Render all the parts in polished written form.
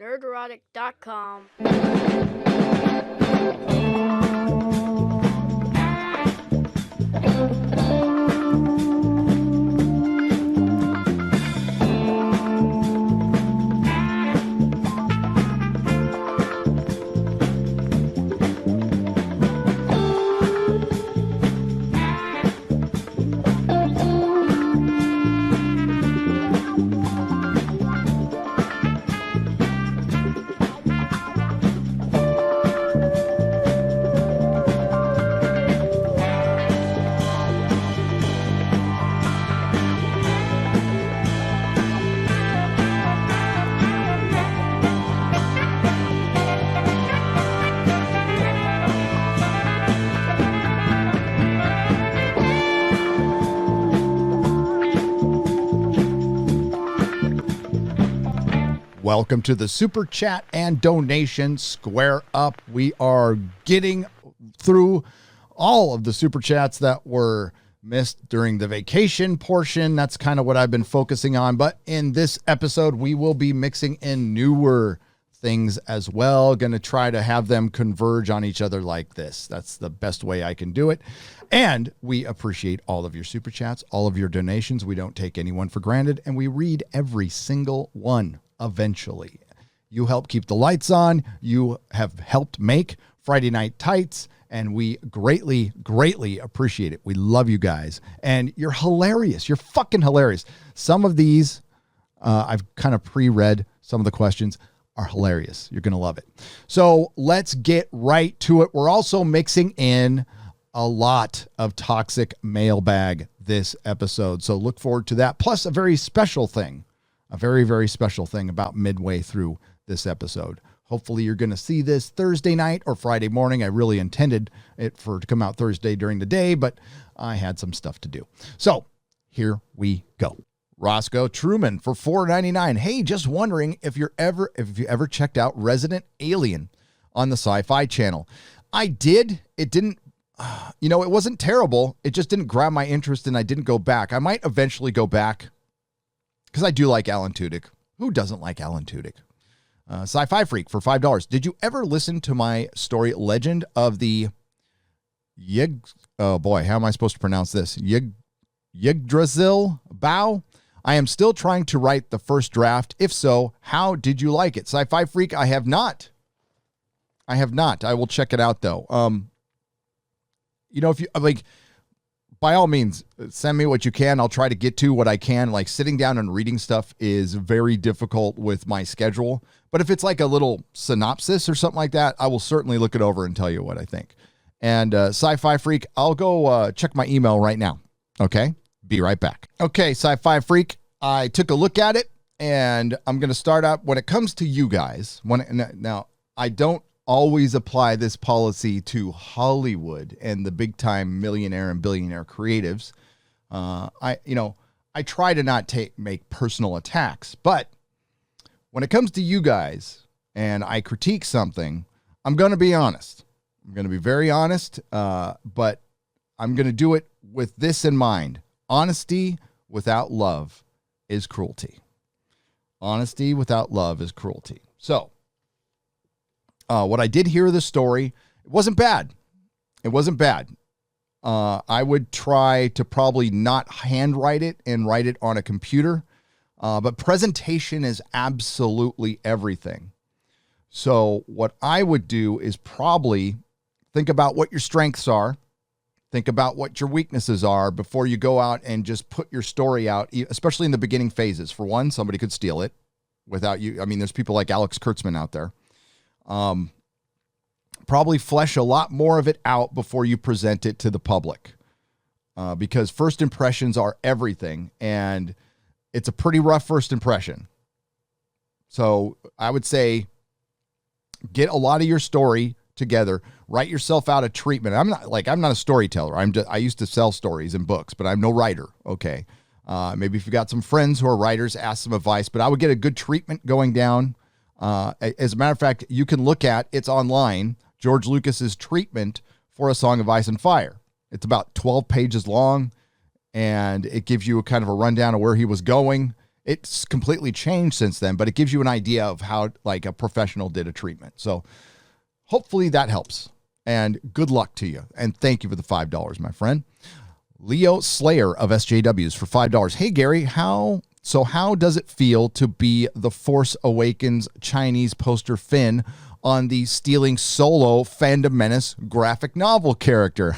Nerdrotic.com. Welcome to the Super Chat and Donation Square Up. We are getting through all of the Super Chats that were missed during the vacation portion. That's kind of what I've been focusing on. But in this episode, we will be mixing in newer things as well. Going to try to have them converge on each other like this. That's the best way I can do it. And we appreciate all of your Super Chats, all of your donations. We don't take anyone for granted, and we read every single one. Eventually, you help keep the lights on. You have helped make Friday Night Tights, and we greatly, greatly appreciate it. We love you guys, and you're hilarious. You're fucking hilarious. Some of these, I've kind of pre-read. Some of the questions are hilarious. You're going to love it. So let's get right to it. We're also mixing in a lot of toxic mailbag this episode, so look forward to that. Plus a very special thing. A very, very special thing about midway through this episode. Hopefully you're going to see this Thursday night or Friday morning. I really intended it to come out Thursday during the day, but I had some stuff to do. So here we go. Roscoe Truman for $4.99. Hey, just wondering if you ever checked out Resident Alien on the Sci-Fi channel. I did. It didn't, it wasn't terrible. It just didn't grab my interest and I didn't go back. I might eventually go back. Because I do like Alan Tudyk. Who doesn't like Alan Tudyk? Sci-Fi Freak for $5. Did you ever listen to my story, Legend of the oh boy, how am I supposed to pronounce this? Yggdrasil Bow? I am still trying to write the first draft. If so, how did you like it? Sci-Fi Freak, I have not. I will check it out though. If you like, by all means, send me what you can. I'll try to get to what I can. Like sitting down and reading stuff is very difficult with my schedule. But if it's like a little synopsis or something like that, I will certainly look it over and tell you what I think. And Sci-Fi Freak, I'll go check my email right now. Okay? Be right back. Okay, Sci-Fi Freak, I took a look at it, and I'm going to start out when it comes to you guys. Now, I don't always apply this policy to Hollywood and the big time millionaire and billionaire creatives. I try to not make personal attacks, but when it comes to you guys and I critique something, I'm going to be honest. I'm going to be very honest, but I'm going to do it with this in mind. Honesty without love is cruelty. Honesty without love is cruelty. So, what I did hear of the story, it wasn't bad. I would try to probably not handwrite it and write it on a computer. But presentation is absolutely everything. So what I would do is probably think about what your strengths are. Think about what your weaknesses are before you go out and just put your story out, especially in the beginning phases. For one, somebody could steal it without you. I mean, there's people like Alex Kurtzman out there. Probably flesh a lot more of it out before you present it to the public, because first impressions are everything, and it's a pretty rough first impression. So I would say get a lot of your story together, write yourself out a treatment. I'm not a storyteller. I used to sell stories and books, but I'm no writer. Okay. Maybe if you got some friends who are writers, ask some advice, but I would get a good treatment going down. As a matter of fact, you can look at, it's online, George Lucas's treatment for A Song of Ice and Fire. It's about 12 pages long, and it gives you a kind of a rundown of where he was going. It's completely changed since then, but it gives you an idea of how like a professional did a treatment. So hopefully that helps, and good luck to you. And thank you for the $5, my friend. Leo Slayer of SJWs for $5. Hey, Gary, how does it feel to be the Force Awakens Chinese poster Finn on the Stealing Solo Fandom Menace graphic novel character?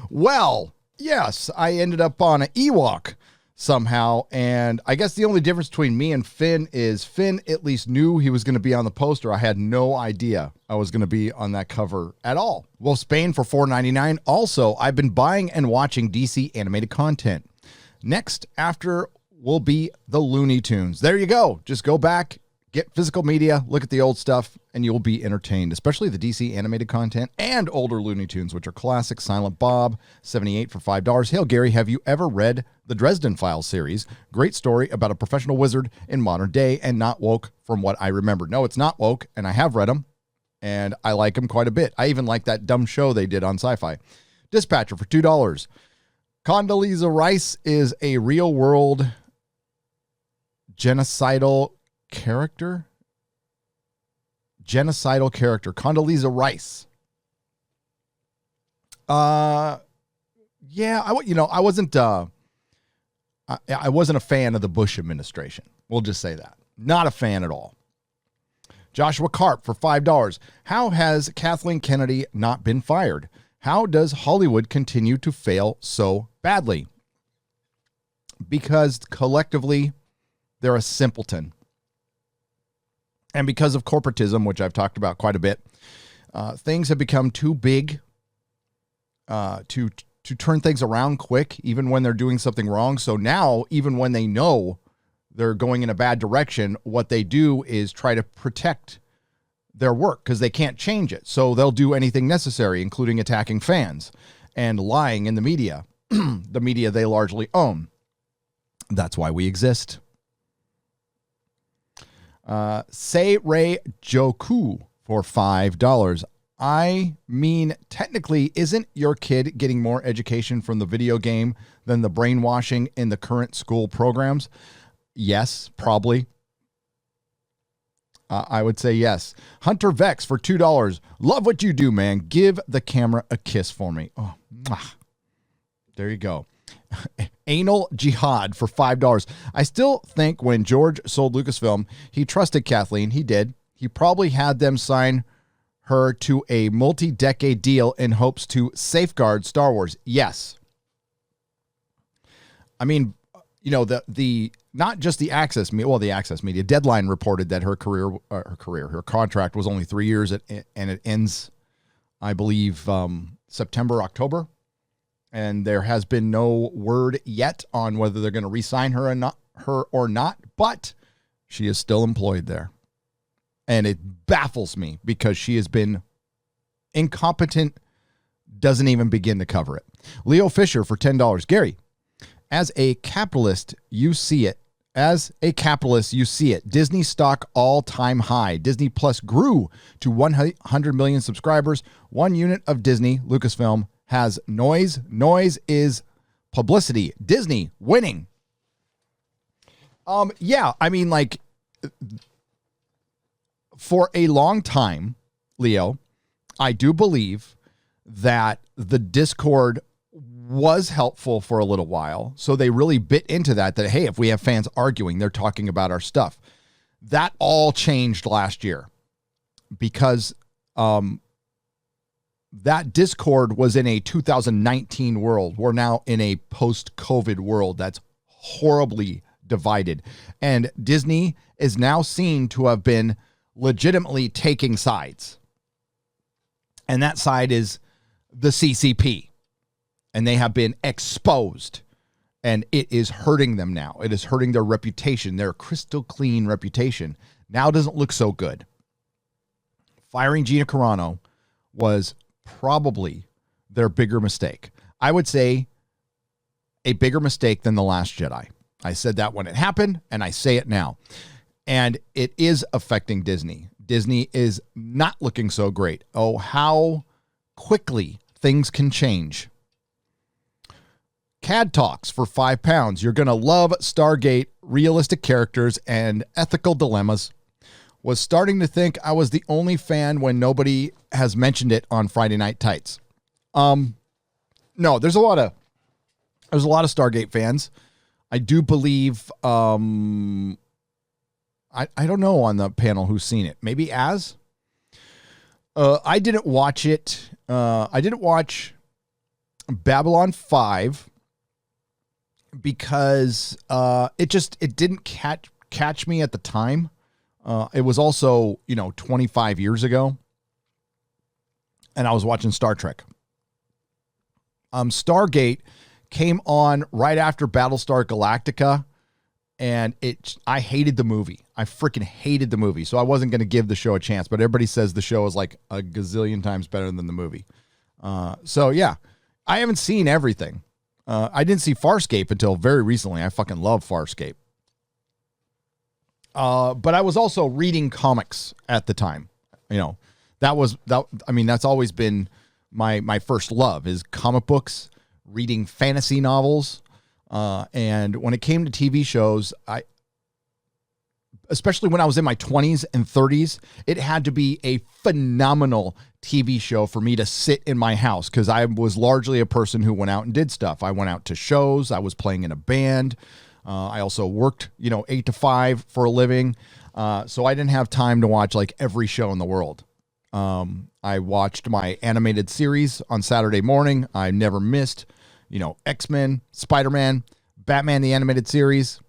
Well, yes, I ended up on an Ewok somehow, and I guess the only difference between me and Finn is Finn at least knew he was going to be on the poster. I had no idea I was going to be on that cover at all. Well, Spain for $4.99. Also, I've been buying and watching DC animated content. Next after will be the Looney Tunes. There you go. Just go back, get physical media, look at the old stuff, and you'll be entertained, especially the DC animated content and older Looney Tunes, which are classic. Silent Bob, 78 for $5. Hail, Gary, have you ever read the Dresden Files series? Great story about a professional wizard in modern day and not woke from what I remember. No, it's not woke, and I have read them, and I like them quite a bit. I even like that dumb show they did on Sci-Fi. Dispatcher for $2. Condoleezza Rice is a real-world genocidal character. Condoleezza Rice. Yeah, I wasn't a fan of the Bush administration. We'll just say that. Not a fan at all. Joshua Karp for $5. How has Kathleen Kennedy not been fired? How does Hollywood continue to fail so badly? Because collectively, they're a simpleton. And because of corporatism, which I've talked about quite a bit, things have become too big to turn things around quick, even when they're doing something wrong. So now, even when they know they're going in a bad direction, what they do is try to protect their work because they can't change it. So they'll do anything necessary, including attacking fans and lying in the media, the media they largely own. That's why we exist. Say Ray Joku for $5. I mean, technically, isn't your kid getting more education from the video game than the brainwashing in the current school programs? Yes, probably. I would say yes. Hunter Vex for $2. Love what you do, man. Give the camera a kiss for me. Oh, there you go. Anal Jihad for $5. I still think when George sold Lucasfilm, he trusted Kathleen. He did. He probably had them sign her to a multi-decade deal in hopes to safeguard Star Wars. Yes. I mean, the not just the Access Media. Deadline reported that her contract was only 3 years, and it ends, I believe, September, October. And there has been no word yet on whether they're going to re-sign her or not, but she is still employed there. And it baffles me because she has been incompetent, doesn't even begin to cover it. Leo Fisher for $10. Gary, as a capitalist, you see it. Disney stock all-time high. Disney Plus grew to 100 million subscribers. One unit of Disney, Lucasfilm, has noise. Noise is publicity. Disney winning. Yeah, I mean, like, for a long time, Leo, I do believe that the Discord was helpful for a little while. So they really bit into that, hey, if we have fans arguing, they're talking about our stuff. That all changed last year because that Discord was in a 2019 world. We're now in a post-COVID world that's horribly divided. And Disney is now seen to have been legitimately taking sides. And that side is the CCP. And they have been exposed. And it is hurting them now. It is hurting their reputation, their crystal clean reputation. Now doesn't look so good. Firing Gina Carano was probably their bigger mistake. I would say a bigger mistake than The Last Jedi. I said that when it happened, and I say it now. And it is affecting Disney. Disney is not looking so great. Oh, how quickly things can change. CAD Talks for £5. You're going to love Stargate, realistic characters, and ethical dilemmas. Was starting to think I was the only fan when nobody has mentioned it on Friday Night Tights. No, there's a lot of Stargate fans. I do believe, I don't know on the panel who's seen it. Maybe Az? I didn't watch it. I didn't watch Babylon 5 because it didn't catch me at the time. It was also, 25 years ago. And I was watching Star Trek. Stargate came on right after Battlestar Galactica, and I hated the movie. I freaking hated the movie, so I wasn't going to give the show a chance, but everybody says the show is like a gazillion times better than the movie. So yeah, I haven't seen everything. I didn't see Farscape until very recently. I fucking love Farscape. But I was also reading comics at the time. That's always been my first love is comic books, reading fantasy novels. And when it came to TV shows, especially when I was in my 20s and 30s, it had to be a phenomenal TV show for me to sit in my house because I was largely a person who went out and did stuff. I went out to shows. I was playing in a band. I also worked, 8 to 5 for a living. So I didn't have time to watch like every show in the world. I watched my animated series on Saturday morning. I never missed, X-Men, Spider-Man, Batman, the animated series.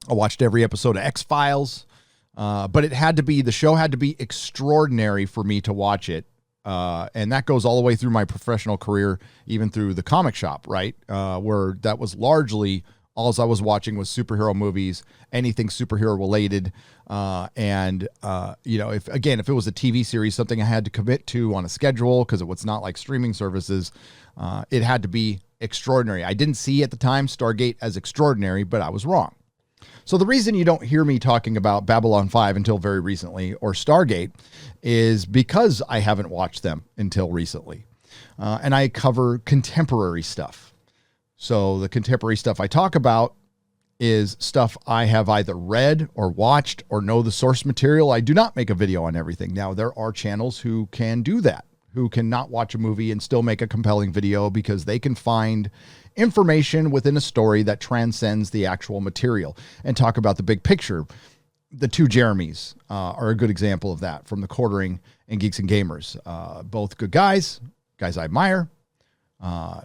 I watched every episode of X-Files. But the show had to be extraordinary for me to watch it. And that goes all the way through my professional career, even through the comic shop, right? Where that was largely all I was watching was superhero movies, anything superhero related. If it was a TV series, something I had to commit to on a schedule, because it was not like streaming services, it had to be extraordinary. I didn't see at the time Stargate as extraordinary, but I was wrong. So the reason you don't hear me talking about Babylon 5 until very recently or Stargate is because I haven't watched them until recently. And I cover contemporary stuff. So the contemporary stuff I talk about is stuff I have either read or watched or know the source material. I do not make a video on everything. Now, there are channels who can do that, who can not watch a movie and still make a compelling video because they can find information within a story that transcends the actual material and talk about the big picture. The two Jeremys are a good example of that from The Quartering and Geeks and Gamers. Both good guys I admire.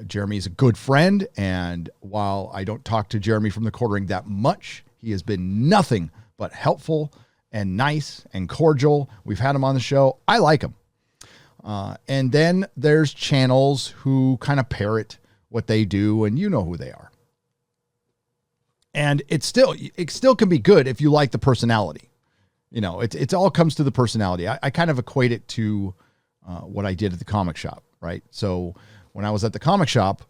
Jeremy is a good friend, and while I don't talk to Jeremy from The Quartering that much, he has been nothing but helpful and nice and cordial. We've had him on the show. I like him. And then there's channels who kind of parrot what they do, and you know who they are. And it still can be good if you like the personality. It all comes to the personality. I kind of equate it to what I did at the comic shop, right? So when I was at the comic shop,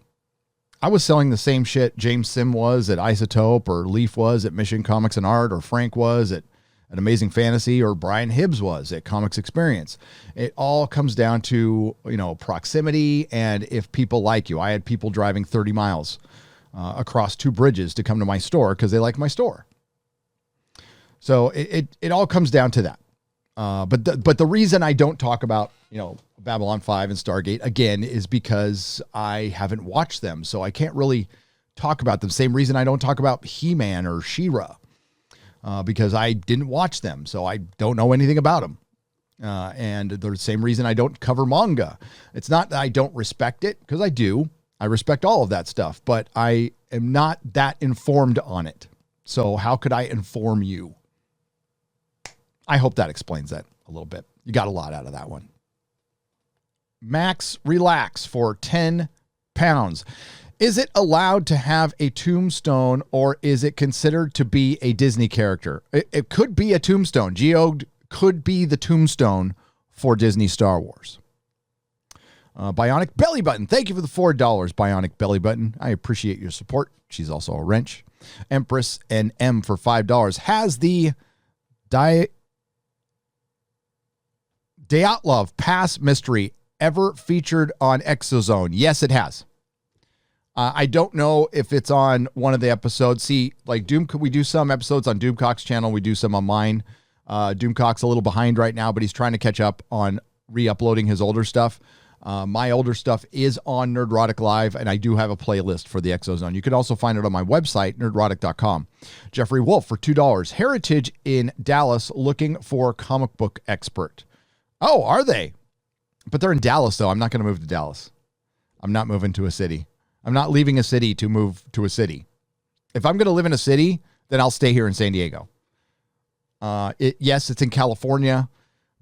I was selling the same shit James Sim was at Isotope, or Leaf was at Mission Comics and Art, or Frank was at Amazing Fantasy, or Brian Hibbs was at Comics Experience. It all comes down to, proximity and if people like you. I had people driving 30 miles across 2 bridges to come to my store because they like my store. So it all comes down to that. But the reason I don't talk about, Babylon 5 and Stargate again is because I haven't watched them. So I can't really talk about them. Same reason I don't talk about He-Man or She-Ra, because I didn't watch them. So I don't know anything about them. And the same reason I don't cover manga. It's not that I don't respect it, because I do. I respect all of that stuff, but I am not that informed on it. So how could I inform you? I hope that explains that a little bit. You got a lot out of that one. Max Relax for £10. Is it allowed to have a tombstone, or is it considered to be a Disney character? It could be a tombstone. Geode could be the tombstone for Disney Star Wars. Bionic Belly Button. Thank you for the $4, Bionic Belly Button. I appreciate your support. She's also a wrench. Empress and M for $5. Has the Dyatlov Pass mystery ever featured on Exozone? Yes, it has. I don't know if it's on one of the episodes. See, like we do some episodes on Doomcock's channel. We do some on mine. Doomcock's a little behind right now, but he's trying to catch up on re-uploading his older stuff. My older stuff is on Nerdrotic Live, and I do have a playlist for the Exozone. You can also find it on my website, nerdrotic.com. Jeffrey Wolf for $2. Heritage in Dallas looking for comic book expert. Oh, are they? But they're in Dallas, though. I'm not going to move to Dallas. I'm not moving to a city. I'm not leaving a city to move to a city. If I'm going to live in a city, then I'll stay here in San Diego. Yes, it's in California,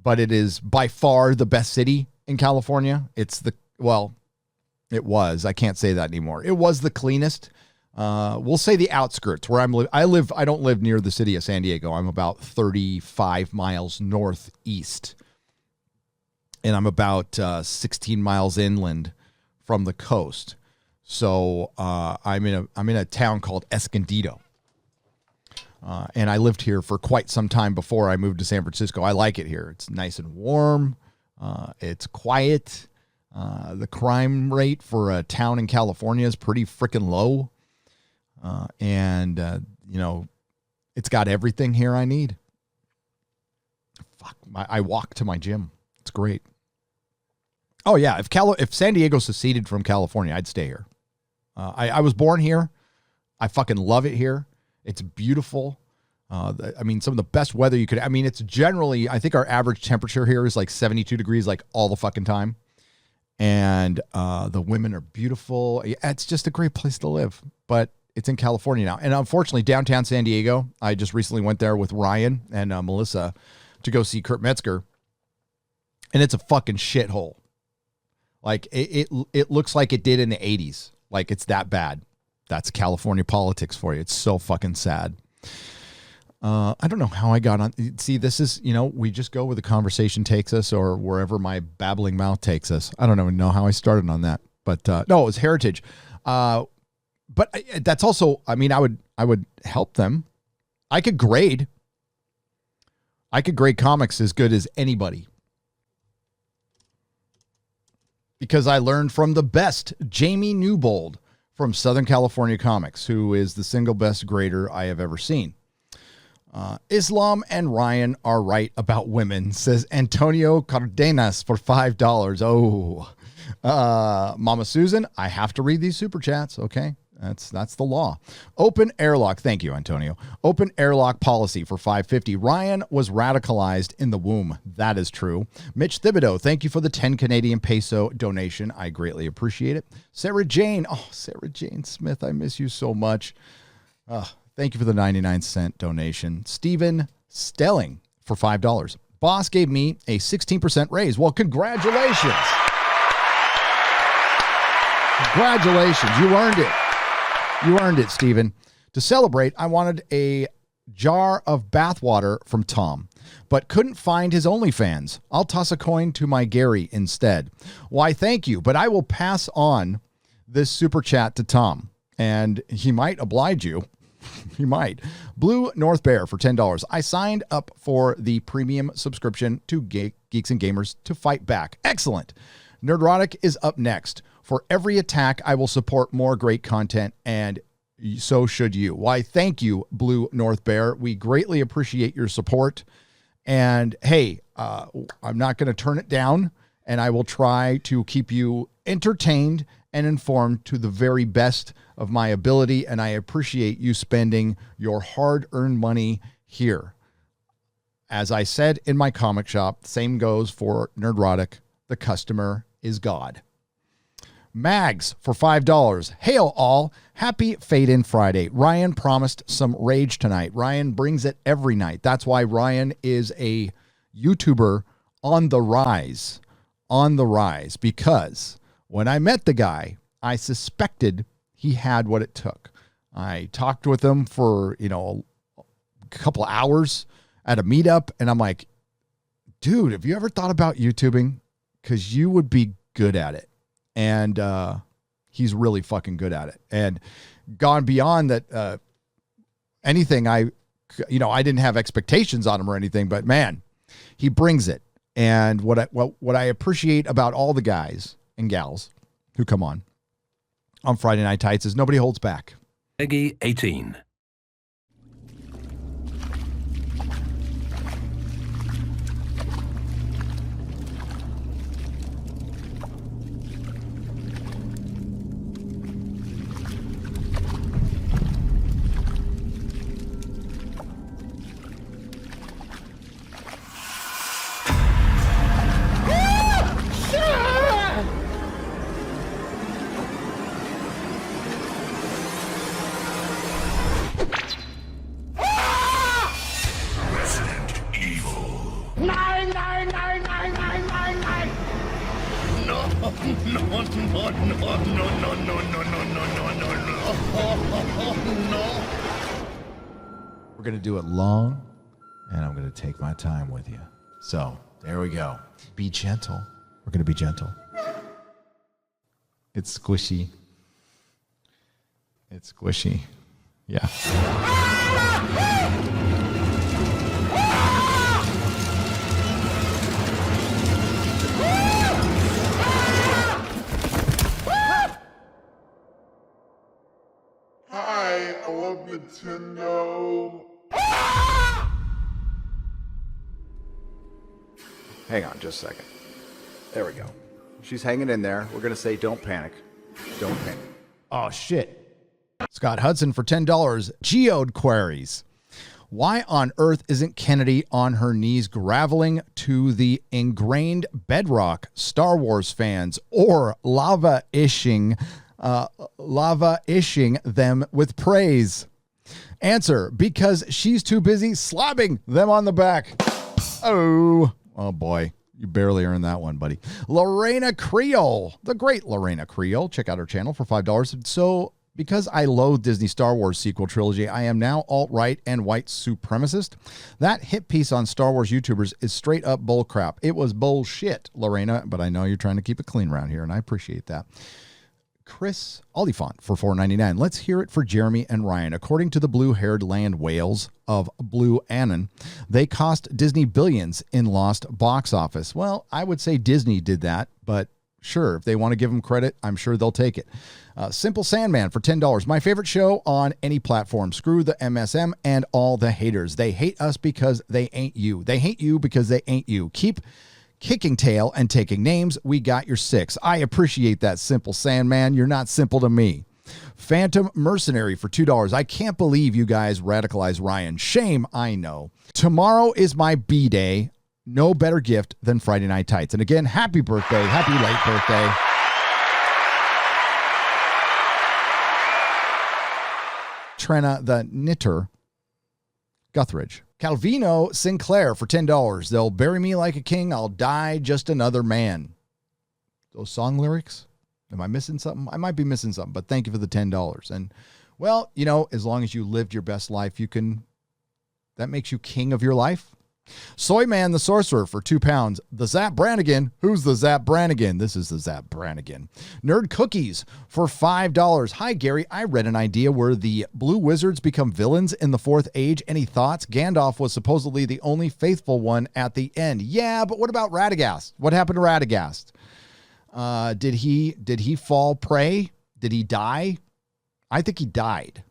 but it is by far the best city in California. It was. I can't say that anymore. It was the cleanest. We'll say the outskirts where I don't live near the city of San Diego. I'm about 35 miles northeast. And I'm about 16 miles inland from the coast. So I'm in a town called Escondido. And I lived here for quite some time before I moved to San Francisco. I like it here. It's nice and warm. It's quiet. The crime rate for a town in California is pretty freaking low. It's got everything here I need. I walk to my gym. It's great. Oh yeah, if San Diego seceded from California, I'd stay here. I was born here. I fucking love it here. It's beautiful. Some of the best weather you could. It's generally, I think our average temperature here is like 72 degrees, like all the fucking time. And the women are beautiful. It's just a great place to live. But it's in California now. And unfortunately, downtown San Diego, I just recently went there with Ryan and Melissa to go see Kurt Metzger. And it's a fucking shithole. Like, it looks like it did in the 80s. Like, it's that bad. That's California politics for you. It's so fucking sad. I don't know how I got on. See, this is, we just go where the conversation takes us or wherever my babbling mouth takes us. I don't even know how I started on that. But no, it was Heritage. But that's also, I would help them. I could grade comics as good as anybody. Because I learned from the best, Jamie Newbold from Southern California Comics, who is the single best grader I have ever seen. Islam and Ryan are right about women, says Antonio Cardenas for $5. Oh, Mama Susan, I have to read these super chats. Okay. That's the law. Open airlock. Thank you, Antonio. Open airlock policy for $5.50. Ryan was radicalized in the womb. That is true. Mitch Thibodeau, thank you for the 10 Canadian peso donation. I greatly appreciate it. Sarah Jane. Oh, Sarah Jane Smith, I miss you so much. Thank you for the 99-cent donation. Stephen Stelling for $5. Boss gave me a 16% raise. Well, congratulations. Congratulations. You earned it. You earned it, Stephen. To celebrate, I wanted a jar of bathwater from Tom, but couldn't find his OnlyFans. I'll toss a coin to my Gary instead. Why, thank you, but I will pass on this super chat to Tom, and he might oblige you. He might. Blue North Bear for $10. I signed up for the premium subscription to Geeks and Gamers to fight back. Excellent. Nerdrotic is up next. For every attack, I will support more great content, and so should you. Why, thank you, Blue North Bear. We greatly appreciate your support. And hey, I'm not going to turn it down, and I will try to keep you entertained and informed to the very best of my ability, and I appreciate you spending your hard-earned money here. As I said in my comic shop, same goes for Nerdrotic. The customer is God. Mags for $5. Hail all. Happy Fade In Friday. Ryan promised some rage tonight. Ryan brings it every night. That's why Ryan is a YouTuber on the rise. On the rise. Because when I met the guy, I suspected he had what it took. I talked with him for, a couple of hours at a meetup, and I'm like, dude, have you ever thought about YouTubing? Because you would be good at it. And he's really fucking good at it. And gone beyond that, anything I didn't have expectations on him or anything, but man, he brings it. And what I appreciate about all the guys and gals who come on on Friday Night Tights is Nobody Holds Back. Peggy 18. We're going to do it long, and I'm going to take my time with you. So, there we go. Be gentle. We're going to be gentle. It's squishy. It's squishy. Yeah. Hi, I love Nintendo. Hang on just a second. There we go. She's hanging in there. We're going to say don't panic. Don't panic. Oh, shit. Scott Hudson for $10. Geode queries. Why on earth isn't Kennedy on her knees groveling to the ingrained bedrock Star Wars fans or lava-ishing them with praise? Answer, because she's too busy slapping them on the back. Oh boy. You barely earned that one, buddy. Lorena Creole, the great Lorena Creole. Check out her channel for $5. So, because I loathe Disney Star Wars sequel trilogy, I am now alt-right and white supremacist. That hit piece on Star Wars YouTubers is straight up bullcrap. It was bullshit, Lorena, but I know you're trying to keep it clean around here, and I appreciate that. Chris Oliphant for $4.99. Let's hear it for Jeremy and Ryan. According to the blue-haired land whales of Blue Annan, they cost Disney billions in lost box office. Well, I would say Disney did that, but sure, if they want to give them credit, I'm sure they'll take it. Simple Sandman for $10. My favorite show on any platform. Screw the MSM and all the haters. They hate us because they ain't you. They hate you because they ain't you. Keep kicking tail and taking names. We got your 6. I appreciate that, Simple Sandman. You're not simple to me. Phantom Mercenary for $2. I can't believe you guys radicalized Ryan. Shame, I know. Tomorrow is my B-Day. No better gift than Friday Night Tights. And again, happy birthday. Happy late birthday. Trena the Knitter Guthridge. Calvino Sinclair for $10. They'll bury me like a king. I'll die just another man. Those song lyrics? Am I missing something? I might be missing something, but thank you for the $10. And, well, you know, as long as you lived your best life, that makes you king of your life. Soy Man the Sorcerer for £2. The Zap Brannigan. Who's the Zap Brannigan? This is the Zap Brannigan. Nerd Cookies for $5. Hi, Gary. I read an idea where the blue wizards become villains in the Fourth Age. Any thoughts? Gandalf was supposedly the only faithful one at the end. Yeah, but what about Radagast? What happened to Radagast? Did he fall prey? Did he die? I think he died,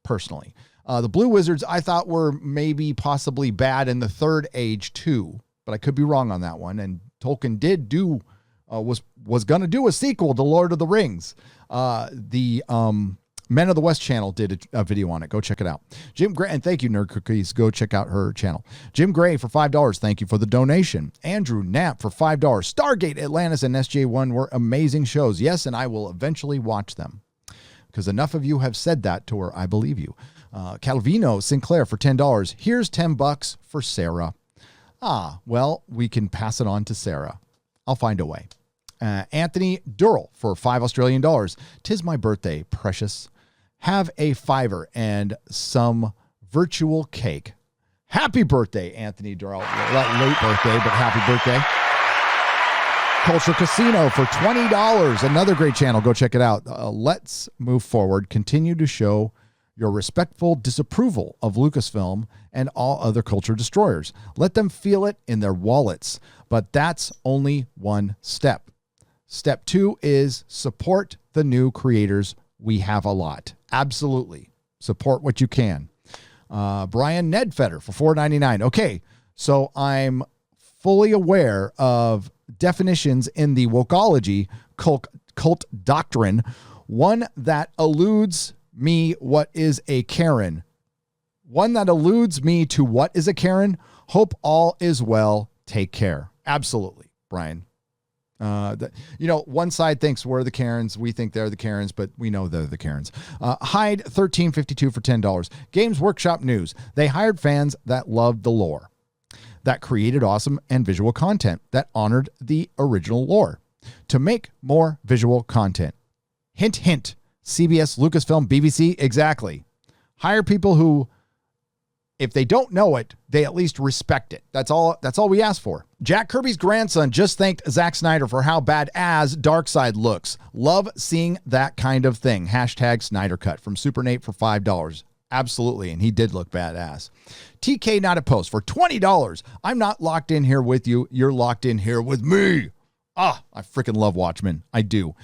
personally. The Blue Wizards, I thought, were maybe possibly bad in the Third Age too, but I could be wrong on that one. And Tolkien did was going to do a sequel to Lord of the Rings. The Men of the West channel did a video on it. Go check it out. Jim Gray, and thank you, Nerd Cookies. Go check out her channel. Jim Gray for $5. Thank you for the donation. Andrew Knapp for $5. Stargate Atlantis and SJ1 were amazing shows. Yes, and I will eventually watch them because enough of you have said that to where I believe you. Calvino Sinclair for $10. Here's $10 for Sarah. Well, we can pass it on to Sarah. I'll find a way. Anthony Durrell for $5 Australian. 'Tis my birthday, precious. Have a $5 and some virtual cake. Happy birthday, Anthony Durrell. Late birthday, but happy birthday. Culture Casino for $20. Another great channel. Go check it out. Let's move forward. Continue to show your respectful disapproval of Lucasfilm and all other culture destroyers. Let them feel it in their wallets. But that's only one step. Step 2 is support the new creators. We have a lot. Absolutely. Support what you can. Brian Nedfetter for $4.99. Okay, so I'm fully aware of definitions in the wokeology cult doctrine. One that eludes me what is a Karen. One that eludes me to what is a Karen. Hope all is well. Take care. Absolutely, Brian. One side thinks we're the Karens. We think they're the Karens, but we know they're the Karens. Hyde 1352 for $10. Games Workshop news. They hired fans that loved the lore, that created awesome and visual content, that honored the original lore, to make more visual content. Hint, hint. CBS, Lucasfilm, BBC. Exactly. Hire people who, if they don't know it, they at least respect it. That's all we ask for. Jack Kirby's grandson just thanked Zack Snyder for how badass Darkseid looks. Love seeing that kind of thing. Hashtag Snyder Cut from Super Nate for $5. Absolutely, and he did look badass. TK Not a Post for $20. I'm not locked in here with you. You're locked in here with me. I freaking love Watchmen. I do.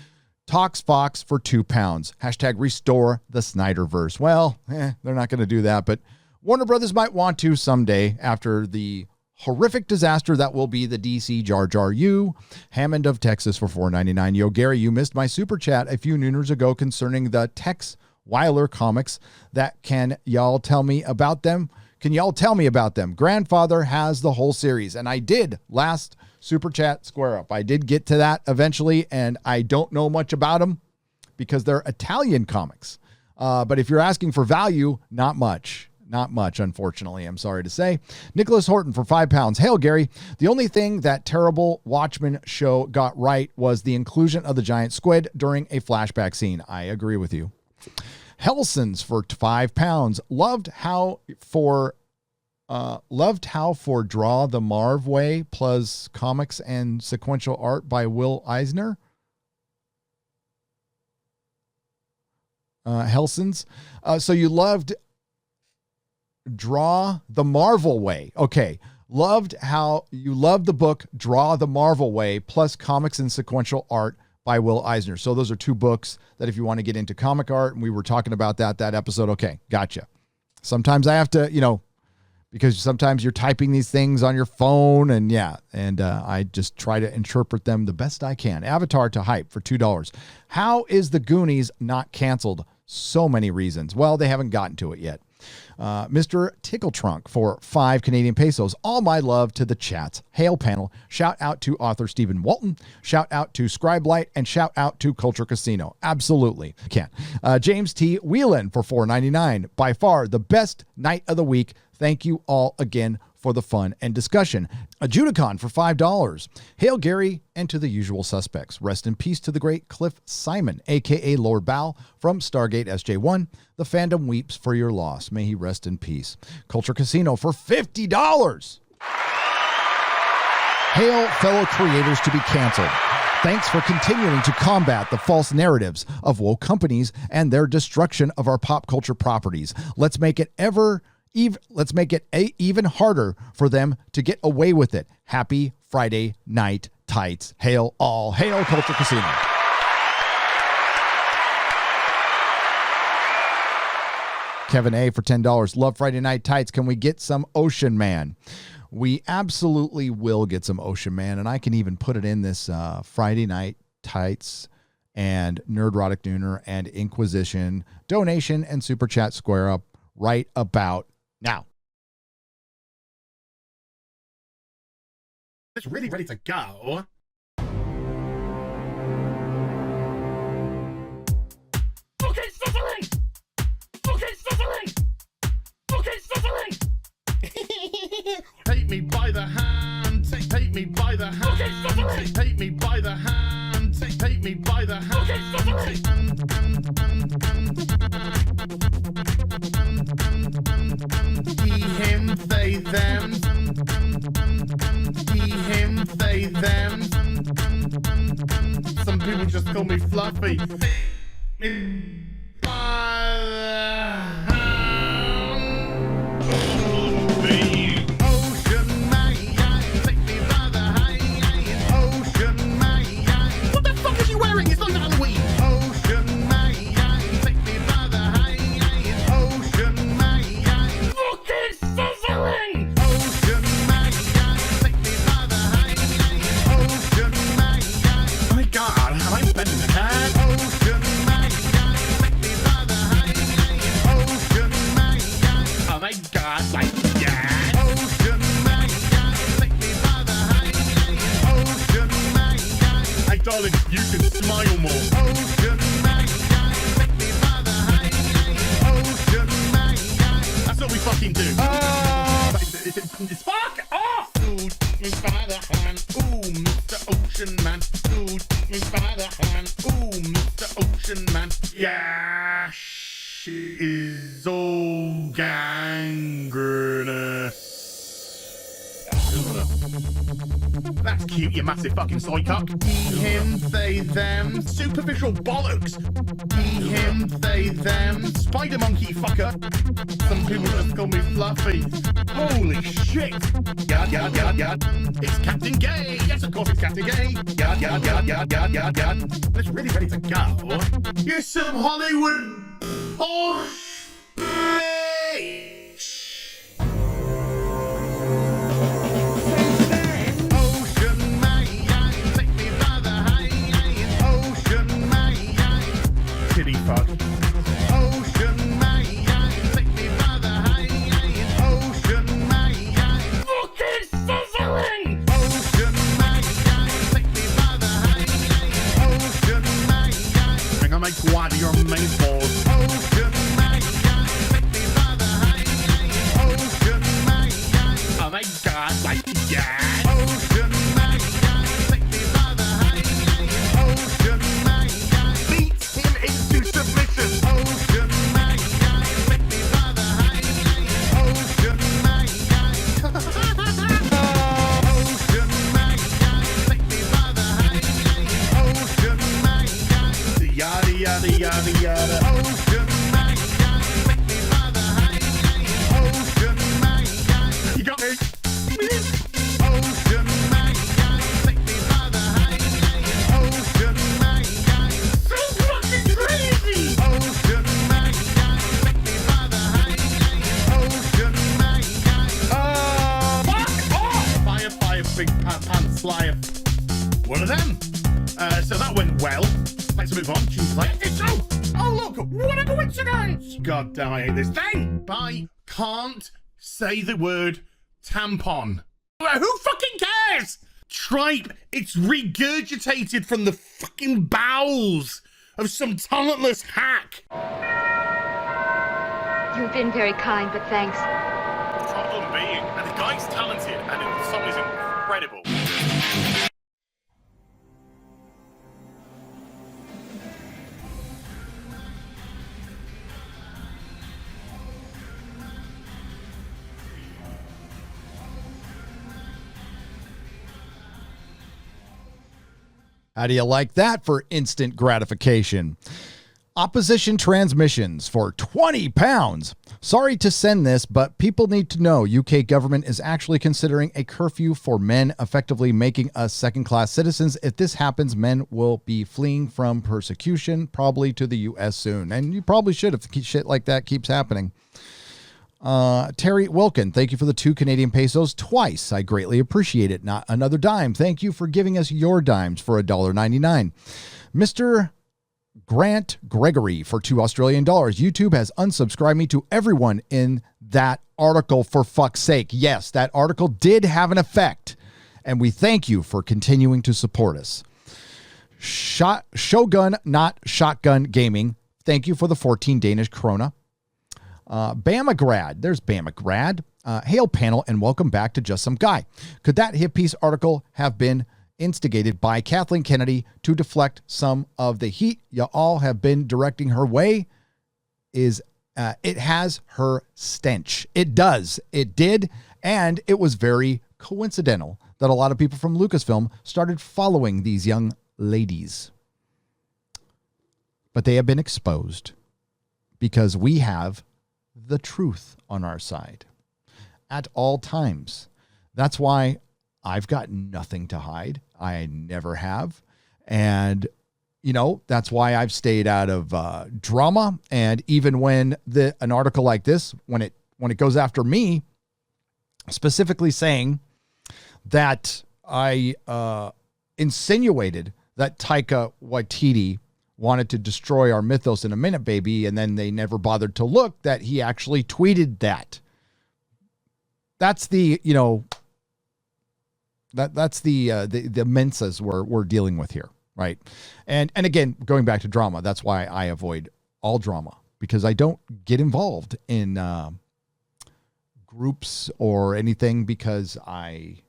Talks Fox for £2. Hashtag Restore the Snyderverse. Well, they're not going to do that, but Warner Brothers might want to someday after the horrific disaster that will be the DC Jar Jar U. Hammond of Texas for $4.99. Yo, Gary, you missed my super chat a few nooners ago concerning the Tex Weiler comics. Can y'all tell me about them? Grandfather has the whole series, and I did last super chat square up. I did get to that eventually, and I don't know much about them because they're Italian comics. But if you're asking for value, not much. Not much, unfortunately, I'm sorry to say. Nicholas Horton for £5. Hail, Gary. The only thing that terrible Watchmen show got right was the inclusion of the giant squid during a flashback scene. I agree with you. Helsons for £5. Loved how for Draw the Marv Way plus comics and sequential art by Will Eisner. Helsons. So you loved Draw the Marvel Way. Okay. Loved the book Draw the Marvel Way plus comics and sequential art by Will Eisner. So those are two books that if you want to get into comic art, and we were talking about that episode. Okay. Gotcha. Sometimes I have to, because sometimes you're typing these things on your phone and I just try to interpret them the best I can. Avatar to Hype for $2. How is the Goonies not canceled? So many reasons. Well, they haven't gotten to it yet. Mr. Tickletrunk for 5 Canadian pesos. All my love to the chats. Hail panel. Shout out to author Stephen Walton. Shout out to Scribelight and shout out to Culture Casino. Absolutely. Can't. James T. Whelan for $4.99. By far the best night of the week. Thank you all again for the fun and discussion. A Judicon for $5. Hail Gary and to the usual suspects. Rest in peace to the great Cliff Simon, a.k.a. Lord Bow from Stargate SJ1. The fandom weeps for your loss. May he rest in peace. Culture Casino for $50. Hail fellow creators to be canceled. Thanks for continuing to combat the false narratives of woke companies and their destruction of our pop culture properties. Let's make it even harder for them to get away with it. Happy Friday night tights. Hail all. Hail Culture Casino. Kevin A. for $10. Love Friday night tights. Can we get some Ocean Man? We absolutely will get some Ocean Man, and I can even put it in this Friday night tights and Nerdrotic Nooner and Inquisition donation and super chat square up right about now. It's really ready to go. Okay, Cicely! Okay, Cicely! Okay, Cicely! Take me by the hand, take me by the hand. Okay, Cicely! Take me by the hand, take me by the hand. Okay, Cicely! He, him, they, them. He, him, they, them. Some people just call me Fluffy. What the fuck is he wearing? It's not Halloween. Fuck off! Ooh, take me by the hand. Ooh, Mr. Ocean Man. Ooh, take me by the hand. Ooh, Mr. Ocean Man. Yeah, she is all gangrenous. That's cute, you massive fucking soy cock. He, him, they, them. Superficial bollocks. He, him, they, them. Spider monkey fucker. Some people just call me Fluffy. Holy shit. Yard, yard, yard, yard. It's Captain Gay. Yes, of course it's Captain Gay. Yard, yard, yard, yard, yard, yard, yard. It's really ready to go. You're some Hollywood horse bitch. Kitty fuck. Ocean man, take me by the hand. Ocean man, fucking sizzling. Ocean man, take me by the hand. Ocean man, I'm gonna make wide your main balls. Ocean man, take me by the hand. Ocean man, oh my god, like yeah. Ocean man, take me by the hand. Ocean man, beat him into submission. Ocean man, take me by the hand. Ocean man, Ocean man, take me by the hand. Ocean man, yada yada yada yada. Ocean man, take me by the hand. Ocean man, you got me. Ocean man, take me by the hand. Ocean man, so fucking crazy. Ocean man, take me by the hand. Ocean man, fuck off. Fire, fire, big pants flyer. One of them. So that went well. Let's move on. She's like, it's so. Oh look, what a coincidence. God damn, I hate this thing. I can't say the word tampon. Who fucking cares? Tripe, it's regurgitated from the fucking bowels of some talentless hack. You've been very kind, but thanks. Problem being, and the guy's talented, and the song is incredible. How do you like that for instant gratification? Opposition transmissions for £20. Sorry to send this, but people need to know UK government is actually considering a curfew for men, effectively making us second-class citizens. If this happens, men will be fleeing from persecution, probably to the US soon. And you probably should if shit like that keeps happening. Terry Wilkin, thank you for the 2 Canadian pesos twice. I greatly appreciate it. Not another dime. Thank you for giving us your dimes for $1.99. Mr. Grant Gregory for $2 Australian. YouTube has unsubscribed me to everyone in that article, for fuck's sake. Yes, that article did have an effect, and we thank you for continuing to support us. Shogun, not Shotgun Gaming. Thank you for the 14 Danish krona. Bamagrad, there's Bamagrad. Hail panel and welcome back to Just Some Guy. Could that hit piece article have been instigated by Kathleen Kennedy to deflect some of the heat you all have been directing her way? It has her stench. It does. It did. And it was very coincidental that a lot of people from Lucasfilm started following these young ladies. But they have been exposed because we have the truth on our side at all times. That's why I've got nothing to hide. I never have. And, you know, that's why I've stayed out of drama. And even when an article like this, when it goes after me, specifically saying that I insinuated that Taika Waititi wanted to destroy our mythos in a minute, baby, and then they never bothered to look that he actually tweeted that. That's the, you know, that's the mensas we're dealing with here, right? And again, going back to drama, that's why I avoid all drama, because I don't get involved in groups or anything because I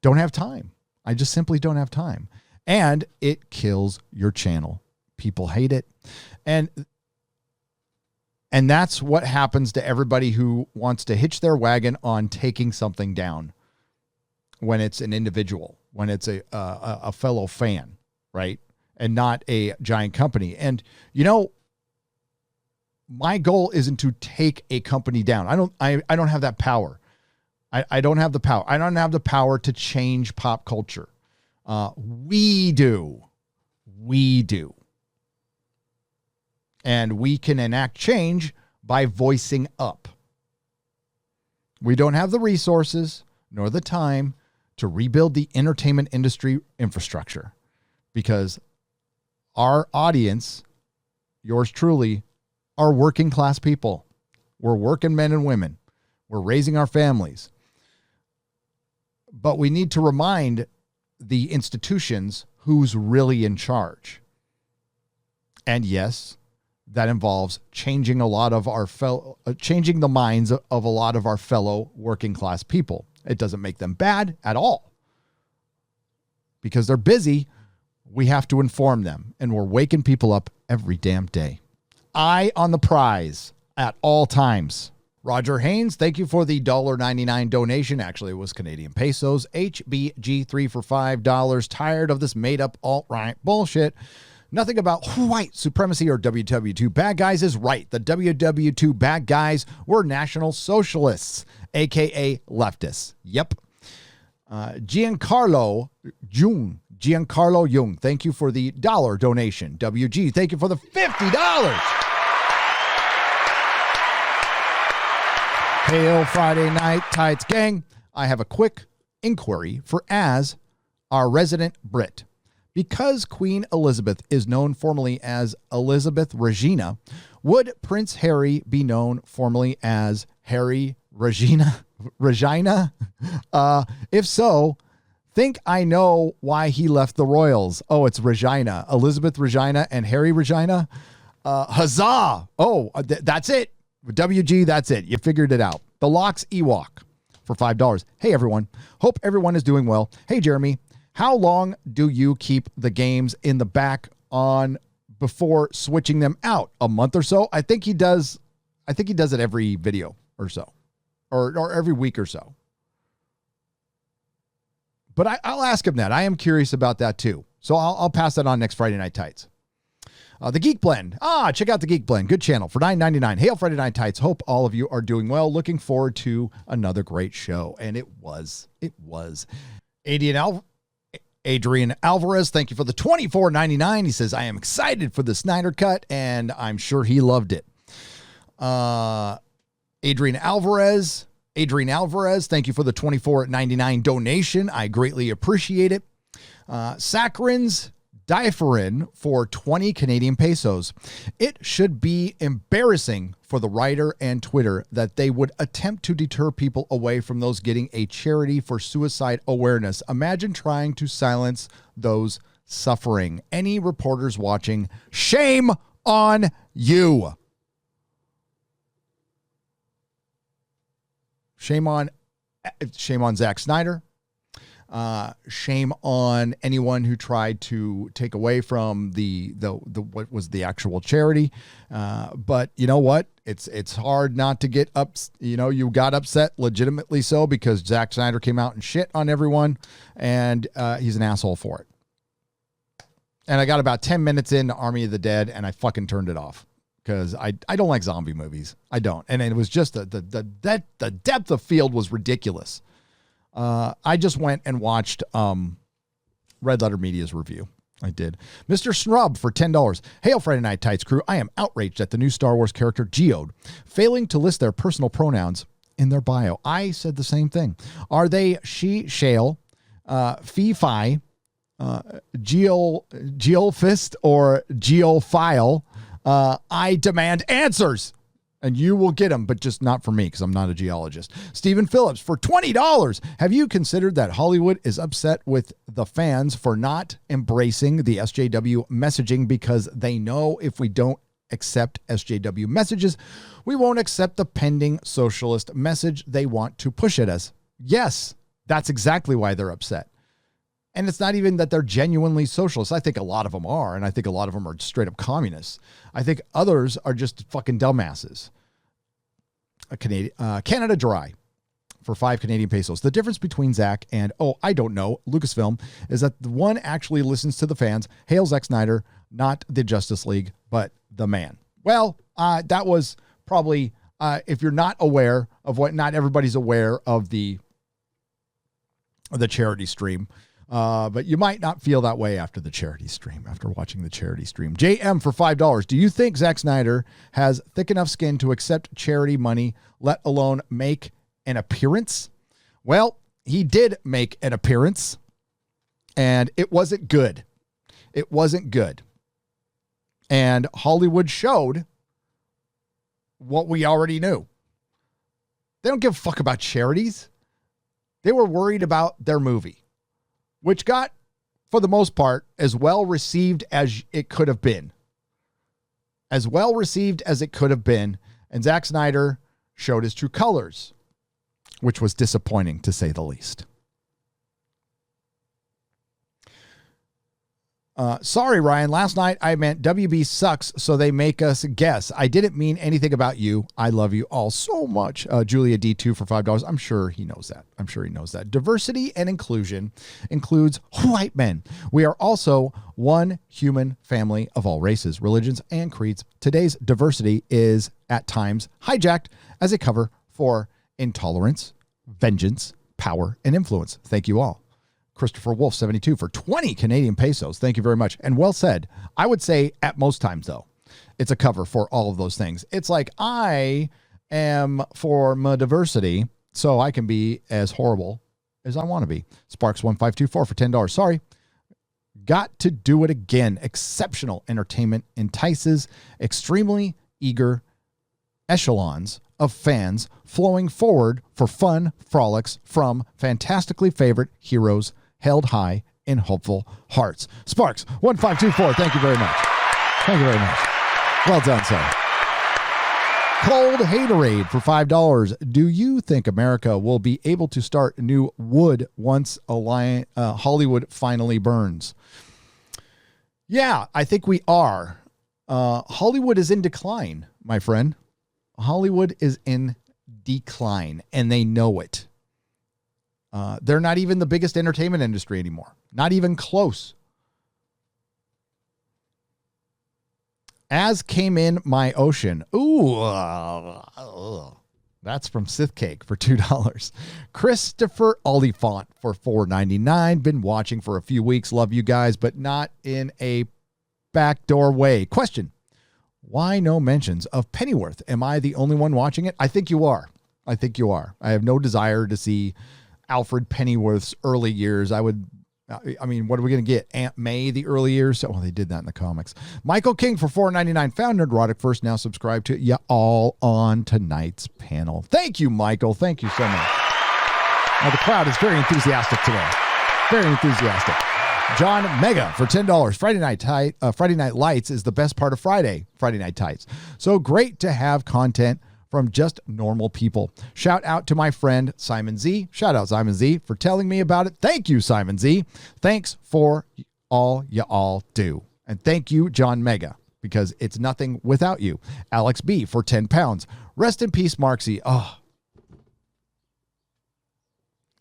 don't have time. I just simply don't have time. And it kills your channel. People hate it. And that's what happens to everybody who wants to hitch their wagon on taking something down when it's an individual, when it's a fellow fan, right? And not a giant company. And, you know, my goal isn't to take a company down. I don't have that power. I don't have the power. I don't have the power to change pop culture. We do. And we can enact change by voicing up. We don't have the resources nor the time to rebuild the entertainment industry infrastructure because our audience, yours truly, are working class people. We're working men and women. We're raising our families. But we need to remind the institutions who's really in charge. And yes, that involves changing changing the minds of a lot of our fellow working class people. It doesn't make them bad at all. Because they're busy, we have to inform them. And we're waking people up every damn day. Eye on the prize at all times. Roger Haynes, thank you for the $1.99 donation. Actually, it was Canadian pesos. HBG3 for $5. Tired of this made-up alt-right bullshit. Nothing about white supremacy or WW2 bad guys is right. The WW2 bad guys were National Socialists, a.k.a. leftists. Yep. Giancarlo Jung, thank you for the $1 donation. WG, thank you for the $50. Hail Friday Night Tights gang. I have a quick inquiry for Az, our resident Brit. Because Queen Elizabeth is known formally as Elizabeth Regina, would Prince Harry be known formally as Harry Regina? If so, think I know why he left the royals. Oh, it's Regina. Elizabeth Regina and Harry Regina. Huzzah! Oh, that's it. WG, that's it. You figured it out. The Locks Ewok for $5. Hey, everyone. Hope everyone is doing well. Hey, Jeremy. How long do you keep the games in the back on before switching them out? A month or so? I think he does it every video or so. Or every week or so. But I'll ask him that. I am curious about that too. So I'll pass that on next Friday Night Tights. The Geek Blend. Check out the Geek Blend. Good channel for $9.99. Hail Friday Night Tights. Hope all of you are doing well. Looking forward to another great show. And it was. Adrian Alvarez, thank you for the $24.99. He says, I am excited for the Snyder Cut, and I'm sure he loved it. Adrian Alvarez, thank you for the $24.99 donation. I greatly appreciate it. Saccharins Diaphorin for 20 Canadian pesos. It should be embarrassing for the writer and Twitter that they would attempt to deter people away from those getting a charity for suicide awareness. Imagine trying to silence those suffering. Any reporters watching, shame on you. Shame on Zack Snyder. Shame on anyone who tried to take away from the what was the actual charity. But you know what? It's hard not to get up. You got upset legitimately so because Zack Snyder came out and shit on everyone, and he's an asshole for it. And I got about 10 minutes into Army of the Dead, and I fucking turned it off because I don't like zombie movies. I don't, and it was just the depth of field was ridiculous. I just went and watched Red Letter Media's review. I did. Mr. Snrub for $10. Hail Friday Night Tights crew. I am outraged at the new Star Wars character Geode failing to list their personal pronouns in their bio. I said the same thing. Are they she, shale, fee, fi, geofist, or geophile? I demand answers. And you will get them, but just not for me because I'm not a geologist. Stephen Phillips for $20. Have you considered that Hollywood is upset with the fans for not embracing the SJW messaging because they know if we don't accept SJW messages. We won't accept the pending socialist message they want to push at us. Yes, that's exactly why they're upset. And it's not even that they're genuinely socialists. I think a lot of them are, and I think a lot of them are straight up communists. I think others are just fucking dumbasses. Canada Dry for 5 Canadian pesos. The difference between Zach and, I don't know, Lucasfilm, is that the one actually listens to the fans, hails Zack Snyder, not the Justice League, but the man. Well, that was probably, if you're not aware of what, not everybody's aware of the charity stream, but you might not feel that way after the charity stream, after watching the charity stream. JM for $5. Do you think Zack Snyder has thick enough skin to accept charity money, let alone make an appearance? Well, he did make an appearance, and it wasn't good. It wasn't good. And Hollywood showed what we already knew. They don't give a fuck about charities. They were worried about their movie, which got, for the most part, as well received as it could have been. As well received as it could have been. And Zack Snyder showed his true colors, which was disappointing, to say the least. Sorry, Ryan. Last night I meant WB sucks, so they make us guess. I didn't mean anything about you. I love you all so much. Julia D2 for $5. I'm sure he knows that. Diversity and inclusion includes white men. We are also one human family of all races, religions, and creeds. Today's diversity is at times hijacked as a cover for intolerance, vengeance, power, and influence. Thank you all. Christopher Wolf, 72 for 20 Canadian pesos. Thank you very much. And well said. I would say at most times, though, it's a cover for all of those things. It's like, I am for my diversity, so I can be as horrible as I want to be. Sparks1524 for $10. Sorry. Got to do it again. Exceptional entertainment entices extremely eager echelons of fans flowing forward for fun frolics from fantastically favorite heroes held high in hopeful hearts. Sparks 1524. Thank you very much. Thank you very much. Well done, sir. Cold Haterade for $5. Do you think America will be able to start new wood once Hollywood finally burns? Yeah, I think we are. Hollywood is in decline, my friend. Hollywood is in decline, and they know it. They're not even the biggest entertainment industry anymore. Not even close. As came in my ocean. Ooh. That's from Sith Cake for $2. Christopher Oliphant for $4.99. Been watching for a few weeks. Love you guys, but not in a backdoor way. Question. Why no mentions of Pennyworth? Am I the only one watching it? I think you are. I have no desire to see Alfred Pennyworth's early years. What are we going to get? Aunt May, the early years? Oh, they did that in the comics. Michael King for $4.99. Found Nerdrotic first, now subscribe to ya all on tonight's panel. Thank you, Michael. Thank you so much. Now, the crowd is very enthusiastic today. Very enthusiastic. John Mega for $10. Friday Night Lights is the best part of Friday Night Tights. So great to have content from just normal people. Shout out to my friend Simon Z. Shout out Simon Z for telling me about it. Thank you, Simon Z. Thanks for all you all do. And thank you, John Mega, because it's nothing without you. Alex B for 10 pounds. Rest in peace, Mark C. Oh,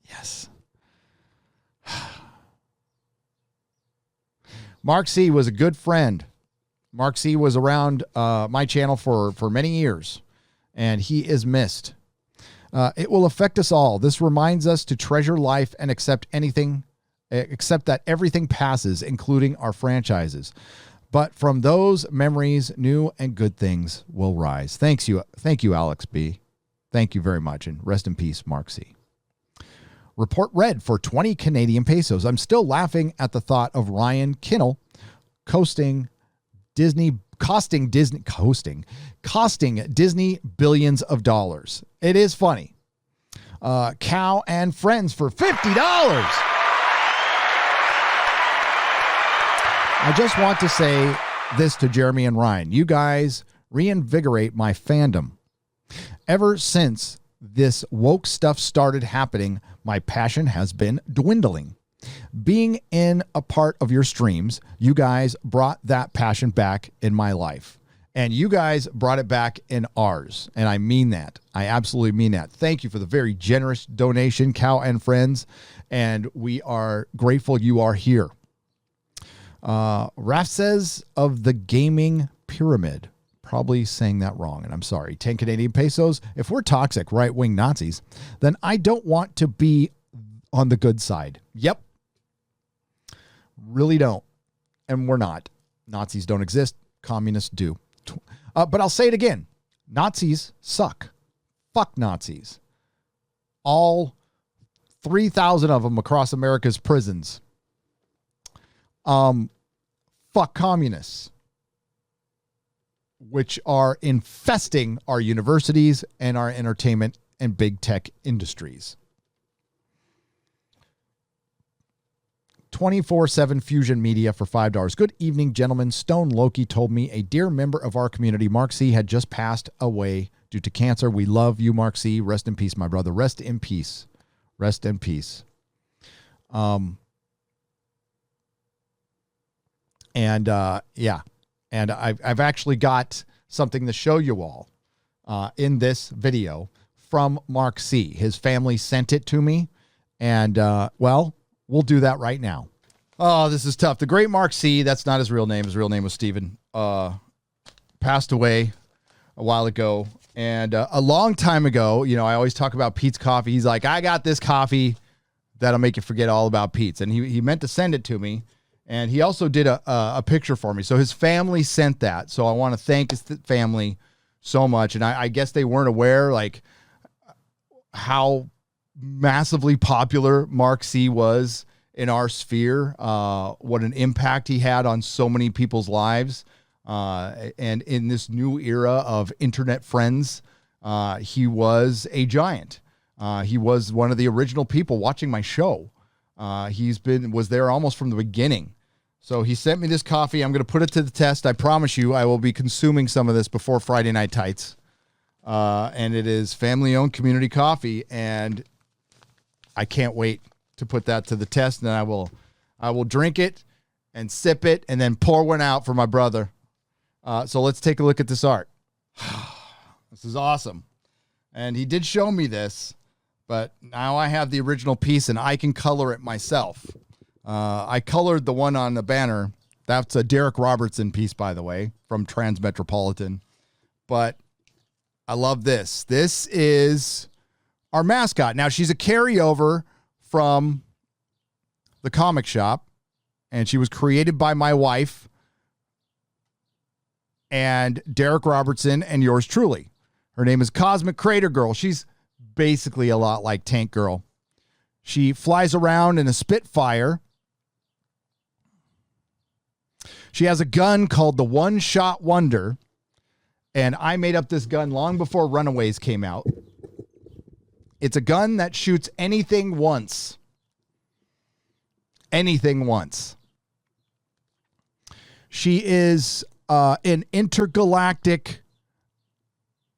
yes. Mark C was a good friend. Mark C was around my channel for many years, and he is missed. It will affect us all. This reminds us to treasure life and accept that everything passes, including our franchises. But from those memories, new and good things will rise. Thank you, Alex B. Thank you very much, and rest in peace, Mark C. Report read for 20 Canadian pesos. I'm still laughing at the thought of Ryan Kinnell costing Disney billions of dollars. It is funny. Cow and Friends for $50. I just want to say this to Jeremy and Ryan. You guys reinvigorate my fandom. Ever since this woke stuff started happening, my passion has been dwindling. Being in a part of your streams, you guys brought that passion back in my life. And you guys brought it back in ours. And I mean that. I absolutely mean that. Thank you for the very generous donation, Cow and Friends. And we are grateful you are here. Raf says of the gaming pyramid. Probably saying that wrong, and I'm sorry. 10 Canadian pesos. If we're toxic right-wing Nazis, then I don't want to be on the good side. Yep. Really don't. And we're not. Nazis don't exist. Communists do. But I'll say it again. Nazis suck. Fuck Nazis. All 3,000 of them across America's prisons. Fuck communists, which are infesting our universities and our entertainment and big tech industries. 24/7 Fusion Media for $5. Good evening, gentlemen. Stone Loki told me a dear member of our community, Mark C., had just passed away due to cancer. We love you, Mark C. Rest in peace, my brother. Rest in peace. Rest in peace. And I've actually got something to show you all in this video from Mark C. His family sent it to me, and we'll do that right now. Oh, this is tough. The great Mark C., that's not his real name. His real name was Steven, passed away a while ago. And a long time ago, I always talk about Pete's coffee. He's like, I got this coffee that'll make you forget all about Pete's. And he meant to send it to me. And he also did a picture for me. So his family sent that. So I want to thank his family so much. And I guess they weren't aware, like, how massively popular Mark C. was in our sphere, what an impact he had on so many people's lives. And in this new era of internet friends, he was a giant. He was one of the original people watching my show. Was there almost from the beginning. So he sent me this coffee. I'm going to put it to the test. I promise you I will be consuming some of this before Friday Night Tights. And it is family-owned community coffee, and I can't wait to put that to the test. And I will drink it and sip it and then pour one out for my brother. So let's take a look at this art. This is awesome. And he did show me this, but now I have the original piece and I can color it myself. I colored the one on the banner. That's a Derek Robertson piece, by the way, from Transmetropolitan. But I love this. This is our mascot. Now, she's a carryover from the comic shop, and she was created by my wife and Derek Robertson and yours truly. Her name is Cosmic Crater Girl. She's basically a lot like Tank Girl. She flies around in a Spitfire. She has a gun called the One Shot Wonder, and I made up this gun long before Runaways came out. It's a gun that shoots anything once. Anything once. She is an intergalactic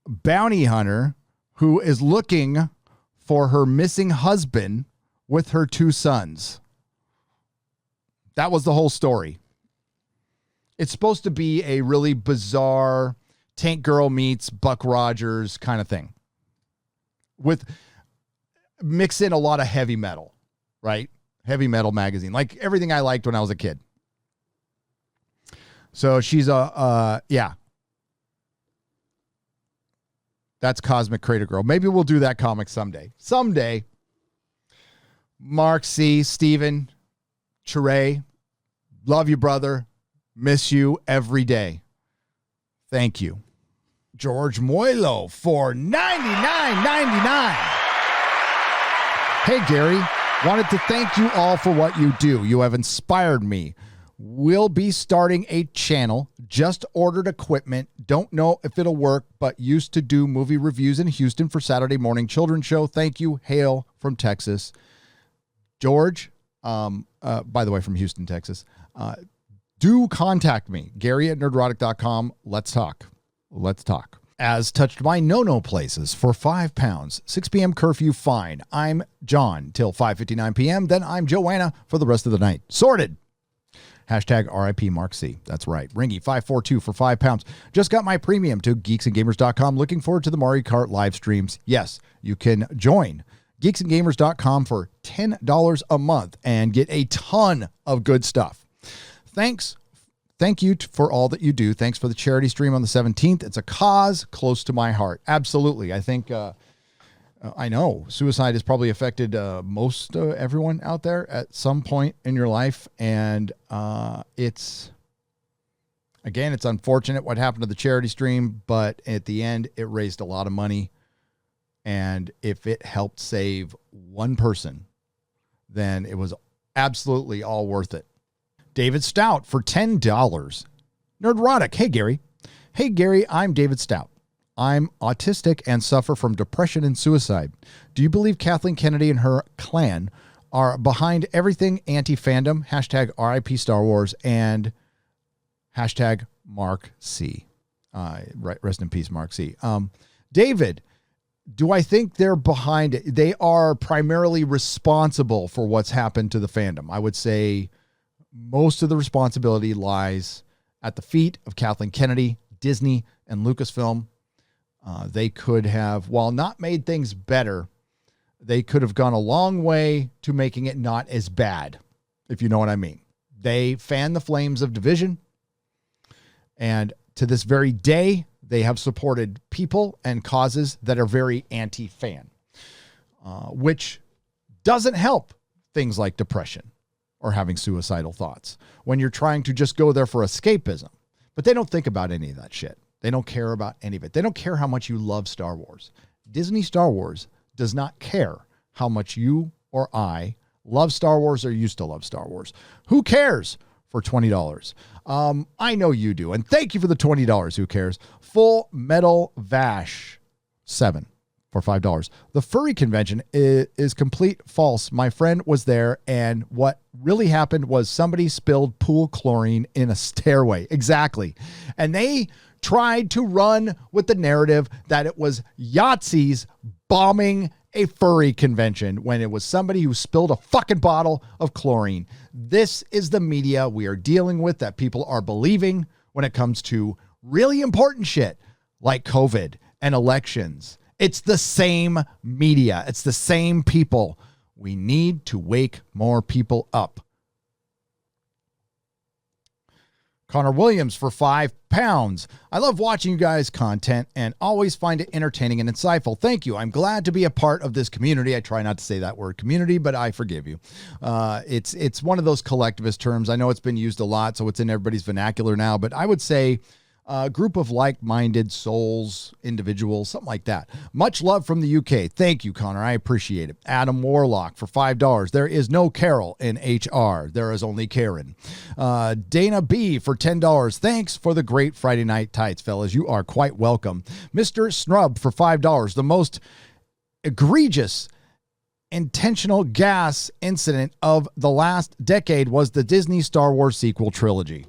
bounty hunter who is looking for her missing husband with her 2 sons. That was the whole story. It's supposed to be a really bizarre Tank Girl meets Buck Rogers kind of thing. Mix in a lot of heavy metal, right? Heavy metal magazine, like everything I liked when I was a kid. So she's yeah. That's Cosmic Crater Girl. Maybe we'll do that comic someday. Someday. Mark C., Steven, Chere, love you, brother. Miss you every day. Thank you. George Moilo for $99.99. Hey, Gary. Wanted to thank you all for what you do. You have inspired me. We'll be starting a channel. Just ordered equipment. Don't know if it'll work, but used to do movie reviews in Houston for Saturday morning children's show. Thank you. Hail from Texas. George, by the way, from Houston, Texas. do contact me, Gary at nerdrotic.com. Let's talk. Let's talk. As touched my no-no places for £5. 6 p.m. curfew fine. I'm John till 5:59 p.m. Then I'm Joanna for the rest of the night. Sorted. Hashtag RIP Mark C. That's right. Ringy 542 for £5. Just got my premium to geeksandgamers.com. Looking forward to the Mario Kart live streams. Yes, you can join geeksandgamers.com for $10 a month and get a ton of good stuff. Thank you for all that you do. Thanks for the charity stream on the 17th. It's a cause close to my heart. Absolutely. I think, I know suicide has probably affected most everyone out there at some point in your life. And it's unfortunate what happened to the charity stream, but at the end, it raised a lot of money. And if it helped save one person, then it was absolutely all worth it. David Stout for $10. Nerdrotic. Hey, Gary. Hey, Gary, I'm David Stout. I'm autistic and suffer from depression and suicide. Do you believe Kathleen Kennedy and her clan are behind everything anti-fandom? Hashtag RIP Star Wars and hashtag Mark C. Rest in peace, Mark C. David, do I think they're behind it? They are primarily responsible for what's happened to the fandom. I would say most of the responsibility lies at the feet of Kathleen Kennedy, Disney, and Lucasfilm. They could have, while not made things better, they could have gone a long way to making it not as bad, if you know what I mean. They fan the flames of division, and to this very day, they have supported people and causes that are very anti-fan, which doesn't help things like depression or having suicidal thoughts when you're trying to just go there for escapism. But they don't think about any of that shit. They don't care about any of it. They don't care how much you love Star Wars. Disney Star Wars does not care how much you or I love Star Wars or used to love Star Wars. Who cares for $20? I know you do. And thank you for the $20. Who cares? Full Metal Vash 7 for $5. The furry convention is complete false. My friend was there, and what really happened was somebody spilled pool chlorine in a stairway. Exactly. And they tried to run with the narrative that it was Yahtzees bombing a furry convention when it was somebody who spilled a fucking bottle of chlorine. This is the media we are dealing with that people are believing when it comes to really important shit like COVID and elections. It's the same media. It's the same people. We need to wake more people up. Connor Williams for £5. I love watching you guys' content and always find it entertaining and insightful. Thank you. I'm glad to be a part of this community. I try not to say that word community, but I forgive you. It's one of those collectivist terms. I know it's been used a lot, so it's in everybody's vernacular now, but I would say a group of like-minded souls, individuals, something like that. Much love from the UK. Thank you, Connor. I appreciate it. Adam Warlock for $5. There is no Carol in HR. There is only Karen. Dana B for $10. Thanks for the great Friday night tights, fellas. You are quite welcome. Mr. Snrub for $5. The most egregious intentional gas incident of the last decade was the Disney Star Wars sequel trilogy.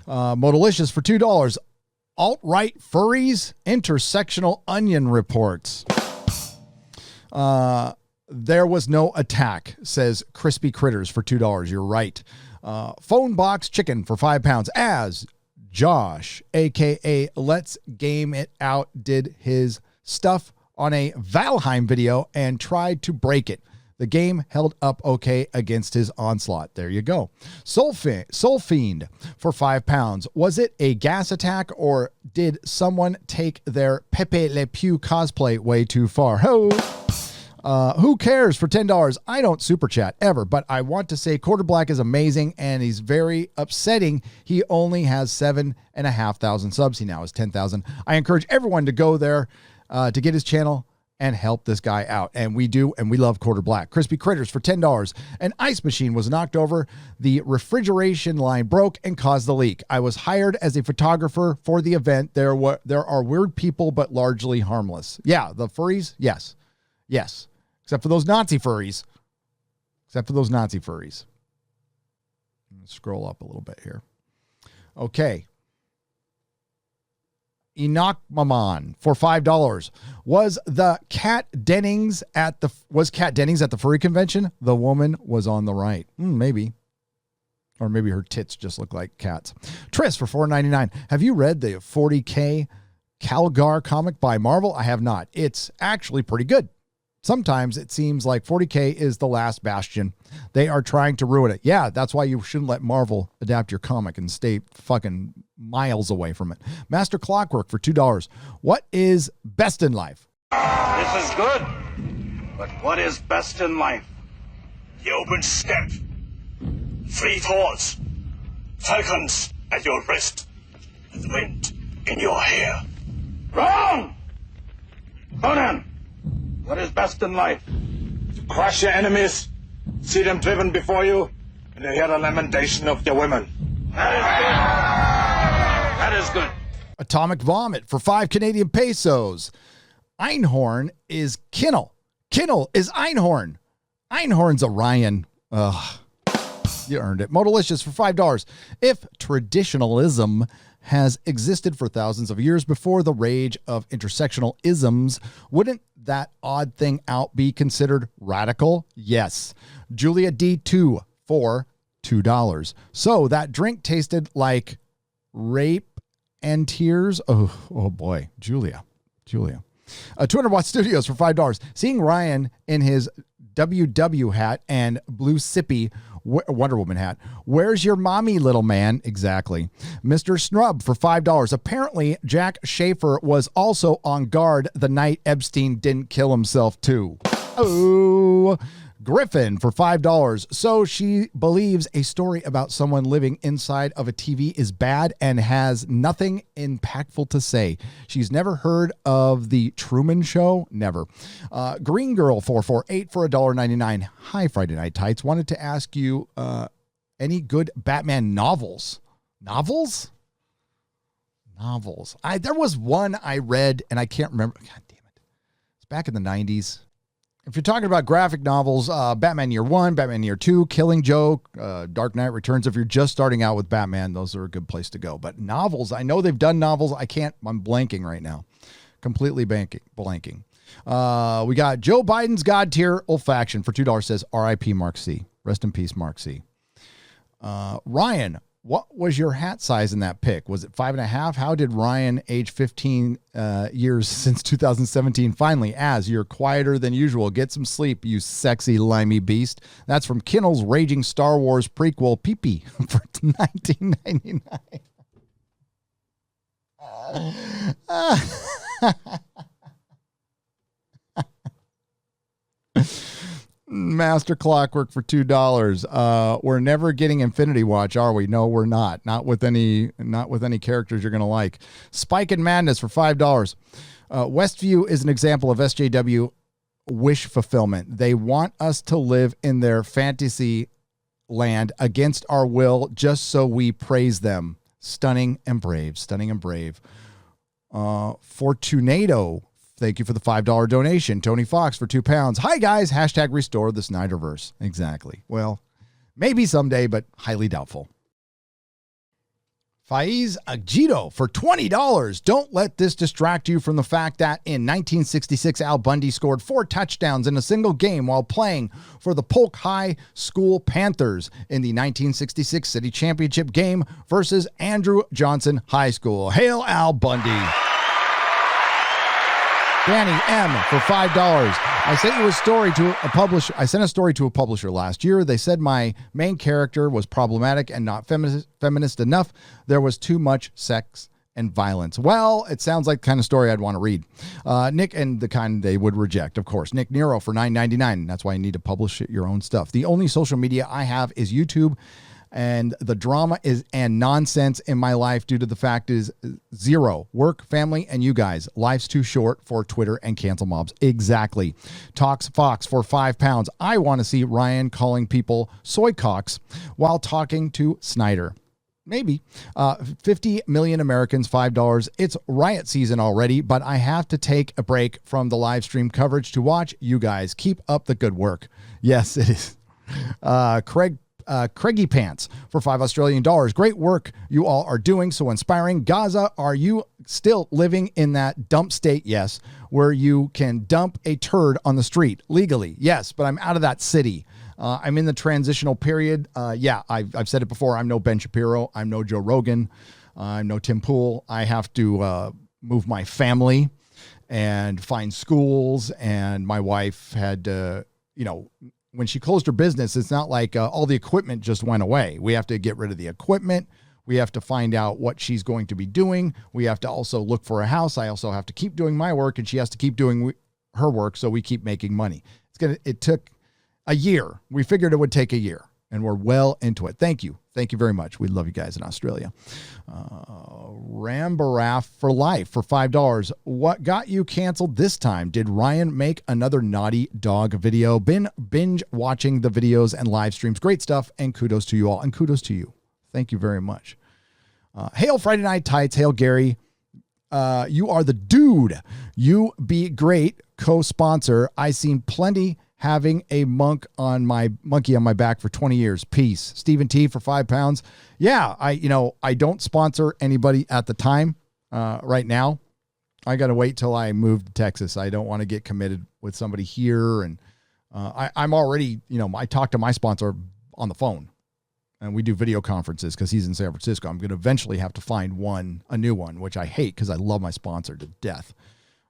Modalicious for $2. Alt-right furries, intersectional onion reports. There was no attack, says Crispy Critters for $2. You're right. Phone Box Chicken for £5. As Josh, a.k.a. Let's Game It Out, did his stuff on a Valheim video and tried to break it. The game held up okay against his onslaught. There you go. Soul Fiend for £5. Was it a gas attack or did someone take their Pepe Le Pew cosplay way too far? Who cares for $10? I don't super chat ever, but I want to say Quarter Black is amazing and he's very upsetting. He only has 7,500 subs. He now has 10,000. I encourage everyone to go there to get his channel and help this guy out. And we do, and we love Quarter Black. Crispy Critters for $10. An ice machine was knocked over. The refrigeration line broke and caused the leak. I was hired as a photographer for the event. There are weird people, but largely harmless. Yeah, the furries, yes. Yes. Except for those Nazi furries. Scroll up a little bit here. Okay. Enoch Maman for $5. Was Kat Dennings at the furry convention? The woman was on the right. Maybe. Or maybe her tits just look like cats. Tris for $4.99. Have you read the 40K Calgar comic by Marvel? I have not. It's actually pretty good. Sometimes it seems like 40K is the last bastion. They are trying to ruin it. Yeah, that's why you shouldn't let Marvel adapt your comic and stay fucking miles away from it. Master Clockwork for $2. What is best in life? This is good. But what is best in life? The open steppe, free thoughts, falcons at your wrist, and wind in your hair. Wrong! Conan! What is best in life? To crush your enemies, see them driven before you, and to hear the lamentation of your women. That is good. That is good. Atomic Vomit for 5 Canadian pesos. Einhorn is Kinnel. Kinnel is Einhorn. Einhorn's Orion. Ugh. You earned it. Modalicious for $5. If traditionalism has existed for thousands of years before the rage of intersectional isms, wouldn't that odd thing out be considered radical? Yes. Julia D2 for $2. So that drink tasted like rape and tears. Oh boy. Julia. 200 Watt Studios for $5. Seeing Ryan in his WW hat and blue sippy Wonder Woman hat. Where's your mommy, little man? Exactly. Mr. Snrub for $5. Apparently, Jack Schaefer was also on guard the night Epstein didn't kill himself, too. Oh, Griffin for $5. So she believes a story about someone living inside of a TV is bad and has nothing impactful to say. She's never heard of the Truman Show? Never. Green Girl 448 for $1.99. Hi, Friday Night Tights. Wanted to ask you any good Batman novels? Novels? There was one I read and I can't remember. God damn it. It's back in the 90s. If you're talking about graphic novels, Batman Year 1, Batman Year 2, Killing Joke, Dark Knight Returns, if you're just starting out with Batman, those are a good place to go. But novels, I know they've done novels. I'm blanking right now. Completely blanking. We got Joe Biden's God tier olfaction for $2 says RIP Mark C. Rest in peace, Mark C. Ryan, what was your hat size in that pic? Was it 5.5? How did Ryan, age 15 years since 2017, finally, as you're quieter than usual, get some sleep, you sexy, limey beast? That's from Kinnell's Raging Star Wars prequel, Pee-Pee, for $19.99. Master Clockwork for $2. We're never getting Infinity Watch, are we? No, we're not. Not with any characters you're gonna like. Spike and Madness for $5. Westview is an example of SJW wish fulfillment. They want us to live in their fantasy land against our will, just so we praise them. Stunning and brave. Fortunato. Thank you for the $5 donation. Tony Fox for £2. Hi, guys. # restore the Snyderverse. Exactly. Well, maybe someday, but highly doubtful. Faiz Agito for $20. Don't let this distract you from the fact that in 1966, Al Bundy scored 4 touchdowns in a single game while playing for the Polk High School Panthers in the 1966 City Championship game versus Andrew Johnson High School. Hail Al Bundy. Danny M for $5. I sent a story to a publisher last year. They said my main character was problematic and not feminist enough. There was too much sex and violence. Well, it sounds like the kind of story I'd want to read. Nick, and the kind they would reject, of course. Nick Nero for $9.99. That's why you need to publish your own stuff. The only social media I have is YouTube. And the drama and nonsense in my life due to the fact is zero. Work, family, and you guys. Life's too short for Twitter and cancel mobs. Exactly. Talks Fox for £5. I want to see Ryan calling people soy cocks while talking to Snyder. Maybe. 50 million Americans, $5. It's riot season already, but I have to take a break from the live stream coverage to watch you guys. Keep up the good work. Yes, it is. Craig Craigie Pants for $5 Australian. Great work you all are doing. So inspiring. Gaza, are you still living in that dump state? Yes. Where you can dump a turd on the street legally? Yes, but I'm out of that city. I'm in the transitional period. Yeah, I've said it before. I'm no Ben Shapiro. I'm no Joe Rogan. I'm no Tim Pool. I have to move my family and find schools. And my wife had to, when she closed her business, it's not like all the equipment just went away. We have to get rid of the equipment. We have to find out what she's going to be doing. We have to also look for a house. I also have to keep doing my work, and she has to keep doing her work, so we keep making money. It took a year. We figured it would take a year, and we're well into it. Thank you. Thank you very much. We love you guys in Australia. Rambaraf for life for $5. What got you canceled this time? Did Ryan make another naughty dog video? Been binge watching the videos and live streams. Great stuff, and kudos to you all, and kudos to you. Thank you very much. Hail Friday Night Tights. Hail Gary. You are the dude. You be great. Co-sponsor. I seen plenty having a monkey on my back for 20 years. Peace. Stephen T for £5. Yeah, I don't sponsor anybody at the time. Right now, I got to wait till I move to Texas. I don't want to get committed with somebody here. And I'm already, I talk to my sponsor on the phone, and we do video conferences because he's in San Francisco. I'm going to eventually have to find a new one, which I hate because I love my sponsor to death.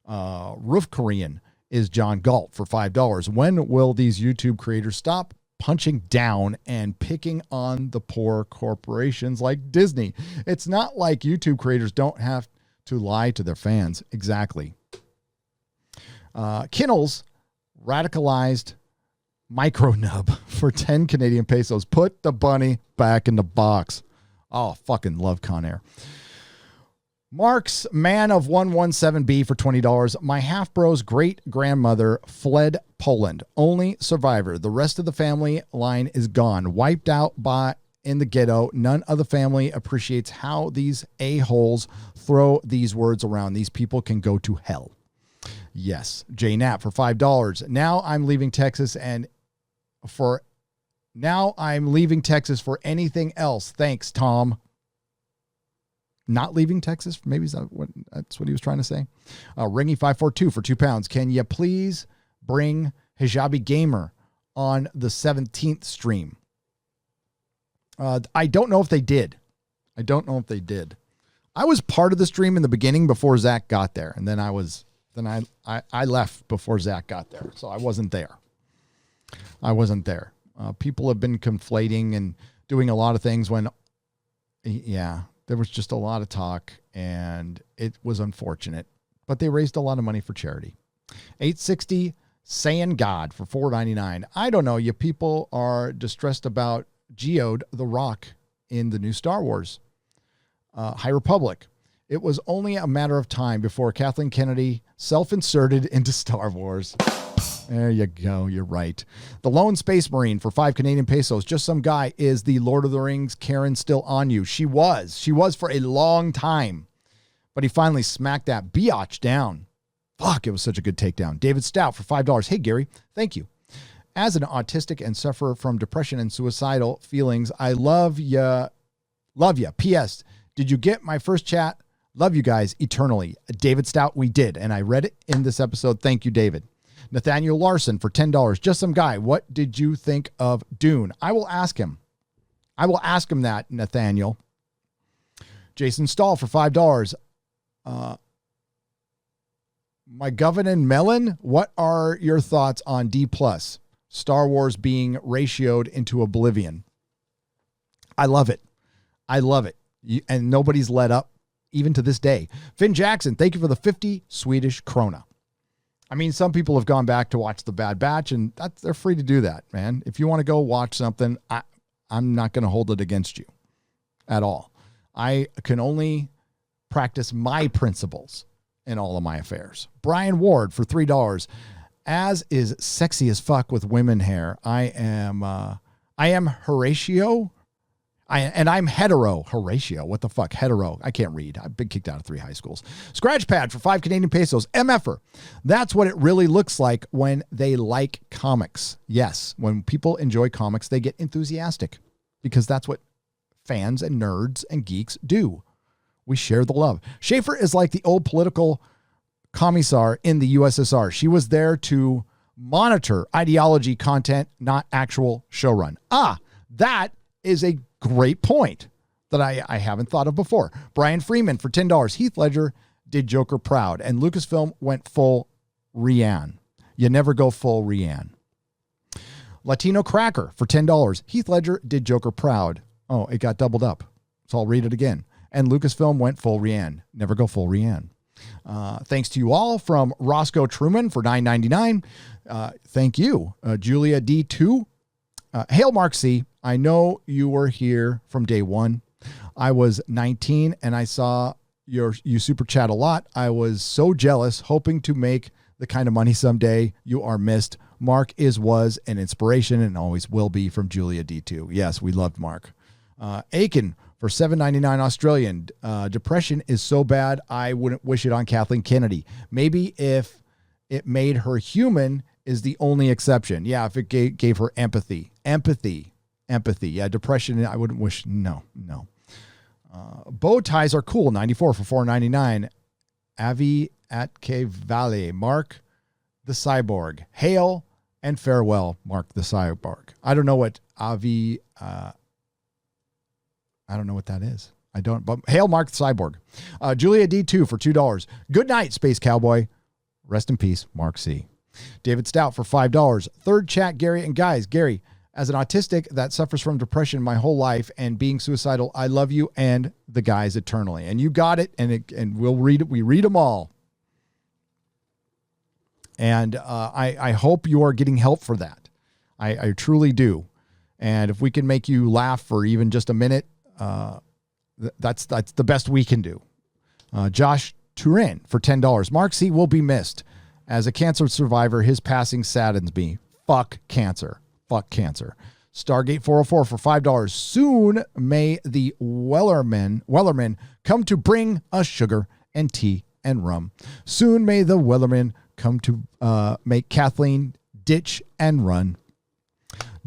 Roof Korean is John Galt for $5. When will these YouTube creators stop punching down and picking on the poor corporations like Disney? It's not like YouTube creators don't have to lie to their fans. Exactly. Kinnell's radicalized micro nub for 10 Canadian pesos. Put the bunny back in the box. Oh, fucking love Conair. Mark's Man of 117B for $20. My half-bro's great-grandmother fled Poland. Only survivor. The rest of the family line is gone. Wiped out in the ghetto. None of the family appreciates how these a-holes throw these words around. These people can go to hell. Yes. J Knapp for $5. Now I'm leaving Texas for anything else. Thanks, Tom. Not leaving Texas? Maybe that's what he was trying to say. Ringy 542 for £2. Can you please bring Hijabi Gamer on the 17th stream? I don't know if they did. I was part of the stream in the beginning before Zach got there, and then I left before Zach got there, so I wasn't there. People have been conflating and doing a lot of things when, there was just a lot of talk, and it was unfortunate. But they raised a lot of money for charity. 860 Saying God for $4.99. I don't know. You people are distressed about Geode the Rock in the new Star Wars. High Republic. It was only a matter of time before Kathleen Kennedy self-inserted into Star Wars. There you go. You're right. The Lone Space Marine for 5 Canadian pesos. Just some guy. Is the Lord of the Rings Karen still on you? She was. She was for a long time. But he finally smacked that biatch down. Fuck, it was such a good takedown. David Stout for $5. Hey, Gary. Thank you. As an autistic and sufferer from depression and suicidal feelings, I love ya. Love ya. P.S. Did you get my first chat? Love you guys eternally. David Stout, we did. And I read it in this episode. Thank you, David. Nathaniel Larson for $10. Just some guy. What did you think of Dune? I will ask him. That, Nathaniel. Jason Stahl for $5. My Governor Melon, what are your thoughts on D+? Star Wars being ratioed into oblivion. I love it. And nobody's let up, even to this day. Finn Jackson, thank you for the 50 Swedish krona. I mean, some people have gone back to watch The Bad Batch, and they're free to do that, man. If you want to go watch something, I'm not going to hold it against you at all. I can only practice my principles in all of my affairs. Brian Ward for $3. As is sexy as fuck with women hair. I am Horatio. I'm hetero. Horatio. What the fuck? Hetero. I can't read. I've been kicked out of 3 high schools. Scratch Pad for 5 Canadian pesos. MFer. That's what it really looks like when they like comics. Yes. When people enjoy comics, they get enthusiastic because that's what fans and nerds and geeks do. We share the love. Schaefer is like the old political commissar in the USSR. She was there to monitor ideology content, not actual showrun. That is a great point that I haven't thought of before. Brian Freeman for $10. Heath Ledger did Joker proud, and Lucasfilm went full Rihanna. You never go full Rihanna. Latino Cracker for $10. Heath Ledger did Joker proud. Oh, it got doubled up. So I'll read it again. And Lucasfilm went full Rihanna. Never go full Rihanna. Thanks to you all from Roscoe Truman for $9.99. Thank you. Julia D2. Hail Mark C. I know you were here from day one. I was 19 and I saw you super chat a lot. I was so jealous, hoping to make the kind of money someday. You are missed. Mark was an inspiration and always will be, from Julia D2. Yes, we loved Mark. Aiken for $7.99 Australian. Depression is so bad, I wouldn't wish it on Kathleen Kennedy. Maybe if it made her human is the only exception. Yeah, if it gave her empathy. Yeah, depression, I wouldn't wish. No. Bow ties are cool. 94 for $4.99. Avi at K Valley. Mark the Cyborg. Hail and farewell, Mark the Cyborg. I don't know what Avi... I don't know what that is. I don't, but hail Mark the Cyborg. Julia D2 for $2. Good night, Space Cowboy. Rest in peace, Mark C. David Stout for $5. Third chat, Gary and guys. Gary, as an autistic that suffers from depression my whole life and being suicidal, I love you and the guys eternally. And you got it, and we'll read it. We read them all. And I hope you are getting help for that. I truly do. And if we can make you laugh for even just a minute, that's the best we can do. Josh Turin for $10. Mark C. will be missed. As a cancer survivor, his passing saddens me. Fuck cancer. Stargate 404 for $5. Soon may the Wellerman come to bring us sugar and tea and rum. Soon may the Wellerman come to make Kathleen ditch and run.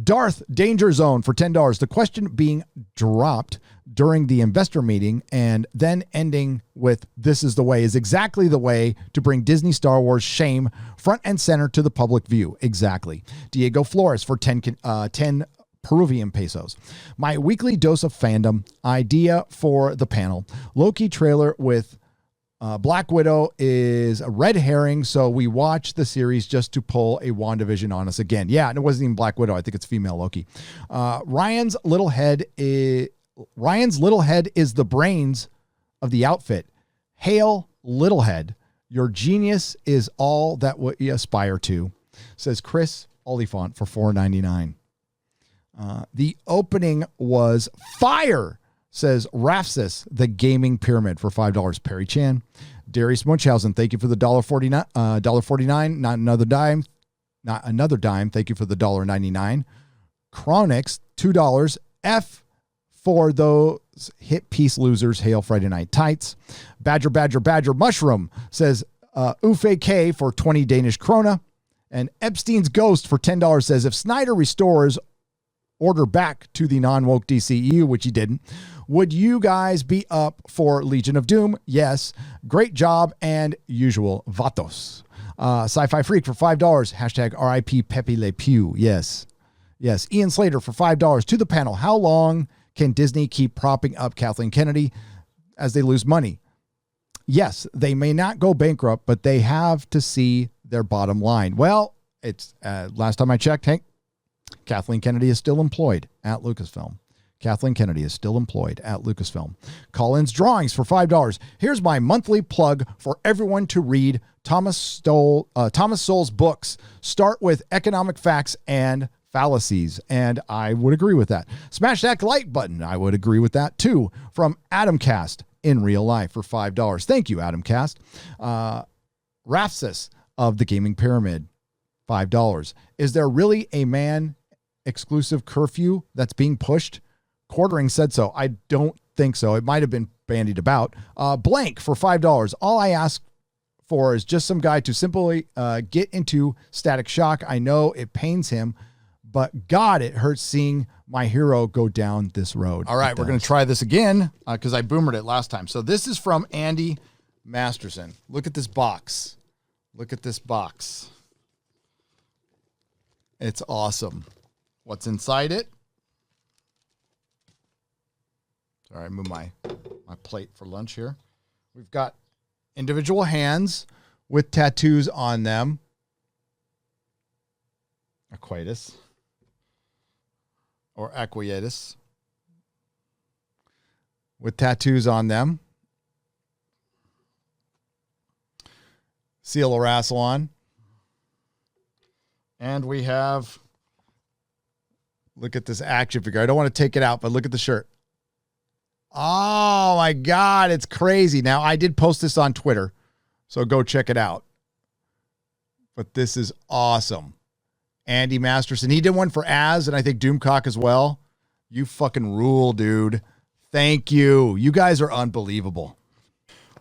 Darth Danger Zone for $10. The question being dropped during the investor meeting and then ending with "this is the way" is exactly the way to bring Disney Star Wars shame front and center to the public view. Exactly. Diego Flores for 10 Peruvian pesos. My weekly dose of fandom idea for the panel. Loki trailer with Black Widow is a red herring, so we watch the series just to pull a WandaVision on us again. Yeah, and it wasn't even Black Widow. I think it's female Loki. Ryan's little head is the brains of the outfit. Hail, Littlehead. Your genius is all that we aspire to, says Chris Oliphant for $4.99. The opening was fire, says Rafsis, the gaming pyramid, for $5. Perry Chan. Darius Munchausen, thank you for the $1.49. Not another dime. Thank you for the $1.99. Chronix, $2. F for those hit piece losers. Hail Friday Night Tights. Badger Mushroom says Ufe K for 20 Danish krona. And Epstein's Ghost for $10 says, if Snyder restores order back to the non-woke DCEU, which he didn't, would you guys be up for Legion of Doom? Yes. Great job and usual vatos. Sci-Fi Freak for $5. Hashtag RIP Pepe Le Pew. Yes. Ian Slater for $5. To the panel. How long can Disney keep propping up Kathleen Kennedy as they lose money? Yes, they may not go bankrupt, but they have to see their bottom line. Well, it's last time I checked, Hank, Kathleen Kennedy is still employed at Lucasfilm. Collins Drawings for $5. Here's my monthly plug for everyone to read Thomas Sowell's books. Start with Economic Facts and Fallacies, and I would agree with that. Smash that like button. I would agree with that too. From Adamcast in real life for $5. Thank you, Adamcast. Rafsis of the Gaming Pyramid, $5. Is there really a man exclusive curfew that's being pushed Quartering said so. I don't think so. It might have been bandied about. Blank for $5. All I ask for is just some guy to simply get into Static Shock. I know it pains him, but God, it hurts seeing my hero go down this road. All right, we're going to try this again because I boomered it last time. So this is from Andy Masterson. Look at this box. Look at this box. It's awesome. What's inside it? Sorry, I moved my plate for lunch here. We've got individual hands with tattoos on them. Aquatus. Or Aquatus. With tattoos on them. Seal of Rassilon. And we have, look at this action figure. I don't want to take it out, but look at the shirt. Oh my God, it's crazy. Now, I did post this on Twitter, so go check it out. But this is awesome. Andy Masterson. He did one for Az, and I think Doomcock as well. You fucking rule, dude. Thank you. You guys are unbelievable.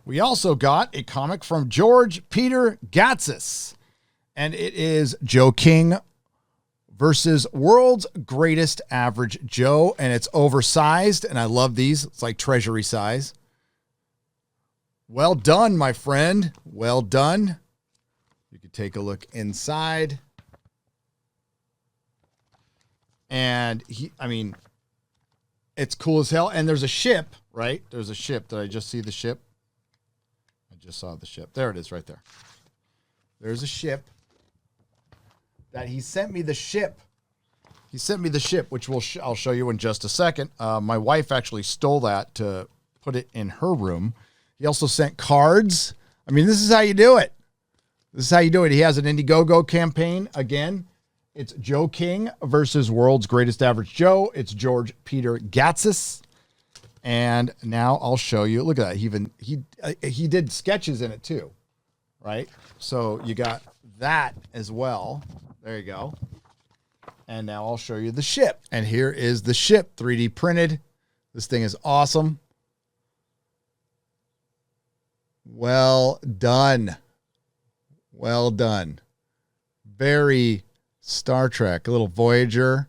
We also got a comic from George Peter Gatsis, and it is Joe King versus World's Greatest Average Joe, and it's oversized, and I love these. It's like treasury size. Well done, my friend. Well done. You can take a look inside. And it's cool as hell. And there's a ship, right? There's a ship. Did I just see the ship? I just saw the ship. There it is right there. There's a ship that he sent me the ship. He sent me the ship, which I'll show you in just a second. My wife actually stole that to put it in her room. He also sent cards. I mean, this is how you do it. This is how you do it. He has an Indiegogo campaign. Again, it's Joe King versus World's Greatest Average Joe. It's George Peter Gatsis. And now I'll show you. Look at that. He did sketches in it too, right? So you got that as well. There you go. And now I'll show you the ship. And here is the ship, 3D printed. This thing is awesome. Well done. Well done. Very Star Trek, a little Voyager.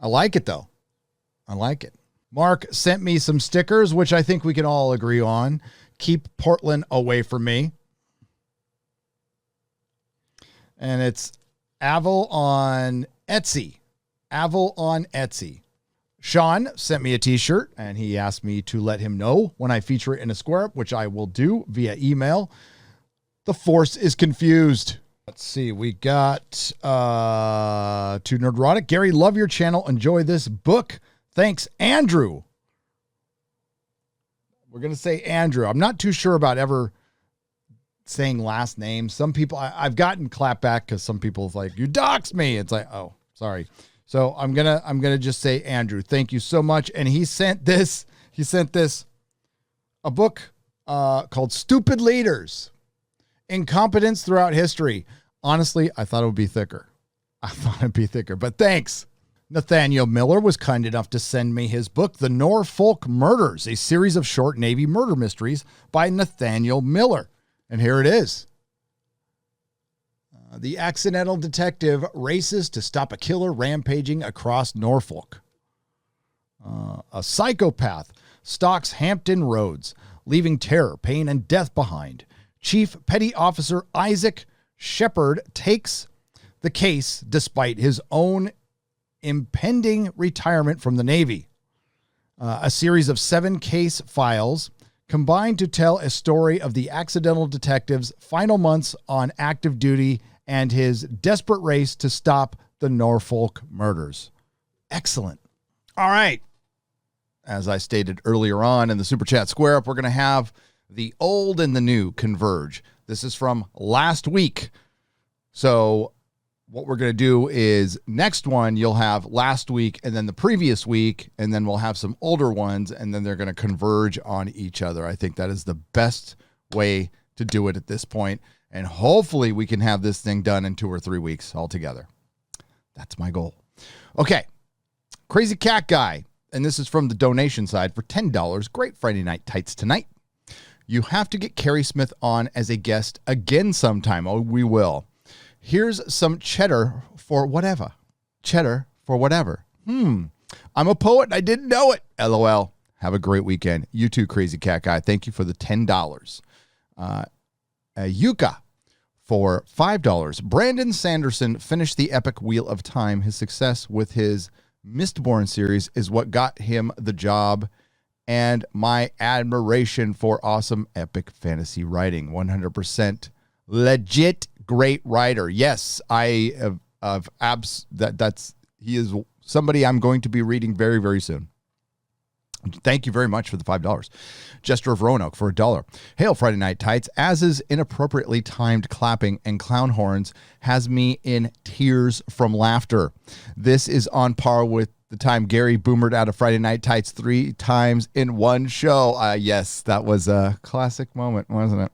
I like it, though. I like it. Mark sent me some stickers, which I think we can all agree on. Keep Portland away from me. And it's Aval on Etsy. Aval on Etsy. Sean sent me a t-shirt, and he asked me to let him know when I feature it in a square up, which I will do via email. The Force is confused. Let's see. We got to Nerdrotic. Gary, love your channel. Enjoy this book. Thanks, Andrew. We're going to say Andrew. I'm not too sure about ever saying last names. Some people, I've gotten clap back because some people like, you doxed me. It's like, oh, sorry. So I'm gonna just say Andrew. Thank you so much. And he sent this a book called Stupid Leaders. Incompetence Throughout History. Honestly, I thought it would be thicker. But thanks. Nathaniel Miller was kind enough to send me his book, The Norfolk Murders, a series of short Navy murder mysteries by Nathaniel Miller. And here it is. The accidental detective races to stop a killer rampaging across Norfolk. A psychopath stalks Hampton Roads, leaving terror, pain, and death behind. Chief Petty Officer Isaac Shepard takes the case despite his own impending retirement from the Navy. A series of 7 case files combined to tell a story of the accidental detective's final months on active duty and his desperate race to stop the Norfolk murders. Excellent. All right. As I stated earlier on in the Super Chat Square Up, we're going to have the old and the new converge. This is from last week. So what we're going to do is next one, you'll have last week and then the previous week, and then we'll have some older ones, and then they're going to converge on each other. I think that is the best way to do it at this point. And hopefully we can have this thing done in 2 or 3 weeks altogether. That's my goal. Okay. Crazy Cat Guy and this is from the donation side, for $10. Great Friday Night Tights tonight. You have to get Carrie Smith on as a guest again sometime. Oh, we will. Here's some cheddar for whatever. Cheddar for whatever. I'm a poet and I didn't know it. LOL. Have a great weekend. You too, Crazy Cat Guy. Thank you for the $10. Yuka for $5. Brandon Sanderson finished the epic Wheel of Time. His success with his Mistborn series is what got him the job, and my admiration for awesome epic fantasy writing. 100% legit great writer. Yes, I have he is somebody I'm going to be reading very, very soon. Thank you very much for the $5. Jester of Roanoke for $1. Hail Friday Night Tights. As is inappropriately timed clapping and clown horns has me in tears from laughter. This is on par with the time Gary boomered out of Friday Night Tights 3 times in one show. Yes, that was a classic moment, wasn't it?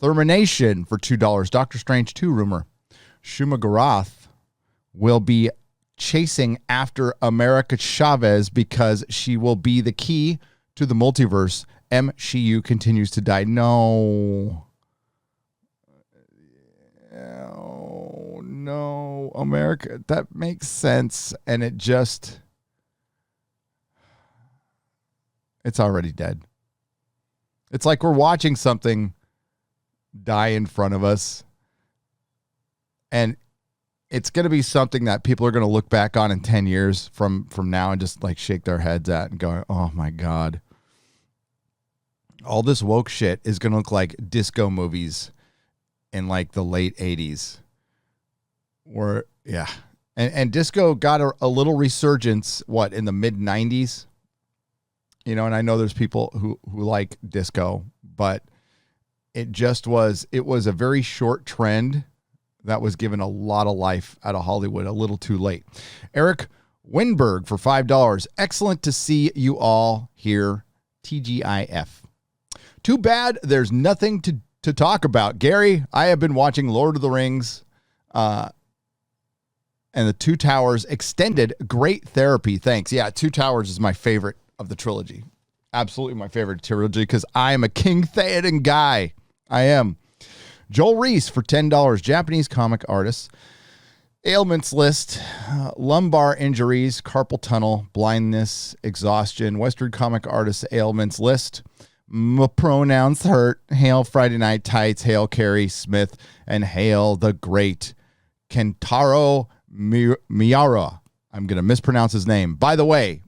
Thermination for $2. Doctor Strange 2 rumor. Shuma Garath will be chasing after America Chavez because she will be the key to the multiverse. MCU continues to die. No, America. That makes sense. And it's already dead. It's like we're watching something die in front of us. And it's going to be something that people are going to look back on in 10 years from now and just like shake their heads at and go, oh my God. All this woke shit is going to look like disco movies in like the late 80s. And disco got a little resurgence, in the mid 90s? And I know there's people who like disco, but it was a very short trend that was given a lot of life out of Hollywood a little too late. Eric Winberg for $5. Excellent to see you all here. TGIF. Too bad there's nothing to talk about. Gary, I have been watching Lord of the Rings and the Two Towers extended. Great therapy. Thanks. Yeah, Two Towers is my favorite of the trilogy. Absolutely my favorite trilogy because I am a King Theoden guy. I am. Joel Reese for $10. Japanese comic artist. Ailments list. Lumbar injuries, carpal tunnel, blindness, exhaustion. Western comic artist ailments list. Pronouns hurt. Hail Friday Night Tights. Hail Carrie Smith. And hail the great Kentaro Miura. I'm going to mispronounce his name. By the way,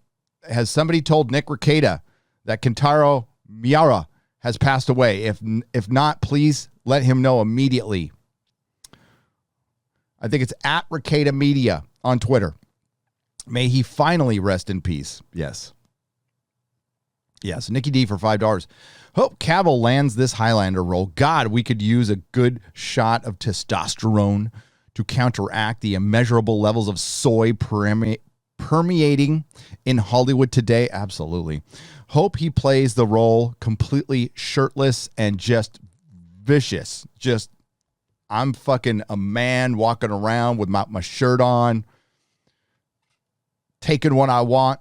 has somebody told Nick Rekieta that Kentaro Miura has passed away? If not, please let him know immediately. I think it's at Rekieta Media on Twitter. May he finally rest in peace. Yes. Yes. Nikki D for $5. Hope Cavill lands this Highlander role. God, we could use a good shot of testosterone to counteract the immeasurable levels of soy permeating in Hollywood today. Absolutely. Hope he plays the role completely shirtless and just vicious. Just, I'm fucking a man walking around with my shirt on, taking what I want,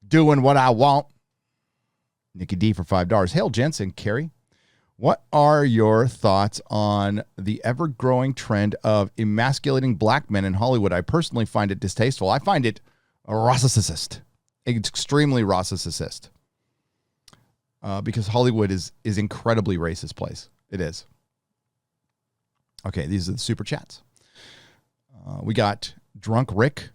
doing what I want. Nikki D for $5. Hail, Jensen. Carrie, what are your thoughts on the ever-growing trend of emasculating black men in Hollywood? I personally find it distasteful. I find it racist. It's extremely racist. Because Hollywood is incredibly racist place. It is. Okay, these are the super chats. We got Drunk Rick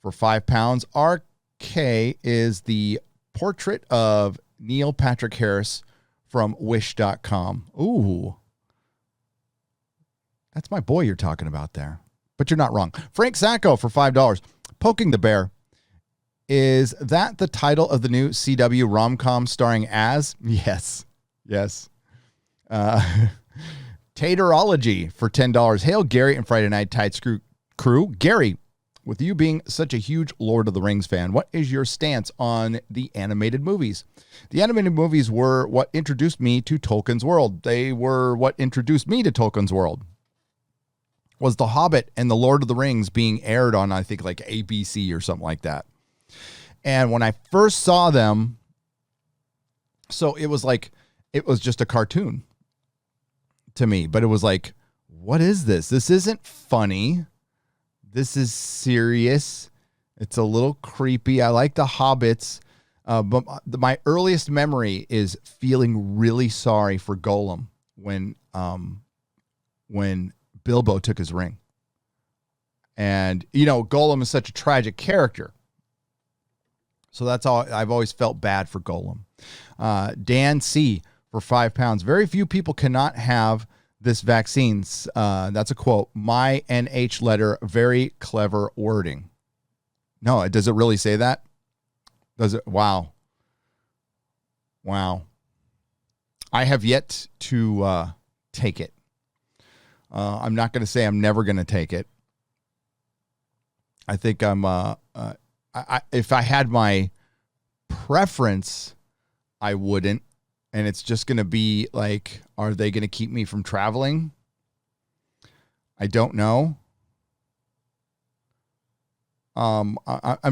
for £5. RK is the portrait of Neil Patrick Harris from Wish.com. Ooh. That's my boy you're talking about there. But you're not wrong. Frank Sacco for $5. Poking the Bear. Is that the title of the new CW rom-com starring Az? Yes. Taterology for $10. Hail, Gary and Friday Night Tights crew. Gary, with you being such a huge Lord of the Rings fan, what is your stance on the animated movies? The animated movies were what introduced me to Tolkien's world. They were what introduced me to Tolkien's world. was The Hobbit and The Lord of the Rings being aired on, I think, like ABC or something like that. And when I first saw them, so it was just a cartoon to me, but it was like, what is this? This isn't funny. This is serious. It's a little creepy. I like the Hobbits. But my earliest memory is feeling really sorry for Gollum when Bilbo took his ring. And, Gollum is such a tragic character. So that's all. I've always felt bad for Gollum. Dan C. for £5. Very few people cannot have this vaccine. That's a quote. My NH letter, very clever wording. No, does it really say that? Does it? Wow. I have yet to take it. I'm not going to say I'm never going to take it. I think I'm, if I had my preference, I wouldn't. And it's just going to be like, are they going to keep me from traveling? I don't know. I'm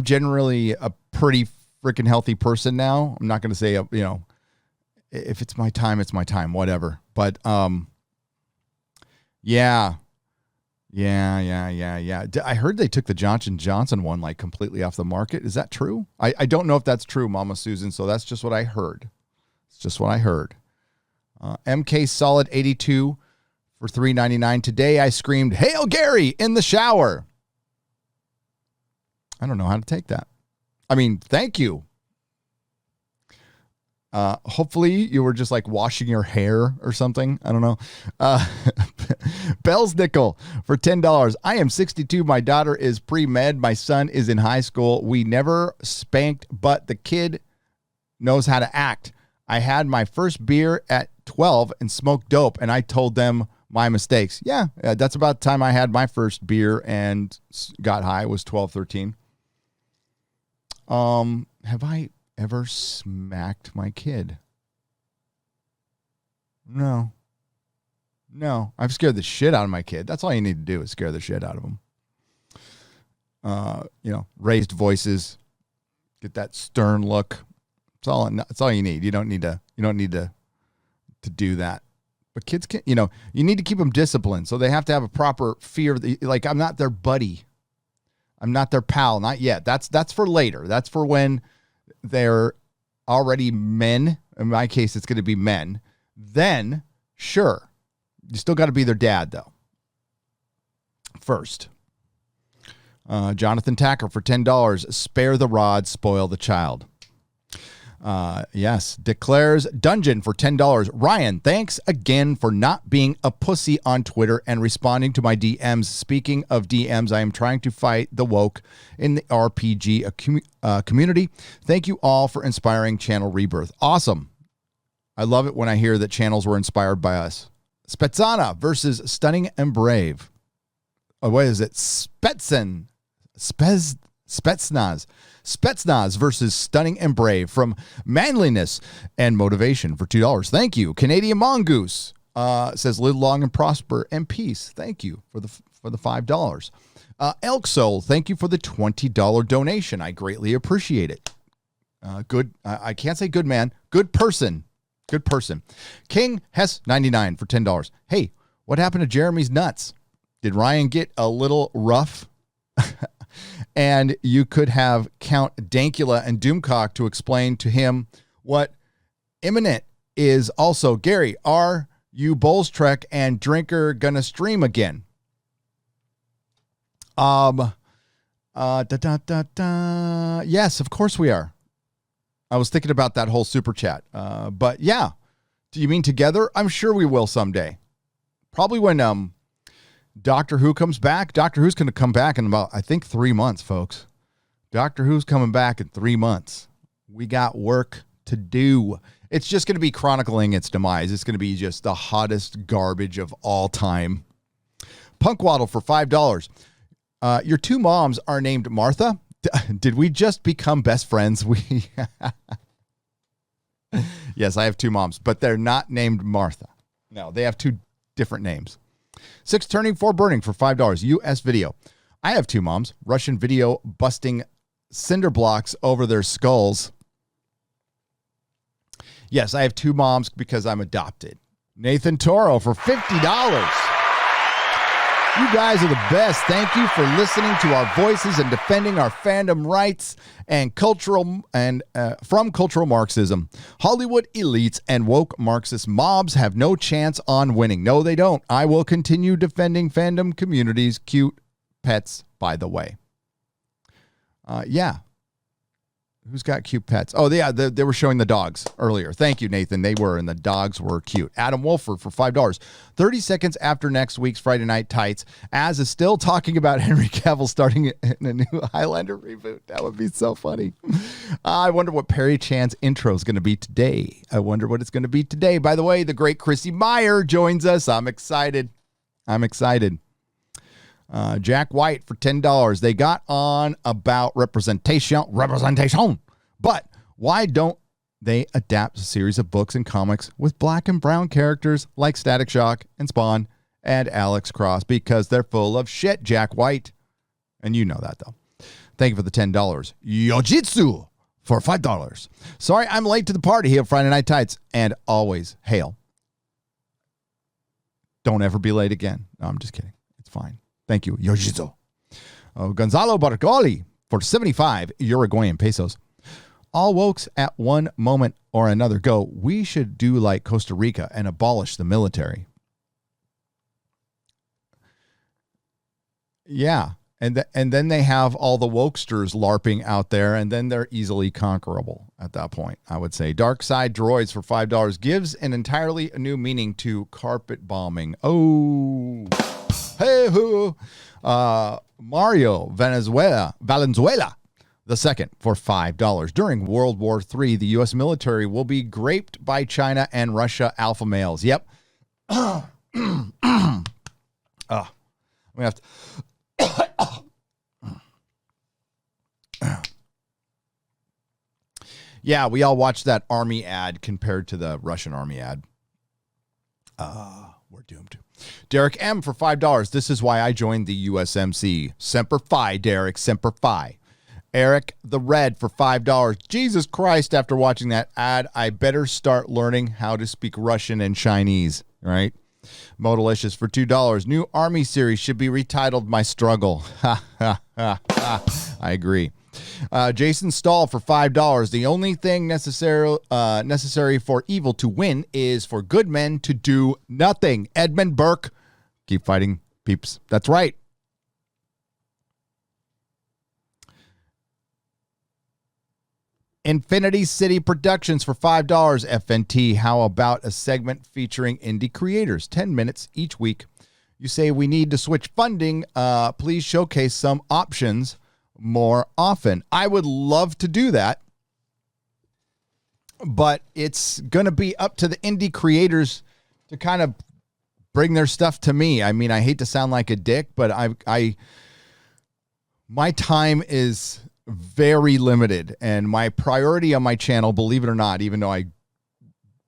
generally a pretty freaking healthy person now. I'm not going to say, if it's my time, it's my time, whatever. But, yeah. I heard they took the Johnson & Johnson one like completely off the market. Is that true? I don't know if that's true, Mama Susan. So that's just what I heard. It's just what I heard. MK Solid 82 for $3.99. Today I screamed, "Hail Gary" in the shower. I don't know how to take that. I mean, thank you. Hopefully you were just like washing your hair or something. I don't know. Bell's Nickel for $10. I am 62. My daughter is pre-med. My son is in high school. We never spanked, but the kid knows how to act. I had my first beer at 12 and smoked dope, and I told them my mistakes. Yeah, that's about the time I had my first beer and got high. It was 12, 13. Have I ever smacked my kid? No. I've scared the shit out of my kid. That's all you need to do is scare the shit out of them. Raised voices, get that stern look. That's all you need. You don't need to do that. But kids can, you need to keep them disciplined. So they have to have a proper fear. Like, I'm not their buddy. I'm not their pal. Not yet. That's for later. That's for when they're already men. In my case, it's going to be men. Then, sure. You still got to be their dad, though. First. Jonathan Tacker for $10. Spare the rod, spoil the child. Yes. Declares Dungeon for $10. Ryan, thanks again for not being a pussy on Twitter and responding to my DMs. Speaking of DMs, I am trying to fight the woke in the RPG community. Thank you all for inspiring channel rebirth. Awesome. I love it when I hear that channels were inspired by us. Spetsana versus Stunning and Brave. Oh, what is it? Spetsnaz versus Stunning and Brave from Manliness and Motivation for $2. Thank you. Canadian Mongoose says live long and prosper and peace. Thank you for the $5. Elk Soul, thank you for the $20 donation. I greatly appreciate it. Good. I can't say good man. Good person. Good person. King Hess 99 for $10. Hey, what happened to Jeremy's nuts? Did Ryan get a little rough? And you could have Count Dankula and Doomcock to explain to him what imminent is. Also, Gary, are you Bulls Trek and Drinker gonna stream again? Yes, of course we are. I was thinking about that whole super chat. But yeah, do you mean together? I'm sure we will someday. Probably when Doctor Who comes back. Doctor Who's going to come back in about, I think, 3 months, folks. Doctor Who's coming back in 3 months. We got work to do. It's just going to be chronicling its demise. It's going to be just the hottest garbage of all time. Punkwaddle for $5. Your two moms are named Martha. Did we just become best friends? Yes, I have two moms, but they're not named Martha. No, they have two different names. 6 turning, 4 burning for $5. US video. I have 2 moms. Russian video busting cinder blocks over their skulls. Yes, I have 2 moms because I'm adopted. Nathan Toro for $50. You guys are the best. Thank you for listening to our voices and defending our fandom rights and from cultural Marxism. Hollywood elites and woke Marxist mobs have no chance on winning. No, they don't. I will continue defending fandom communities. Cute pets, by the way. Yeah. Who's got cute pets? Oh, yeah, they were showing the dogs earlier. Thank you, Nathan. They were, and the dogs were cute. Adam Wolford for $5. 30 seconds after next week's Friday Night Tights, Az is still talking about Henry Cavill starting in a new Highlander reboot. That would be so funny. I wonder what Perry Chan's intro is going to be today. By the way, the great Chrissy Meyer joins us. I'm excited. Jack White for $10. They got on about representation, but why don't they adapt a series of books and comics with black and brown characters like Static Shock and Spawn and Alex Cross? Because they're full of shit, Jack White. And you know that, though. Thank you for the $10. Yojitsu for $5. Sorry, I'm late to the party. Hail Friday Night Tights. And always hail. Don't ever be late again. No, I'm just kidding. It's fine. Thank you, Yojitsu. Gonzalo Barcoli for 75 Uruguayan pesos. All wokes at one moment or another go, we should do like Costa Rica and abolish the military. Yeah. And then they have all the wokesters LARPing out there, and then they're easily conquerable at that point, I would say. Dark Side Droids for $5 gives an entirely new meaning to carpet bombing. Oh, hey, who? Mario Valenzuela the second for $5. During World War III, the U.S. military will be graped by China and Russia alpha males. Yep. We have to. Yeah, we all watched that army ad compared to the Russian army ad. We're doomed. Derek M for $5. This is why I joined the USMC. Semper Fi, Derek. Semper Fi. Eric the Red for $5. Jesus Christ, after watching that ad, I better start learning how to speak Russian and Chinese, right? Modalicious for $2. New Army series should be retitled My Struggle. I agree. Jason Stahl for $5. The only thing necessary for evil to win is for good men to do nothing. Edmund Burke. Keep fighting, peeps. That's right. Infinity City Productions for $5. FNT. How about a segment featuring indie creators? 10 minutes each week. You say we need to switch funding. Please showcase some options more often. I would love to do that, but it's going to be up to the indie creators to kind of bring their stuff to me. I mean, I hate to sound like a dick, but my time is very limited, and my priority on my channel, believe it or not, even though I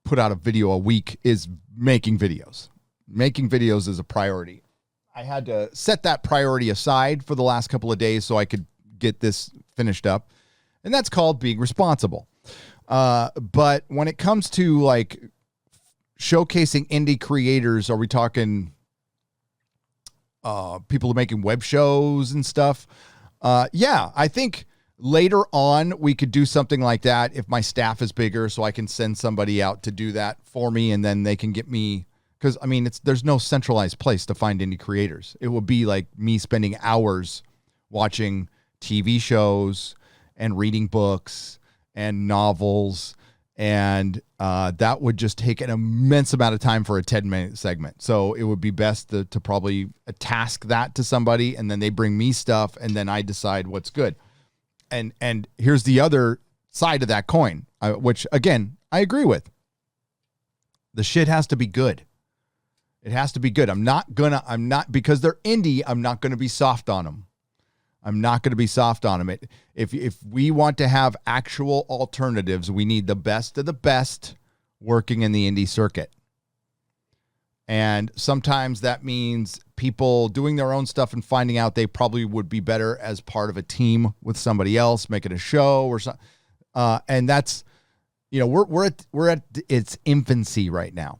put out a video a week, is making videos. Making videos is a priority. I had to set that priority aside for the last couple of days so I could get this finished up, and that's called being responsible. But when it comes to like showcasing indie creators, are we talking people making web shows and stuff? Yeah, I think later on we could do something like that if my staff is bigger, so I can send somebody out to do that for me, and then they can get me, because I mean, there's no centralized place to find indie creators. It would be like me spending hours watching TV shows and reading books and novels, and that would just take an immense amount of time for a 10-minute segment. So it would be best to probably task that to somebody, and then they bring me stuff, and then I decide what's good. And here's the other side of that coin, which again I agree with. The shit has to be good. It has to be good. I'm not because they're indie, I'm not gonna be soft on them. If we want to have actual alternatives, we need the best of the best working in the indie circuit. And sometimes that means people doing their own stuff and finding out they probably would be better as part of a team with somebody else making a show or something. And that's, we're at its infancy right now.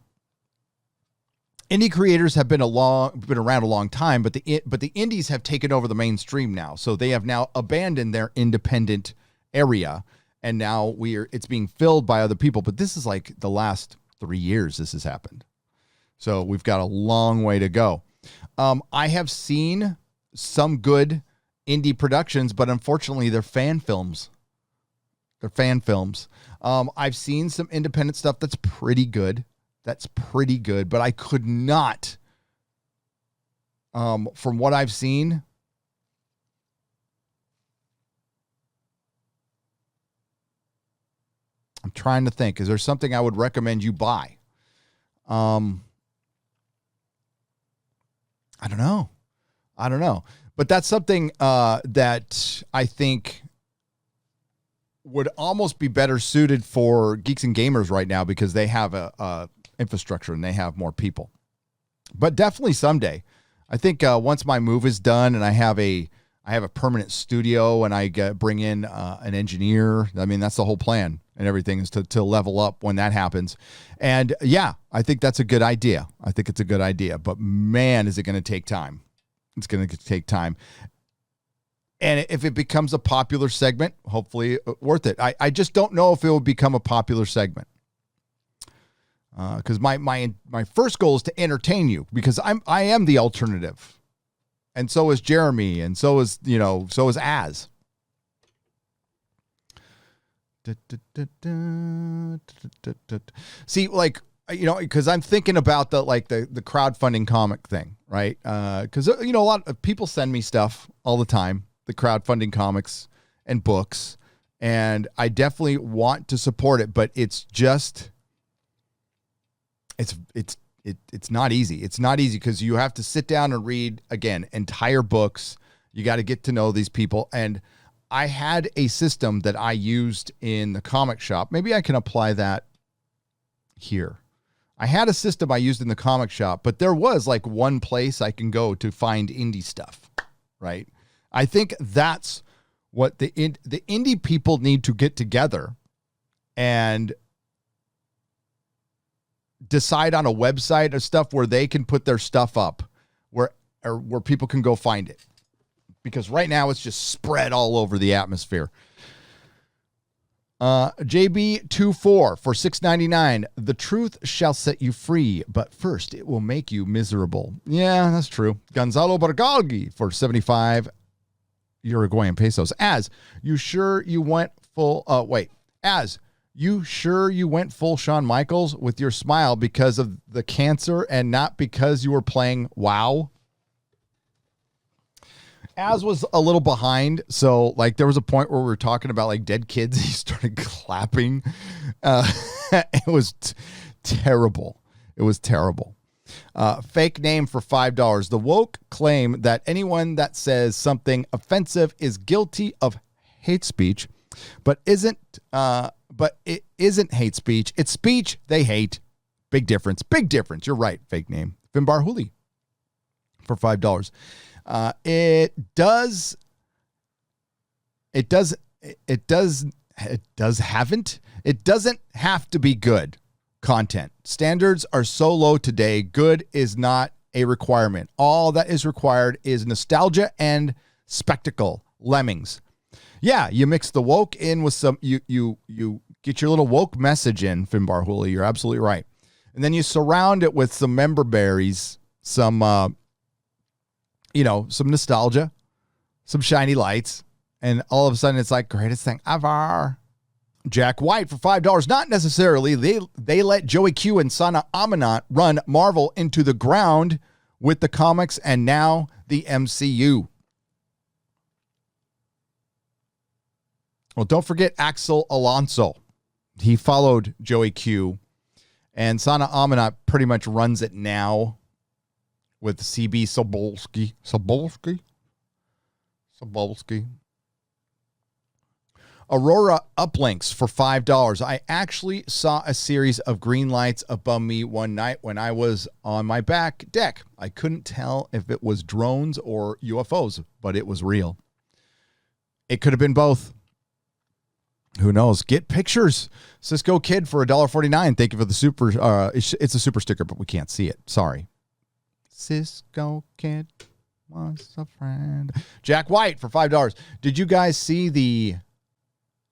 Indie creators have been around a long time, but the indies have taken over the mainstream now. So they have now abandoned their independent area, and now it's being filled by other people. But this is like the last 3 years this has happened. So we've got a long way to go. I have seen some good indie productions, but unfortunately they're fan films. I've seen some independent stuff that's pretty good. But I could not, from what I've seen, I'm trying to think. Is there something I would recommend you buy? I don't know. But that's something that I think would almost be better suited for geeks and gamers right now because they have a infrastructure and they have more people. But definitely someday. I think once my move is done and I have a permanent studio and I bring in an engineer. I mean, that's the whole plan and everything is to level up when that happens. And yeah, I think that's a good idea. But man, is it going to take time. It's going to take time. And if it becomes a popular segment, hopefully worth it. I just don't know if it will become a popular segment. Because my first goal is to entertain you because I am the alternative. And so is Jeremy, and so is Az. See, because I'm thinking about the crowdfunding comic thing, right? Because a lot of people send me stuff all the time, the crowdfunding comics and books, and I definitely want to support it, but it's just it's not easy. It's not easy because you have to sit down and read, again, entire books. You got to get to know these people. And I had a system that I used in the comic shop. Maybe I can apply that here. I had a system I used in the comic shop, but there was like one place I can go to find indie stuff, right? I think that's what the indie people need to get together and decide on a website or stuff where they can put their stuff up where people can go find it. Because right now it's just spread all over the atmosphere. JB24 for $6.99. The truth shall set you free, but first it will make you miserable. Yeah, that's true. Gonzalo Bargalgi for 75 Uruguayan pesos. Az, you sure you went full Shawn Michaels with your smile because of the cancer and not because you were playing WoW? Az was a little behind, so there was a point where we were talking about dead kids. He started clapping. It was terrible. Fake name for $5. The woke claim that anyone that says something offensive is guilty of hate speech, but it isn't hate speech. It's speech they hate. Big difference. You're right. Fake name. Finbar Huli for $5. It doesn't have to be good content. Standards are so low today. Good is not a requirement. All that is required is nostalgia and spectacle. Lemmings. Yeah, you mix the woke in with some, you get your little woke message in, Finbar Huli. You're absolutely right. And then you surround it with some member berries, some nostalgia, some shiny lights, and all of a sudden it's like greatest thing ever. Jack White for $5. Not necessarily. They let Joey Q and Sana Amanat run Marvel into the ground with the comics and now the MCU. Well, don't forget Axel Alonso. He followed Joey Q, and Sana Amanat pretty much runs it now with CB Sobolski. Aurora uplinks for $5. I actually saw a series of green lights above me one night when I was on my back deck. I couldn't tell if it was drones or UFOs, but it was real. It could have been both. Who knows? Get pictures. Cisco Kid for $1.49. Thank you for the super. It's a super sticker, but we can't see it. Sorry. Cisco Kid wants a friend. Jack White for $5. Did you guys see the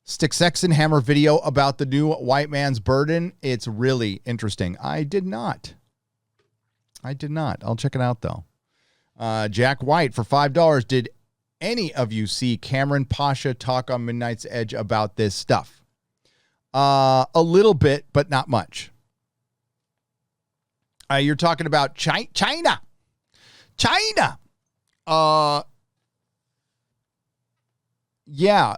Stick Sex and Hammer video about the new White Man's Burden? It's really interesting. I did not. I'll check it out, though. Jack White for $5. Did any of you see Cameron Pasha talk on Midnight's Edge about this stuff? A little bit, but not much. You're talking about China. Yeah.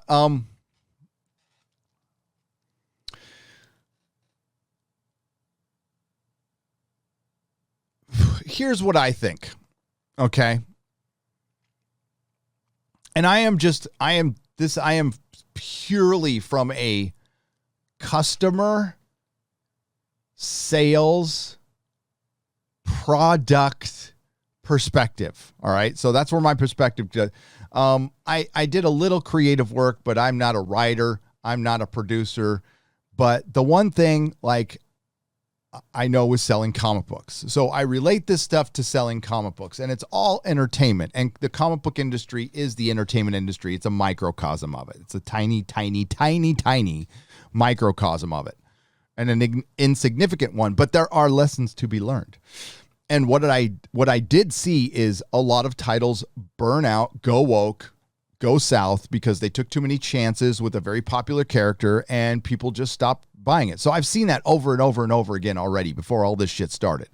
Here's what I think. Okay. And I am purely from a customer sales product perspective. All right. So that's where my perspective goes. I did a little creative work, but I'm not a writer. I'm not a producer. But the one thing, like, I know is selling comic books. So I relate this stuff to selling comic books, and it's all entertainment. And the comic book industry is the entertainment industry. It's a microcosm of it. It's a tiny, tiny, tiny, tiny microcosm of it, and an insignificant one. But there are lessons to be learned. And what I did see is a lot of titles burn out, go woke, go south because they took too many chances with a very popular character, and people just stopped buying it. So I've seen that over and over and over again already before all this shit started.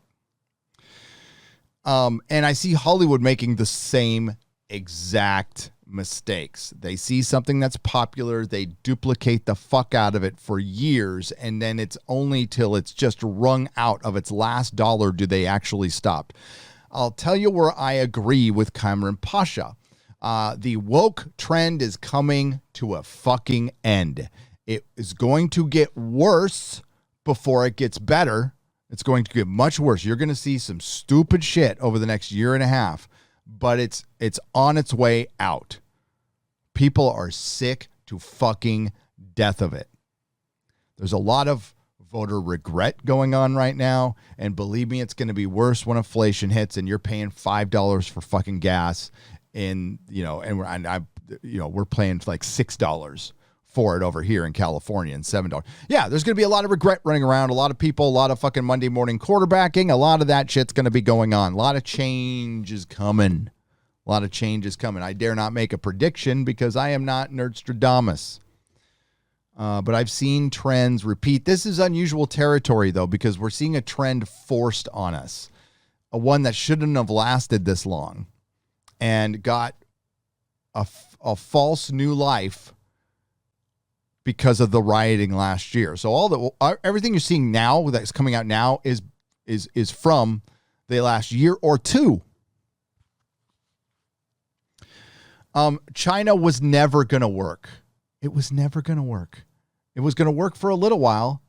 And I see Hollywood making the same exact mistakes. They see something that's popular, they duplicate the fuck out of it for years, and then it's only till it's just wrung out of its last dollar do they actually stop. I'll tell you where I agree with Cameron Pasha. The woke trend is coming to a fucking end. It is going to get worse before it gets better. It's going to get much worse. You're going to see some stupid shit over the next year and a half, but it's on its way out. People are sick to fucking death of it. There's a lot of voter regret going on right now, and believe me, it's going to be worse when inflation hits and you're paying $5 for fucking gas, and we're paying like $6 for it over here in California, and $7. Yeah, there's going to be a lot of regret running around. A lot of people, a lot of fucking Monday morning quarterbacking. A lot of that shit's going to be going on. A lot of change is coming. I dare not make a prediction because I am not Nerdstradamus. But I've seen trends repeat. This is unusual territory, though, because we're seeing a trend forced on us. One that shouldn't have lasted this long and got a false new life because of the rioting last year. So everything you're seeing now that's coming out now is from the last year or two. China was never going to work. It was never going to work. It was going to work for a little while,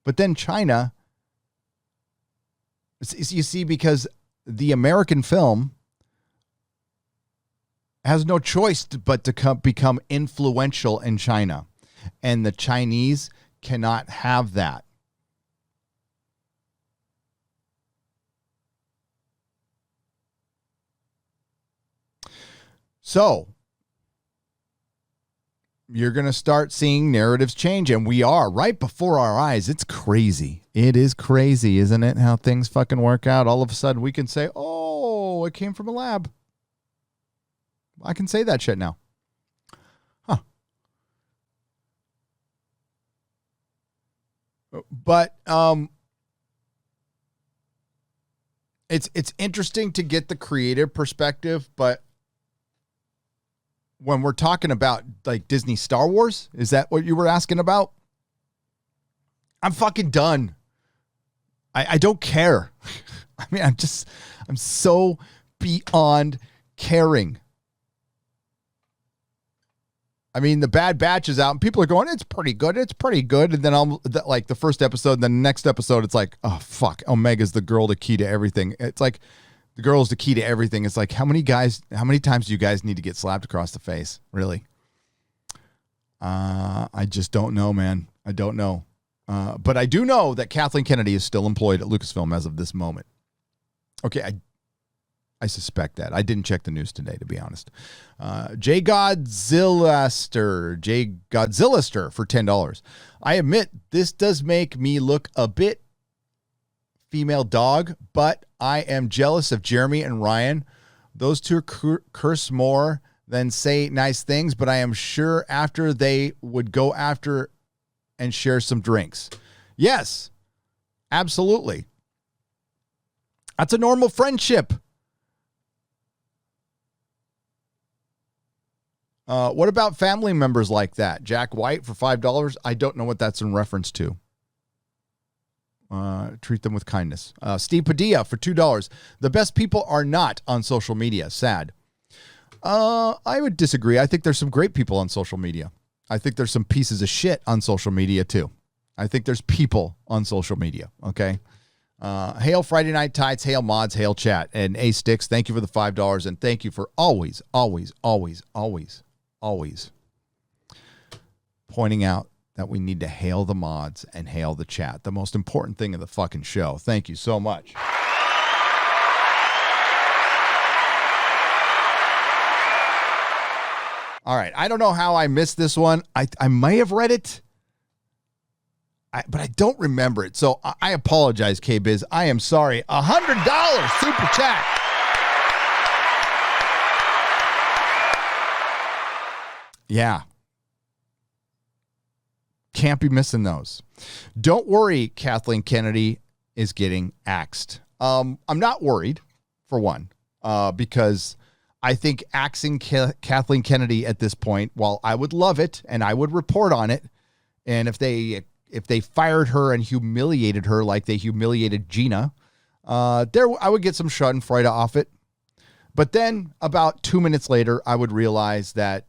but then China, you see, because the American film has no choice but to become influential in China. And the Chinese cannot have that. So you're going to start seeing narratives change, and we are right before our eyes. It's crazy. It is crazy, isn't it? How things fucking work out. All of a sudden we can say, oh, it came from a lab. I can say that shit now. Huh. But it's interesting to get the creative perspective, but when we're talking about like Disney Star Wars, is that what you were asking about? I'm fucking done. I don't care. I mean, I'm so beyond caring. I mean, the Bad Batch is out, and people are going, it's pretty good. It's pretty good. And then like the first episode, and then the next episode, it's like, oh, fuck. Omega's the girl, the key to everything. It's like the girl's the key to everything. It's like, how many times do you guys need to get slapped across the face? Really? I just don't know, man. I don't know. But I do know that Kathleen Kennedy is still employed at Lucasfilm as of this moment. Okay, I suspect that. I didn't check the news today, to be honest. J Godzillaster for $10. I admit this does make me look a bit female dog, but I am jealous of Jeremy and Ryan. Those two curse more than say nice things, but I am sure after they would go after and share some drinks. Yes, absolutely. That's a normal friendship. What about family members like that? Jack White for $5. I don't know what that's in reference to. Treat them with kindness. Steve Padilla for $2. The best people are not on social media. Sad. I would disagree. I think there's some great people on social media. I think there's some pieces of shit on social media too. I think there's people on social media. Okay. Hail Friday Night Tights, hail mods, hail chat. And A Sticks, thank you for the $5. And thank you for always pointing out that we need to hail the mods and hail the chat. The most important thing of the fucking show. Thank you so much. All right. I don't know how I missed this one. I may have read it, but I don't remember it. So I apologize, K-Biz. I am sorry. $100 super chat. Yeah. Can't be missing those. Don't worry, Kathleen Kennedy is getting axed. I'm not worried, for one, because I think axing Kathleen Kennedy at this point, while I would love it and I would report on it, and if they fired her and humiliated her like they humiliated Gina, I would get some schadenfreude off it. But then about 2 minutes later, I would realize that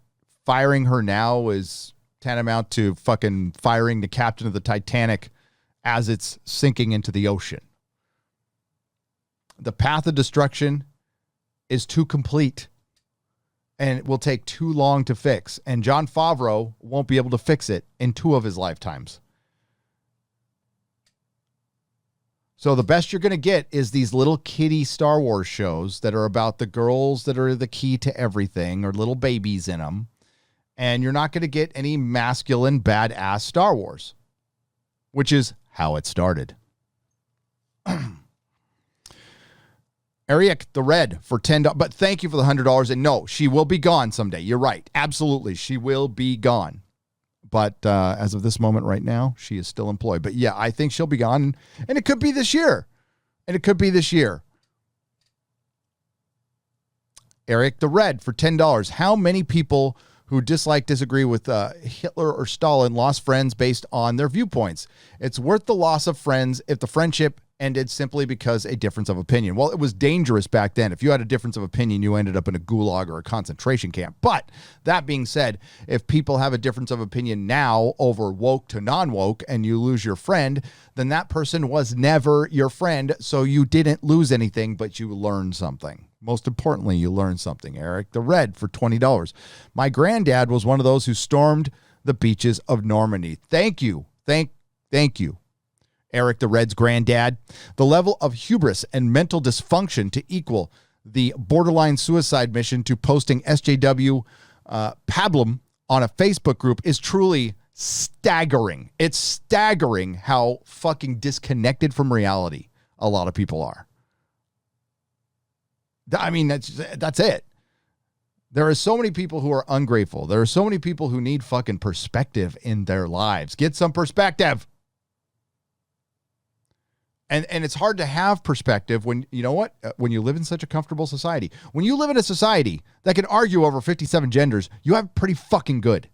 firing her now is tantamount to fucking firing the captain of the Titanic as it's sinking into the ocean. The path of destruction is too complete, and it will take too long to fix. And Jon Favreau won't be able to fix it in 2 of his lifetimes. So the best you're going to get is these little kiddie Star Wars shows that are about the girls that are the key to everything, or little babies in them. And you're not going to get any masculine, badass Star Wars, which is how it started. Ariak the Red for $10. But thank you for the $100. And no, she will be gone someday. You're right. Absolutely. She will be gone. But as of this moment right now, she is still employed. But yeah, I think she'll be gone. And it could be this year. Eric the Red for $10. How many people who disagree with Hitler or Stalin lost friends based on their viewpoints? It's worth the loss of friends if the friendship ended simply because a difference of opinion. Well, it was dangerous back then. If you had a difference of opinion, you ended up in a gulag or a concentration camp. But that being said, if people have a difference of opinion now over woke to non-woke and you lose your friend, then that person was never your friend. So you didn't lose anything, but you learned something. Most importantly, you learned something. Eric the Red for $20. My granddad was one of those who stormed the beaches of Normandy. Thank you. Thank you. Eric the Red's granddad. The level of hubris and mental dysfunction to equal the borderline suicide mission to posting SJW pablum on a Facebook group is truly staggering. It's staggering how fucking disconnected from reality a lot of people are. I mean, that's it. There are so many people who are ungrateful. There are so many people who need fucking perspective in their lives. Get some perspective. And it's hard to have perspective when, you know what? When you live in such a comfortable society. When you live in a society that can argue over 57 genders, you have pretty fucking good.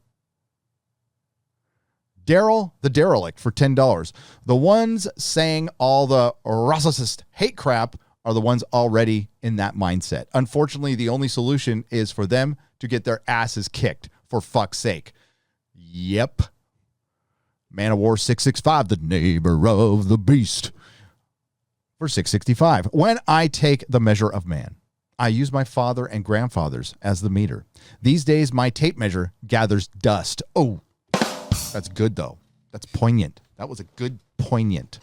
Daryl the Derelict for $10. The ones saying all the racist hate crap are the ones already in that mindset. Unfortunately, the only solution is for them to get their asses kicked. for fuck's sake. Yep. Man of War 665, the neighbor of the beast. For 665. When I take the measure of man, I use my father and grandfathers as the meter. These days, my tape measure gathers dust. Oh, that's good, though. That's poignant. That was a good, poignant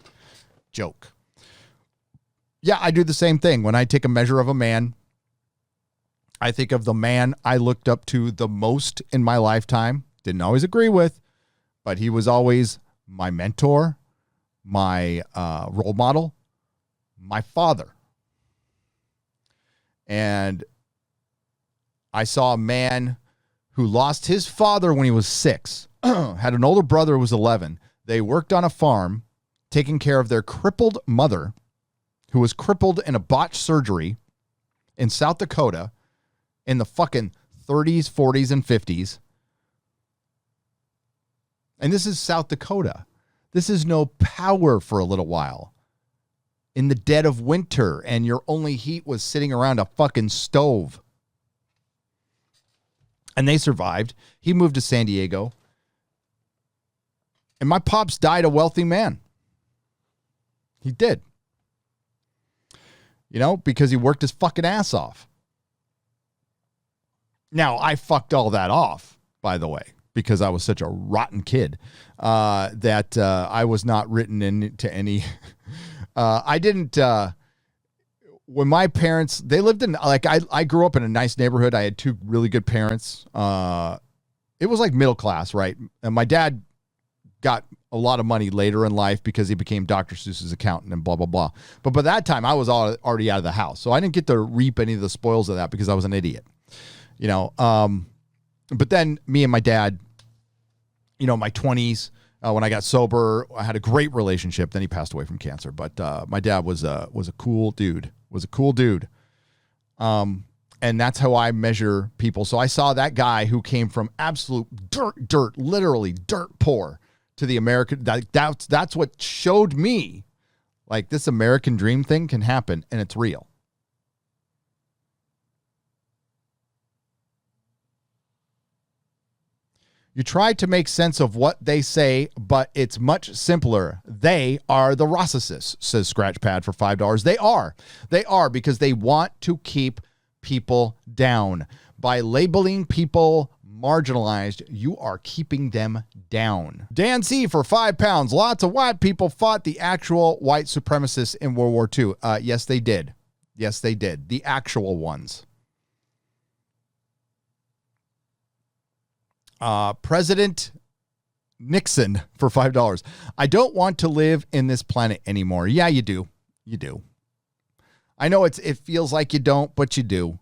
joke. Yeah, I do the same thing. When I take a measure of a man, I think of the man I looked up to the most in my lifetime. Didn't always agree with, but he was always my mentor, my role model, my father. And I saw a man who lost his father when he was 6, had an older brother who was 11. They worked on a farm taking care of their crippled mother, who was crippled in a botched surgery in South Dakota in the fucking 30s, 40s, and 50s. And this is South Dakota. This is no power for a little while. In the dead of winter, and your only heat was sitting around a fucking stove. And they survived. He moved to San Diego. And my pops died a wealthy man. He did. You know, because he worked his fucking ass off. Now, I fucked all that off, by the way, because I was such a rotten kid that I was not written into any... I didn't, when my parents, they lived in, like, I grew up in a nice neighborhood. I had 2 really good parents. It was like middle class, right? And my dad got a lot of money later in life because he became Dr. Seuss's accountant and blah, blah, blah. But by that time, I was already out of the house. So I didn't get to reap any of the spoils of that because I was an idiot, you know? But then me and my dad, you know, my 20s, when I got sober, I had a great relationship. Then he passed away from cancer. But my dad was a cool dude. And that's how I measure people. So I saw that guy who came from absolute dirt, literally dirt poor to the American. That's what showed me, like, this American dream thing can happen, and it's real. You try to make sense of what they say, but it's much simpler. They are the Rossicists, says Scratchpad for $5. They are because they want to keep people down. By labeling people marginalized, you are keeping them down. Dan C for £5. Lots of white people fought the actual white supremacists in World War II. Yes, they did. Yes, they did. The actual ones. President Nixon for $5. I don't want to live in this planet anymore. Yeah, you do. You do. I know it feels like you don't, but you do.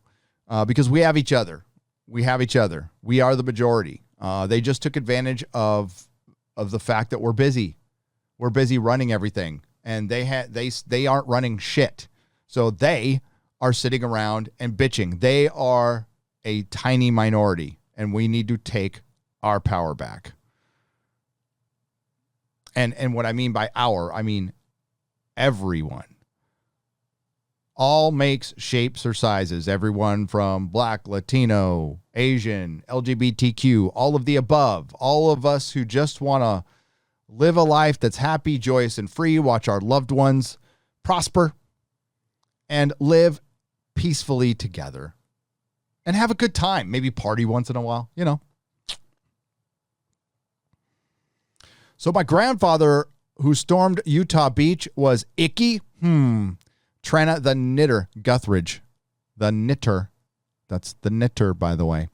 Because we have each other. We have each other. We are the majority. They just took advantage of the fact that we're busy. We're busy running everything, and they aren't running shit. So they are sitting around and bitching. They are a tiny minority, and we need to take our power back. And what I mean by our, I mean everyone. All makes, shapes, or sizes. Everyone from Black, Latino, Asian, LGBTQ, all of the above. All of us who just want to live a life that's happy, joyous, and free, watch our loved ones prosper, and live peacefully together. And have a good time. Maybe party once in a while, you know. So my grandfather, who stormed Utah Beach, was icky. Trina the Knitter Guthridge. The Knitter. That's the Knitter, by the way.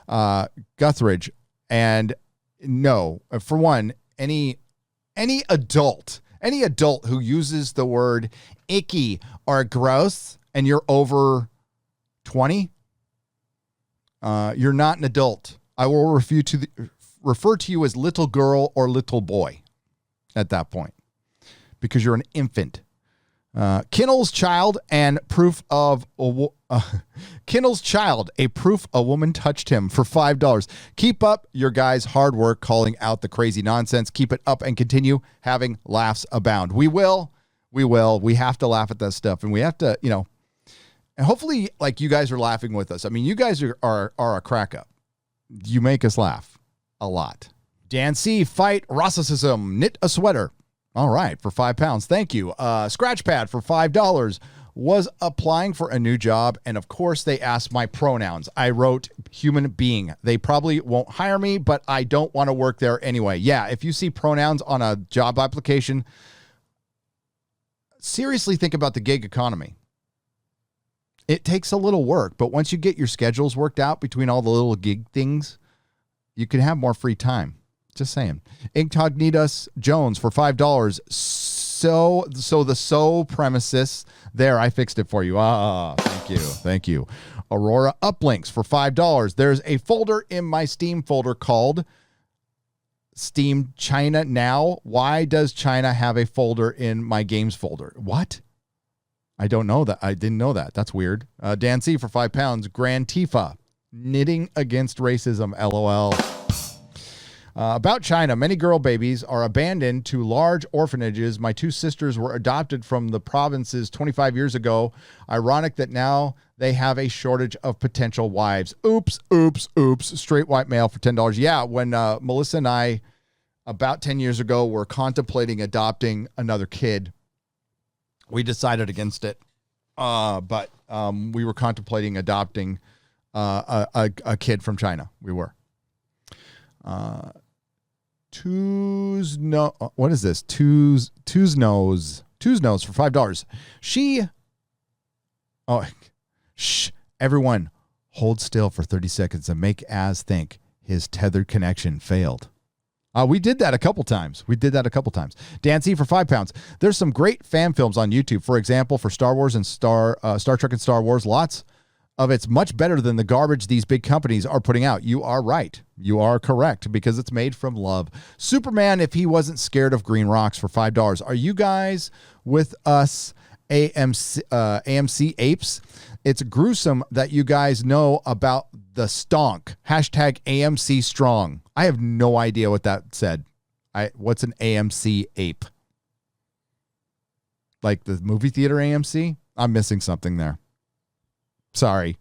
Guthridge. And no, for one, any adult who uses the word icky or gross and you're over 20, you're not an adult. I will refer to you as little girl or little boy at that point because you're an infant. Kinnell's child, a proof a woman touched him for $5. Keep up your guys' hard work calling out the crazy nonsense. Keep it up and continue having laughs abound. We will. We have to laugh at that stuff, and we have to, you know, and hopefully, like, you guys are laughing with us. I mean, you guys are a crack up. You make us laugh a lot. Dan C, fight racism, knit a sweater. All right, for £5. Thank you. Scratch pad for $5. Was applying for a new job, and of course they asked my pronouns. I wrote human being. They probably won't hire me, but I don't want to work there anyway. Yeah, if you see pronouns on a job application, seriously think about the gig economy. It takes a little work, but once you get your schedules worked out between all the little gig things, you can have more free time. Just saying. Incognitus Jones for $5. So the premises there. I fixed it for you. Thank you. Aurora Uplinks for $5. There's a folder in my Steam folder called Steam China Now. Why does China have a folder in my games folder? What? I don't know that. I didn't know that. That's weird. Dan C for £5. Grand Tifa. Knitting against racism. LOL. About China, many girl babies are abandoned to large orphanages. My two sisters were adopted from the provinces 25 years ago. Ironic that now they have a shortage of potential wives. Oops. Straight white male for $10. Yeah, when Melissa and I, about 10 years ago, were contemplating adopting another kid, we decided against it. But we were contemplating adopting a kid from China. We were. What is this? Two's nose for $5. Everyone hold still for 30 seconds and make Az think his tethered connection failed. We did that a couple times. Dan C for £5. There's some great fan films on YouTube. For example, for Star Wars and Star Trek and Star Wars, lots of it's much better than the garbage these big companies are putting out. You are right. You are correct, because it's made from love. Superman, if he wasn't scared of green rocks, for $5. Are you guys with us, AMC apes? It's gruesome that you guys know about the stonk. Hashtag AMC strong. I have no idea what that said. What's an AMC ape? Like the movie theater AMC? I'm missing something there. Sorry.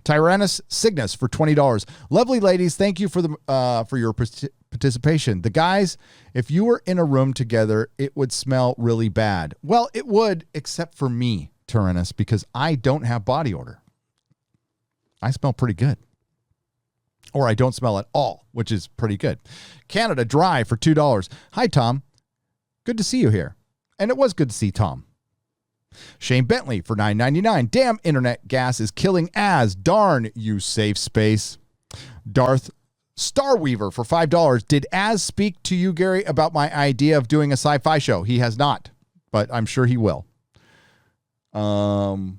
Tyrannus Cygnus for $20. Lovely ladies, thank you for your participation. The guys, if you were in a room together, it would smell really bad. Well, it would, except for me, Tyrannus, because I don't have body odor. I smell pretty good. Or I don't smell at all, which is pretty good. Canada Dry for $2. Hi, Tom. Good to see you here. And it was good to see Tom. Shane Bentley for $9.99. Damn, internet gas is killing Az. Darn you, safe space. Darth Starweaver for $5. Did Az speak to you, Gary, about my idea of doing a sci-fi show? He has not, but I'm sure he will. Doing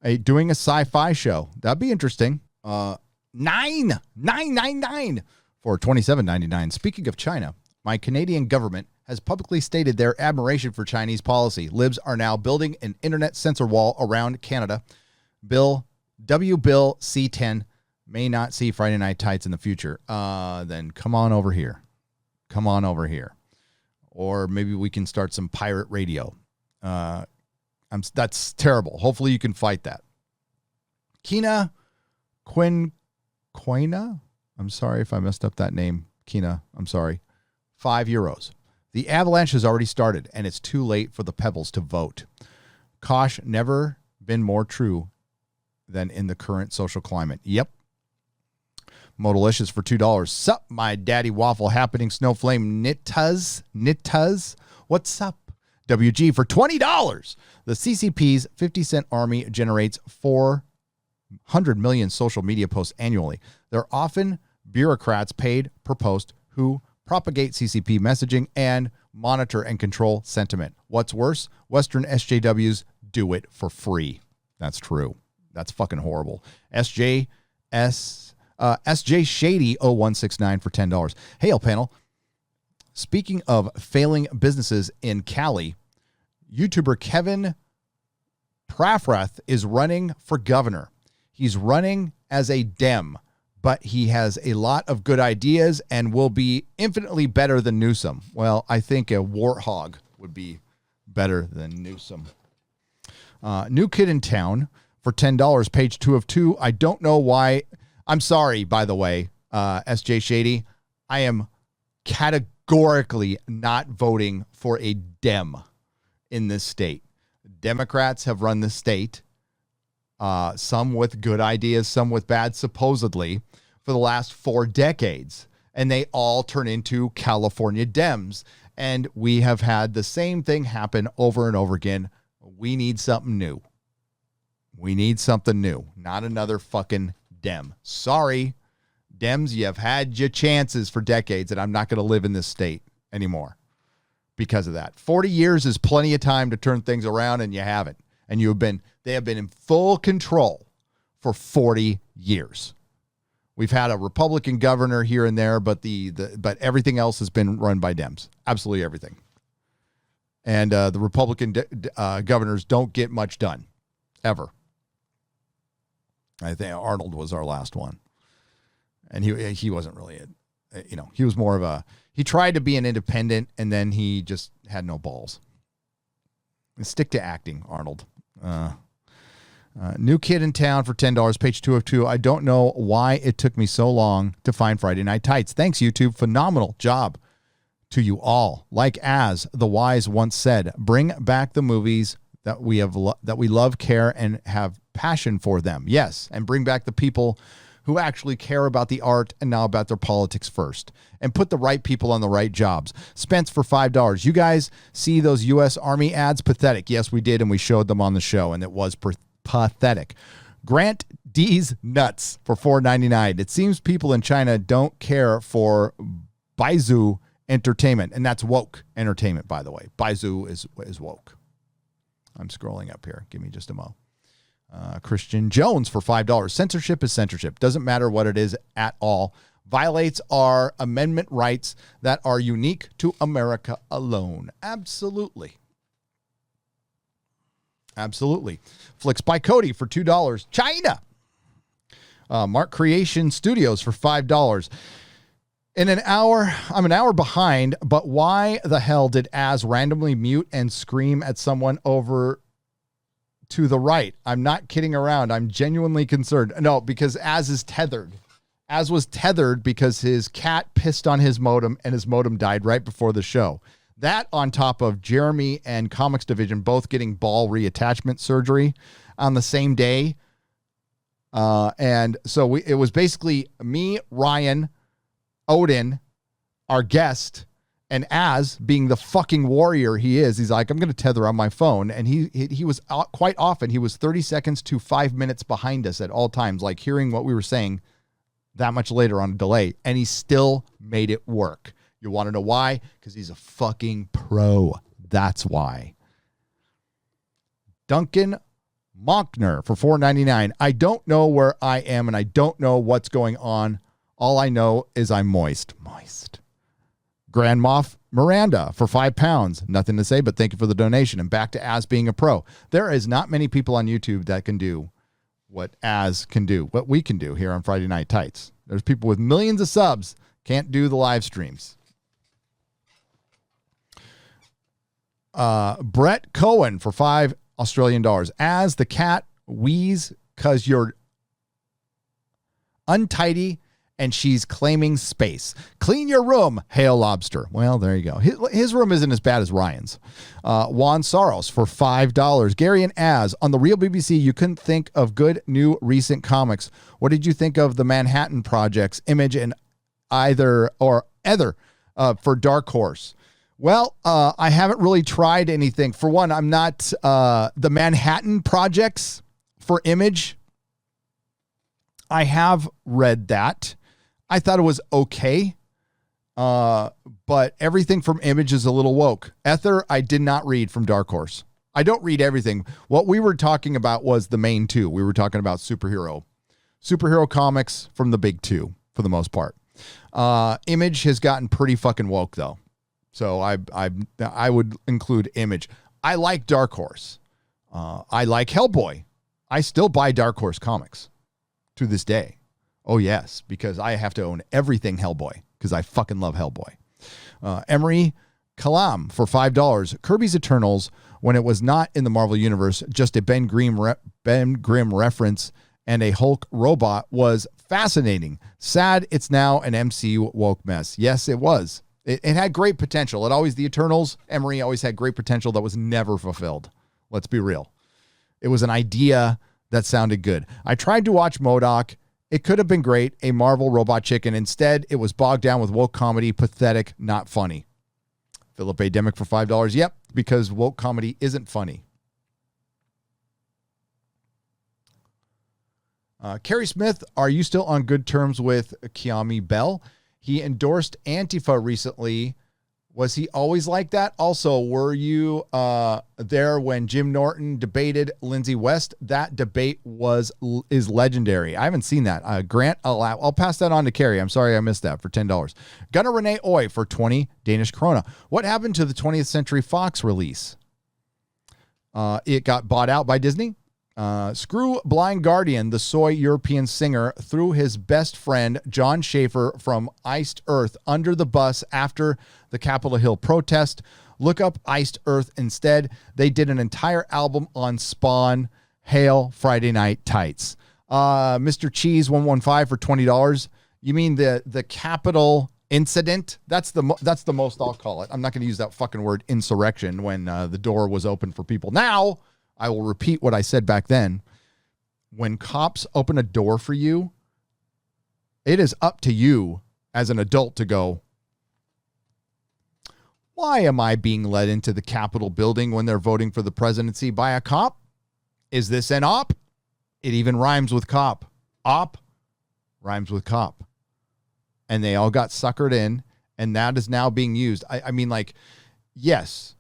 a sci-fi show. That'd be interesting. $9.99 for $27.99. Speaking of China, my Canadian government has publicly stated their admiration for Chinese policy. Libs are now building an internet censor wall around Canada. Bill C-10 may not see Friday Night Tights in the future. Then come on over here. Or maybe we can start some pirate radio. That's terrible. Hopefully you can fight that. Kina Quina? I'm sorry if I messed up that name. Kina, I'm sorry. €5. The avalanche has already started, and it's too late for the pebbles to vote. Kosh, never been more true than in the current social climate. Yep. Modalicious for $2. Sup, my daddy waffle happening snowflame Nittas. What's up? WG for $20. The CCP's 50-cent army generates 400 million social media posts annually. They're often bureaucrats paid per post who propagate CCP messaging and monitor and control sentiment. What's worse, Western SJWs do it for free. That's true. That's fucking horrible. SJ Shady 0169 for $10. Hail panel. Speaking of failing businesses in Cali, YouTuber Kevin Prafrath is running for governor. He's running as a Dem, but he has a lot of good ideas and will be infinitely better than Newsom. Well, I think a warthog would be better than Newsom. New kid in town for $10, page 2 of 2. I don't know why I'm sorry, by the way, SJ Shady. I am categorically not voting for a Dem in this state. Democrats have run the state, some with good ideas, some with bad, supposedly, for the last 4 decades. And they all turn into California Dems. And we have had the same thing happen over and over again. We need something new. We need something new, not another fucking Dem. Sorry, Dems, you have had your chances for decades, and I'm not going to live in this state anymore because of that. 40 years is plenty of time to turn things around, and you haven't. And they have been in full control for 40 years. We've had a Republican governor here and there, but but everything else has been run by Dems. Absolutely everything. And the Republican governors don't get much done, ever. I think Arnold was our last one. And he wasn't really he was more of he tried to be an independent, and then he just had no balls. And stick to acting, Arnold. New kid in town for $10, page 2 of 2. I don't know why it took me so long to find Friday Night Tights. Thanks, YouTube. Phenomenal job to you all. Like as the wise once said, bring back the movies that we love, care, and have passion for them. Yes, and bring back the people who actually care about the art and now about their politics first. And put the right people on the right jobs. Spence for $5. You guys see those U.S. Army ads? Pathetic. Yes, we did, and we showed them on the show, and it was pathetic. Grant D's nuts for $4.99. It seems people in China don't care for Baizu entertainment, and that's woke entertainment, by the way. Baizu is woke. I'm scrolling up here. Give me just a mo. Christian Jones for $5. Censorship is censorship. Doesn't matter what it is at all. Violates our amendment rights that are unique to America alone. Absolutely. Absolutely. Flicks by Cody for $2. China. Mark Creation Studios for $5. In an hour, I'm an hour behind, but why the hell did Az randomly mute and scream at someone over to the right? I'm not kidding around. I'm genuinely concerned. No, because Az is tethered. Az was tethered because his cat pissed on his modem, and his modem died right before the show. That on top of Jeremy and Comics Division both getting ball reattachment surgery on the same day. And so it was basically me, Ryan, Odin, our guest, and Az being the fucking warrior he is. He's like, I'm going to tether on my phone. And he was quite often, he was 30 seconds to 5 minutes behind us at all times, like hearing what we were saying that much later on a delay. And he still made it work. You want to know why? Because he's a fucking pro. That's why. Duncan Monkner for $4.99. I don't know where I am, and I don't know what's going on. All I know is I'm moist. Moist. Grand Moff Miranda for £5. Nothing to say, but thank you for the donation. And back to Az being a pro. There is not many people on YouTube that can do what Az can do, what we can do here on Friday Night Tights. There's people with millions of subs can't do the live streams. Brett Cohen for $5 Australian. As the cat wheeze because you're untidy and she's claiming space. Clean your room, Hail Lobster. Well, there you go. His room isn't as bad as Ryan's. Juan Saros for $5. Gary and Az, on the real BBC, you couldn't think of good new recent comics. What did you think of the Manhattan Projects, Image and Either for Dark Horse? Well, I haven't really tried anything. For one, I'm not the Manhattan Projects for Image. I have read that. I thought it was okay. But everything from Image is a little woke. Ether, I did not read from Dark Horse. I don't read everything. What we were talking about was the main two. We were talking about superhero comics from the big two for the most part. Image has gotten pretty fucking woke though. So I would include Image. I like Dark Horse. I like Hellboy. I still buy Dark Horse comics to this day. Oh, yes, because I have to own everything Hellboy because I fucking love Hellboy. Emery Kalam for $5. Kirby's Eternals, when it was not in the Marvel Universe, just a Ben Grimm reference and a Hulk robot, was Fascinating. Sad it's now an MCU woke mess. Yes, it was. It had great potential. The Eternals, Emery always had great potential that was never fulfilled. Let's be real. It was an idea that sounded good. I tried to watch MODOK. It could have been great, a Marvel robot chicken. Instead, it was bogged down with woke comedy, pathetic, not funny. Philip A. Demick for $5. Yep, because woke comedy isn't funny. Carrie Smith, are you still on good terms with Kiami Bell? He endorsed Antifa recently. Was he always like that? Also, were you there when Jim Norton debated Lindsey West? That debate is legendary. I haven't seen that. Grant, I'll pass that on to Carrie. I'm sorry I missed that for $10. Gunnar Renee Oy for 20 Danish krona. What happened to the 20th Century Fox release? It got bought out by Disney. Screw Blind Guardian, the soy European singer, threw his best friend, John Schaefer, from Iced Earth under the bus after the Capitol Hill protest. Look up Iced Earth instead. They did an entire album on Spawn. Hail Friday Night Tights. Mr. Cheese 115 for $20. You mean the Capitol incident? That's the most I'll call it. I'm not going to use that fucking word insurrection when the door was open for people. Now, I will repeat what I said back then. When cops open a door for you, it is up to you as an adult to go, why am I being led into the Capitol building when they're voting for the presidency by a cop? Is this an op? It even rhymes with cop. Op rhymes with cop. And they all got suckered in, and that is now being used. I mean, like, yes,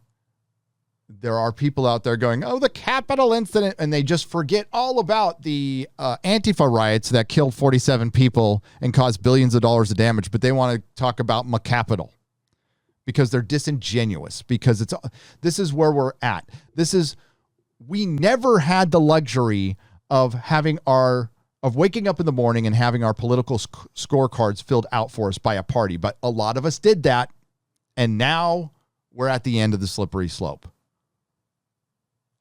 there are people out there going, oh, the Capitol incident, and they just forget all about the Antifa riots that killed 47 people and caused billions of dollars of damage, but they want to talk about my-Capitol because they're disingenuous, because this is where we're at. We never had the luxury of waking up in the morning and having our political scorecards filled out for us by a party, but a lot of us did that, and now we're at the end of the slippery slope.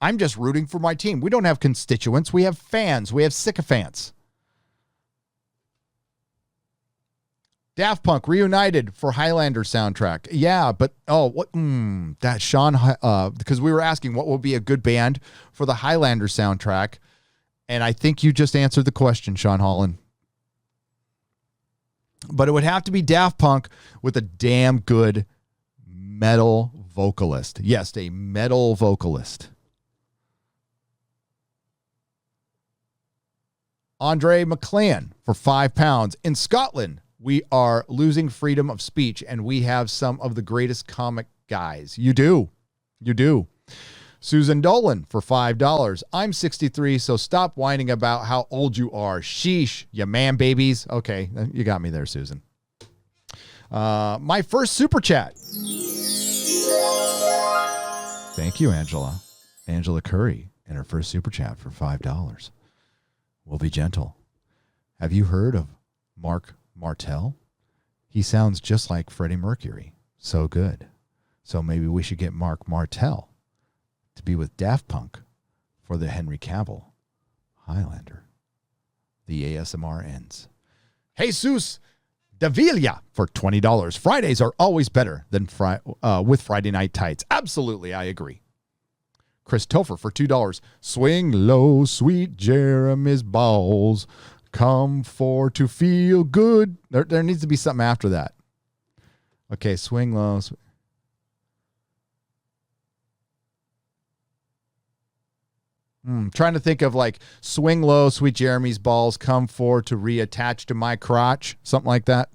I'm just rooting for my team. We don't have constituents. We have fans. We have sycophants. Daft Punk reunited for Highlander soundtrack. Yeah, but that Sean, because we were asking what would be a good band for the Highlander soundtrack, and I think you just answered the question, Sean Holland. But it would have to be Daft Punk with a damn good metal vocalist. Yes, a metal vocalist. Andre McLean for £5. In Scotland, we are losing freedom of speech, and we have some of the greatest comic guys. You do. Susan Dolan for $5. I'm 63, so stop whining about how old you are. Sheesh, you man babies. Okay, you got me there, Susan. My first super chat. Thank you, Angela. Angela Curry, in her first super chat for $5. We'll be gentle. Have you heard of Mark Martel? He sounds just like Freddie Mercury. So good. So maybe we should get Mark Martel to be with Daft Punk for the Henry Cavill Highlander. The ASMR ends. Jesus Davila for $20. Fridays are always better than with Friday Night Tights. Absolutely, I agree. Chris Topher for $2. Swing low, sweet Jeremy's balls. Come for to feel good. There needs to be something after that. Okay, swing low. Trying to think of like swing low, sweet Jeremy's balls. Come for to reattach to my crotch. Something like that.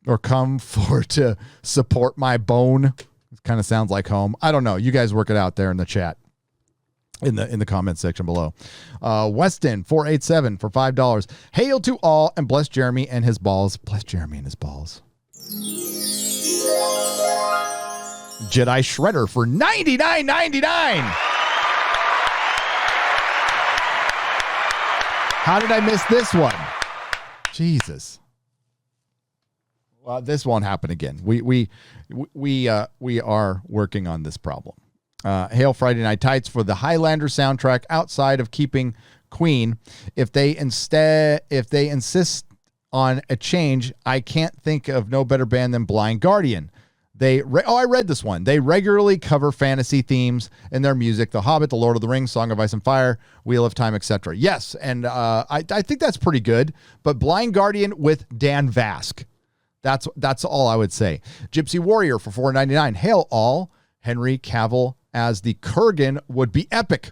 Or come for to support my bone. It kind of sounds like home. I don't know. You guys work it out there in the chat, in the comment section below. Weston 487 for $5. Hail to all and bless Jeremy and his balls. Bless Jeremy and his balls. Jedi Shredder for $99.99. How did I miss this one? Jesus. Well, this won't happen again. We are working on this problem. Hail Friday Night Tights for the Highlander soundtrack. Outside of keeping Queen, if they insist on a change, I can't think of no better band than Blind Guardian. I read this one. They regularly cover fantasy themes in their music: The Hobbit, The Lord of the Rings, Song of Ice and Fire, Wheel of Time, etc. Yes, and I think that's pretty good. But Blind Guardian with Dan Vask. That's all I would say. Gypsy Warrior for $4.99. Hail all. Henry Cavill as the Kurgan would be epic.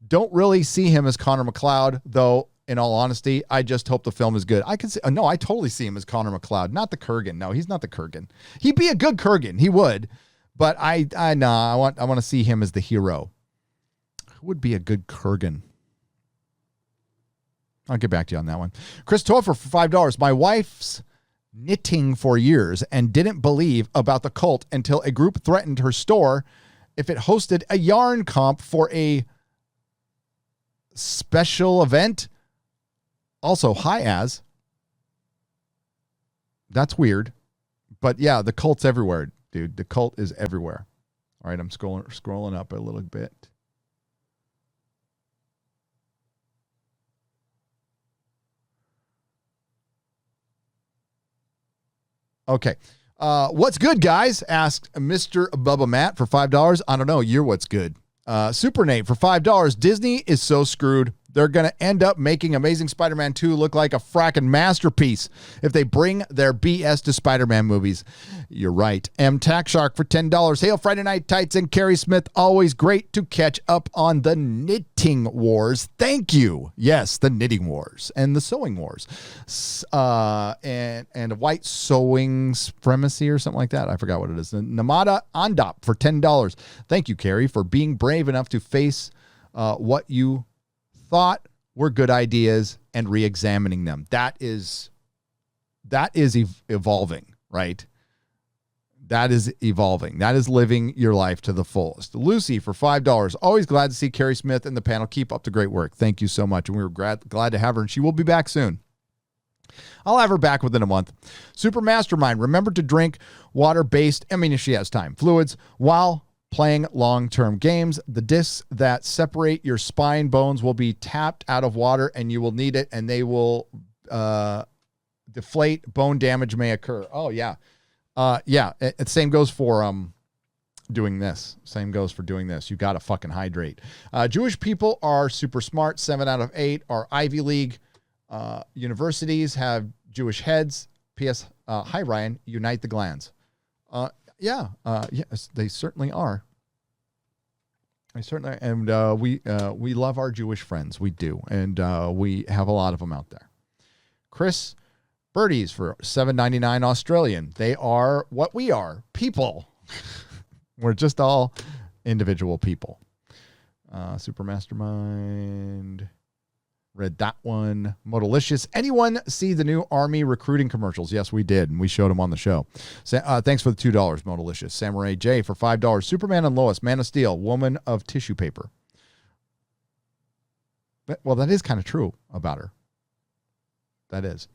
Don't really see him as Connor McLeod, though. In all honesty, I just hope the film is good. I totally see him as Connor McLeod, not the Kurgan. No, he's not the Kurgan. He'd be a good Kurgan. He would, but I want to see him as the hero. Who would be a good Kurgan? I'll get back to you on that one. Chris Topher for $5. My wife's knitting for years and didn't believe about the cult until a group threatened her store if it hosted a yarn comp for a special event. Also, hi, Az. That's weird. But yeah, the cult's everywhere, dude. The cult is everywhere. All right, I'm scrolling up a little bit. Okay. What's good, guys? Asked Mr. Bubba Matt for $5. I don't know. You're what's good. Super Nate for $5. Disney is so screwed. They're going to end up making Amazing Spider-Man 2 look like a fracking masterpiece if they bring their BS to Spider-Man movies. You're right. M. Tax Shark for $10. Hail Friday Night Tights and Carrie Smith. Always great to catch up on the knitting wars. Thank you. Yes, the knitting wars and the sewing wars. And a white sewing supremacy or something like that. I forgot what it is. Namada Andop for $10. Thank you, Carrie, for being brave enough to face what you thought were good ideas and re-examining them. That is evolving, right? That is evolving. That is living your life to the fullest. Lucy for $5. Always glad to see Carrie Smith in the panel. Keep up the great work. Thank you so much. And we were glad to have her, and she will be back soon. I'll have her back within a month. Super Mastermind. Remember to drink water-based, if she has time, fluids while playing long-term games. The discs that separate your spine bones will be tapped out of water, and you will need it, and they will deflate. Bone damage may occur. Oh, yeah. Same goes for doing this. Same goes for doing this. You got to fucking hydrate. Jewish people are super smart. 7 out of 8 are Ivy League universities have Jewish heads. P.S. Hi, Ryan. Unite the glands. Yes, they certainly are. We love our Jewish friends. We do, and we have a lot of them out there. Chris Birdies for $7.99 Australian. They are what we are, people. We're just all individual people. Super Mastermind. Read that one. Modalicious. Anyone see the new Army recruiting commercials? Yes, we did, and we showed them on the show. Thanks for the $2, Modalicious. Samurai J for $5. Superman and Lois, Man of Steel, Woman of Tissue Paper. Well, that is kind of true about her. That is.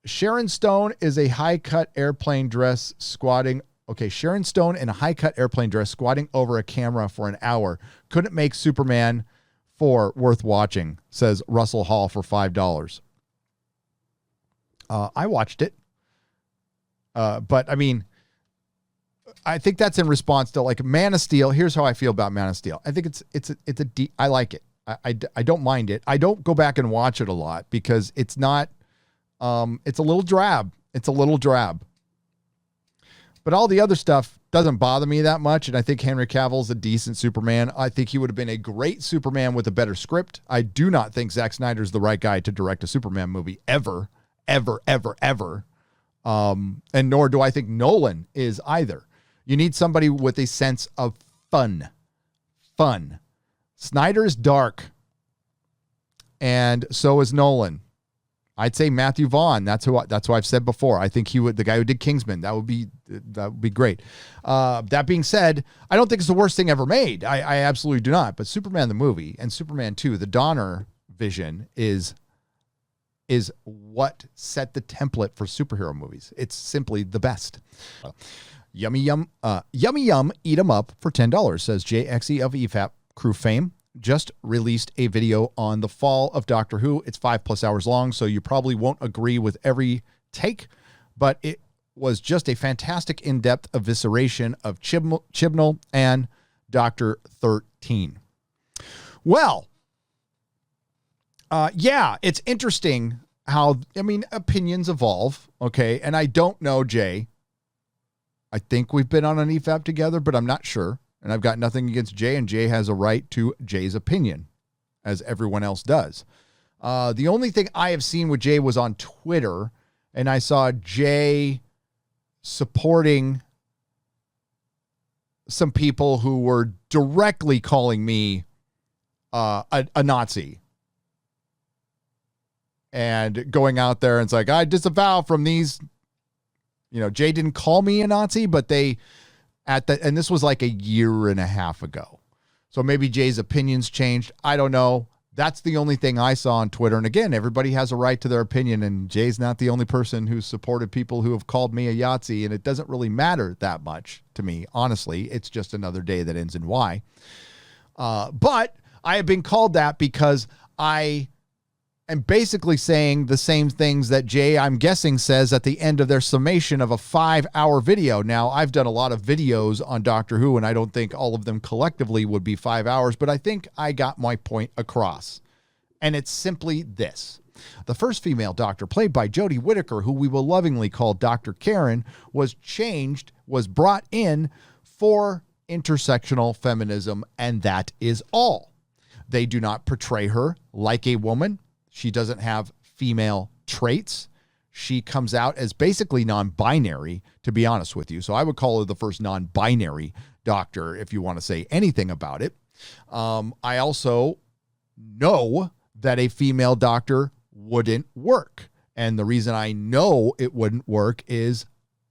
Sharon Stone is a high-cut airplane dress squatting. Okay, Sharon Stone in a high-cut airplane dress squatting over a camera for an hour. Couldn't make Superman 4 worth watching, says Russell Hall for $5. I watched it. But I mean, I think that's in response to like Man of Steel. Here's how I feel about Man of Steel. I think I like it. I don't mind it. I don't go back and watch it a lot because it's not, it's a little drab. But all the other stuff doesn't bother me that much, and I think Henry Cavill's a decent Superman. I think he would have been a great Superman with a better script. I do not think Zack Snyder's the right guy to direct a Superman movie ever. And nor do I think Nolan is either. You need somebody with a sense of fun. Snyder is dark, and so is Nolan. I'd say Matthew Vaughn. That's who I've said before. I think the guy who did Kingsman. That would be great. That being said, I don't think it's the worst thing ever made. I absolutely do not. But Superman the movie and Superman 2, the Donner vision is what set the template for superhero movies. It's simply the best. Yummy Yum, eat 'em up for $10, says JXE of EFAP crew fame. Just released a video on the fall of Doctor Who. It's 5+ hours long, so you probably won't agree with every take, but it was just a fantastic in-depth evisceration of Chibnall and Dr. 13. Well, yeah, it's interesting how, opinions evolve, okay? And I don't know, Jay. I think we've been on an EFAP together, but I'm not sure. And I've got nothing against Jay, and Jay has a right to Jay's opinion, as everyone else does. The only thing I have seen with Jay was on Twitter, and I saw Jay supporting some people who were directly calling me a Nazi. And going out there and it's like, I disavow from these, Jay didn't call me a Nazi, but and this was like a year and a half ago. So maybe Jay's opinions changed. I don't know. That's the only thing I saw on Twitter. And again, everybody has a right to their opinion, and Jay's not the only person who's supported people who have called me a Yahtzee, and it doesn't really matter that much to me. Honestly, it's just another day that ends in Y. But I have been called that because I am basically saying the same things that Jay, I'm guessing, says at the end of their summation of a 5-hour video. Now, I've done a lot of videos on Doctor Who, and I don't think all of them collectively would be 5 hours, but I think I got my point across. And it's simply this. The first female doctor, played by Jodie Whittaker, who we will lovingly call Dr. Karen, was brought in for intersectional feminism, and that is all. They do not portray her like a woman. She doesn't have female traits. She comes out as basically non-binary, to be honest with you. So I would call her the first non-binary doctor, if you want to say anything about it. I also know that a female doctor wouldn't work. And the reason I know it wouldn't work is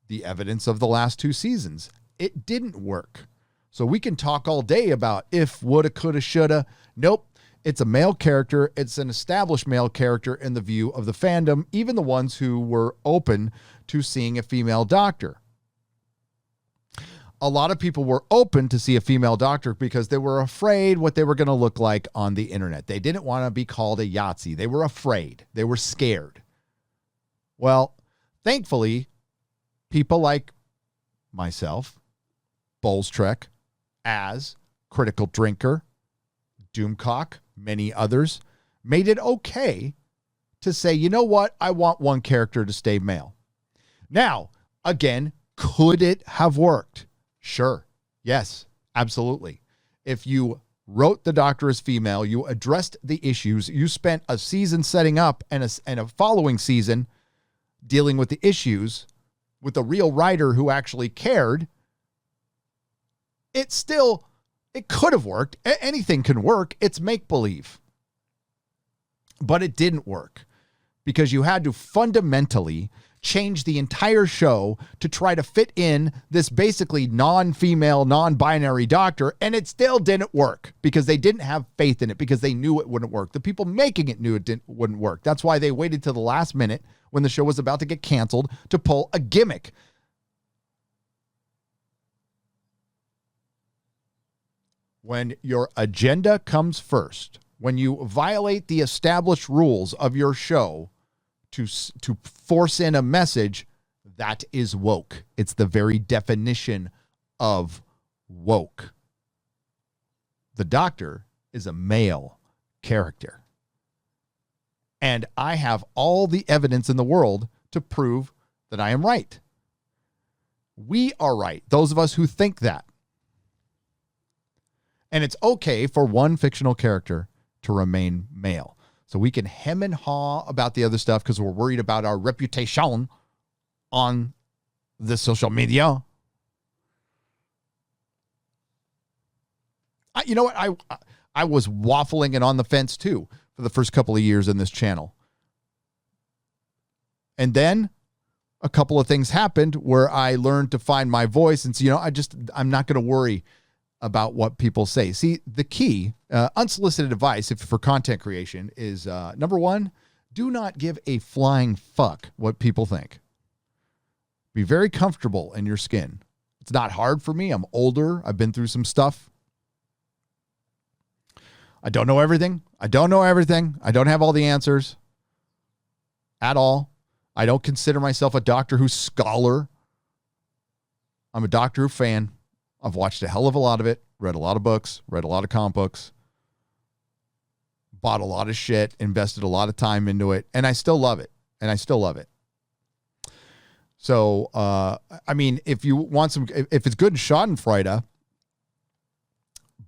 the evidence of the last 2 seasons. It didn't work. So we can talk all day about if, woulda, coulda, shoulda. Nope. It's a male character. It's an established male character in the view of the fandom, even the ones who were open to seeing a female doctor. A lot of people were open to see a female doctor because they were afraid what they were going to look like on the internet. They didn't want to be called a Yahtzee. They were afraid. They were scared. Well, thankfully, people like myself, Bowles-Trek, Critical Drinker, Doomcock, many others, made it okay to say, you know what? I want one character to stay male. Now, again, could it have worked? Sure. Yes, absolutely. If you wrote the Doctor as female, you addressed the issues, you spent a season setting up and a following season dealing with the issues with a real writer who actually cared, it could have worked. Anything can work. It's make-believe. But it didn't work because you had to fundamentally change the entire show to try to fit in this basically non-female, non-binary doctor, and it still didn't work because they didn't have faith in it, because they knew it wouldn't work. The people making it knew it wouldn't work. That's why they waited till the last minute when the show was about to get canceled to pull a gimmick. When your agenda comes first, when you violate the established rules of your show to force in a message, that is woke. It's the very definition of woke. The Doctor is a male character. And I have all the evidence in the world to prove that I am right. We are right, those of us who think that. And it's okay for one fictional character to remain male. So we can hem and haw about the other stuff because we're worried about our reputation on the social media. You know what? I was waffling and on the fence too for the first couple of years in this channel. And then a couple of things happened where I learned to find my voice. And so, I'm not going to worry about what people say. See, the key, unsolicited advice for content creation is, number one, do not give a flying fuck what people think. Be very comfortable in your skin. It's not hard for me. I'm older. I've been through some stuff. I don't know everything. I don't have all the answers at all. I don't consider myself a Doctor Who scholar. I'm a Doctor Who fan. I've watched a hell of a lot of it, read a lot of books, read a lot of comic books, bought a lot of shit, invested a lot of time into it, and I still love it. So, I mean, if you want if it's good Schadenfreude,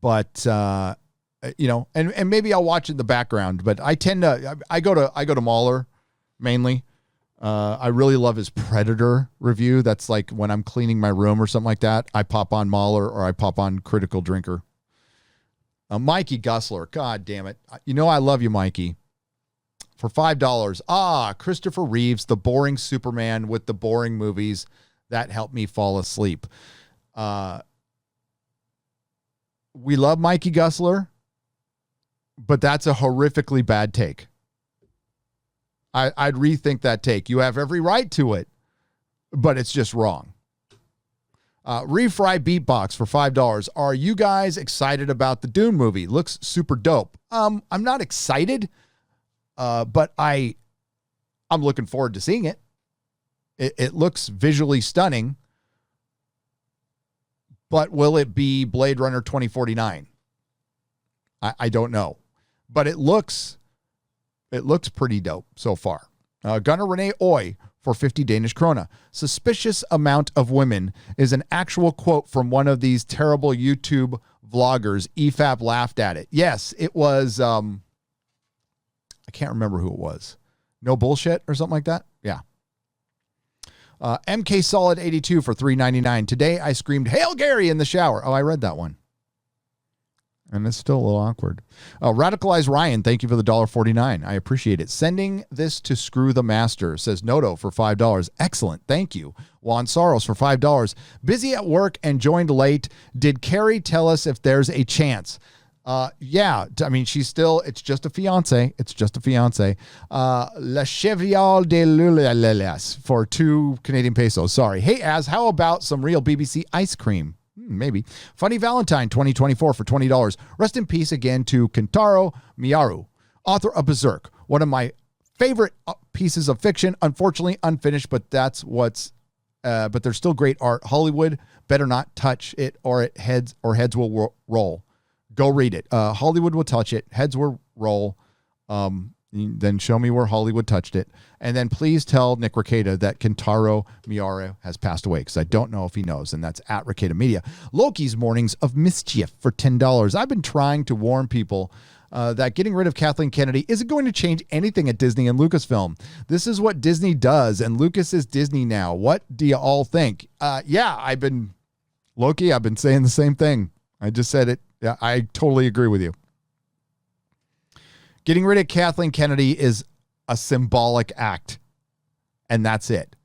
but, and maybe I'll watch it in the background, but I go to Mahler mainly. I really love his Predator review. That's like when I'm cleaning my room or something like that. I pop on Mahler or I pop on Critical Drinker. Mikey Gussler. God damn it. I love you, Mikey. For $5. Christopher Reeves, the boring Superman with the boring movies that helped me fall asleep. We love Mikey Gussler, but that's a horrifically bad take. I'd rethink that take. You have every right to it, but it's just wrong. Refry Beatbox for $5. Are you guys excited about the Dune movie? Looks super dope. I'm not excited, but I'm looking forward to seeing it. It looks visually stunning, but will it be Blade Runner 2049? I don't know, but it looks pretty dope so far. Gunnar Renee Oy for 50 Danish krona. Suspicious amount of women is an actual quote from one of these terrible YouTube vloggers. EFAP laughed at it. Yes, it was, I can't remember who it was. No bullshit or something like that. Yeah. MK Solid 82 for $3.99. Today I screamed, "Hail Gary" in the shower. Oh, I read that one. And it's still a little awkward. Radicalized Ryan, thank you for the $1.49. I appreciate it. Sending this to Screw the Master, says Noto for $5. Excellent, thank you. Juan Soros for $5. Busy at work and joined late. Did Carrie tell us if there's a chance? Yeah, I mean, she's still, it's just a fiance. La Chevrier de Lulelas for 2 Canadian pesos. Sorry. Hey, Az, how about some real BBC ice cream? Maybe. Funny Valentine 2024 for $20. Rest in peace again to Kentaro Miyaru, author of Berserk, one of my favorite pieces of fiction. Unfortunately unfinished, but that's what's. But there's still great art. Hollywood better not touch it, or heads will roll. Go read it. Hollywood will touch it. Heads will roll. Then show me where Hollywood touched it. And then please tell Nick Rekieta that Kentaro Miyaru has passed away, because I don't know if he knows, and that's at Rekieta Media. Loki's Mornings of Mischief for $10. I've been trying to warn people that getting rid of Kathleen Kennedy isn't going to change anything at Disney and Lucasfilm. This is what Disney does, and Lucas is Disney now. What do you all think? Yeah, I've been saying the same thing. I just said it. Yeah, I totally agree with you. Getting rid of Kathleen Kennedy is a symbolic act, and that's it.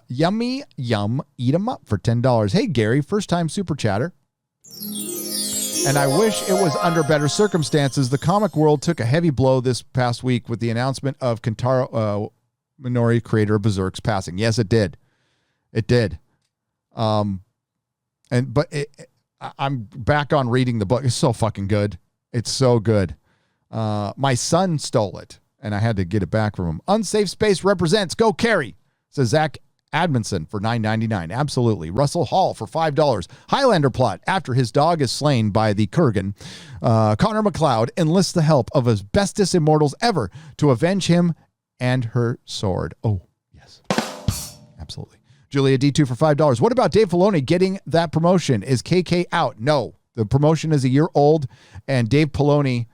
Yummy Yum, eat 'em up for $10. Hey, Gary, first time super chatter. And I wish it was under better circumstances. The comic world took a heavy blow this past week with the announcement of Kentaro Minori, creator of Berserk's passing. Yes, it did. It did. I'm back on reading the book. It's so fucking good. It's so good. My son stole it, and I had to get it back from him. Unsafe Space represents. Go Carrie, says Zach Admonson for $9.99. Absolutely. Russell Hall for $5. Highlander plot. After his dog is slain by the Kurgan, Connor McLeod enlists the help of his bestest immortals ever to avenge him and her sword. Oh, yes. Absolutely. Julia D2 for $5. What about Dave Filoni getting that promotion? Is KK out? No. The promotion is a year old, and Dave Filoni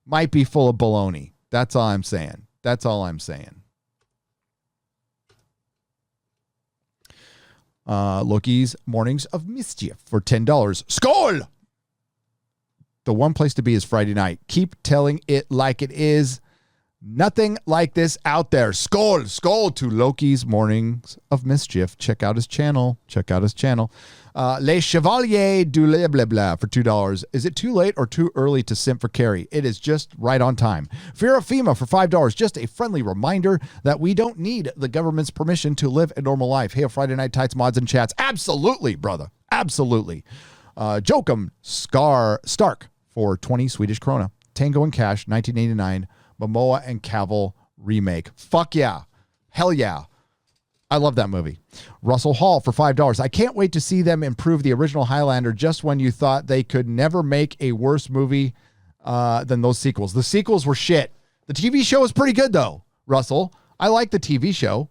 might be full of baloney. That's all I'm saying. Loki's Mornings of Mischief for $10. Skål! The one place to be is Friday night. Keep telling it like it is. Nothing like this out there. Skål to Loki's Mornings of Mischief. Check out his channel. Les Chevaliers du Blah for $2. Is it too late or too early to simp for Carrie? It is just right on time. Firafima for $5. Just a friendly reminder that we don't need the government's permission to live a normal life. Hey, Friday Night Tights mods and chats. Absolutely, brother. Absolutely. Jokum Stark for 20 Swedish krona. Tango and Cash, 1989. Momoa and Cavill remake. Fuck yeah. Hell yeah. I love that movie. Russell Hall for $5. I can't wait to see them improve the original Highlander just when you thought they could never make a worse movie than those sequels. The sequels were shit. The TV show is pretty good, though, Russell. I like the TV show.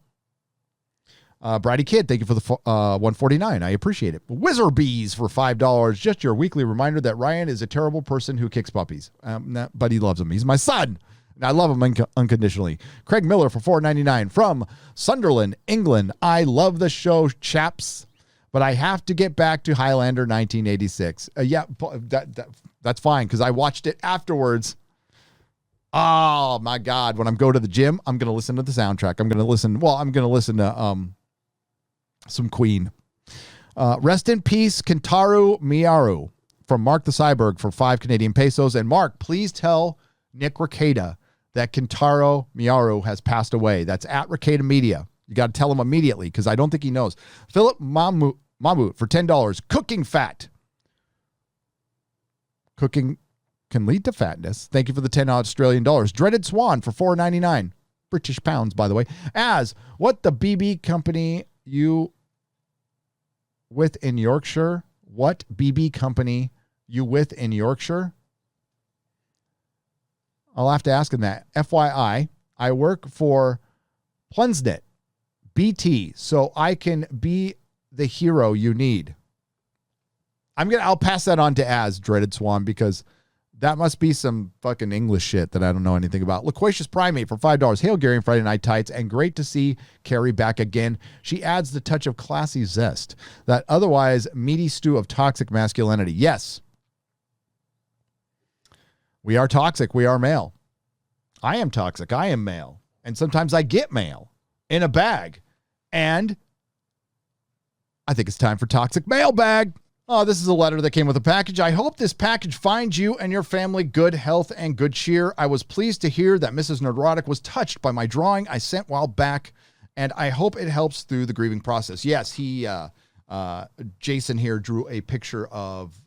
Brady Kid, thank you for the $149. I appreciate it. Wizard Bees for $5. Just your weekly reminder that Ryan is a terrible person who kicks puppies. But he loves them. He's my son. And I love him unconditionally. Craig Miller for $4.99 from Sunderland, England. I love the show, chaps, but I have to get back to Highlander 1986. That's fine because I watched it afterwards. Oh my God! When I'm going to the gym, I'm gonna listen to the soundtrack. I'm gonna listen to some Queen. Rest in peace, Kentaro Miyaru from Mark the Cyborg for 5 Canadian pesos. And Mark, please tell Nick Rekieta that Kentaro Miyaru has passed away. That's at Rekieta Media. You got to tell him immediately because I don't think he knows. Philip Mamut for $10. Cooking fat. Cooking can lead to fatness. Thank you for the 10 Australian dollars. Dreaded Swan for $4.99. British pounds, by the way. As what the BB company you with in Yorkshire? What BB company you with in Yorkshire? I'll have to ask him that. FYI, I work for Plensnet BT, so I can be the hero you need. I'll pass that on to Az, Dreaded Swan, because that must be some fucking English shit that I don't know anything about. Loquacious Primate for $5. Hail Gary and Friday Night Tights, and great to see Carrie back again. She adds the touch of classy zest, that otherwise meaty stew of toxic masculinity. Yes. We are toxic. We are male. I am toxic. I am male. And sometimes I get mail in a bag. And I think it's time for Toxic Mailbag. Oh, this is a letter that came with a package. I hope this package finds you and your family good health and good cheer. I was pleased to hear that Mrs. Nerdrotic was touched by my drawing I sent while back, and I hope it helps through the grieving process. Yes, Jason here drew a picture of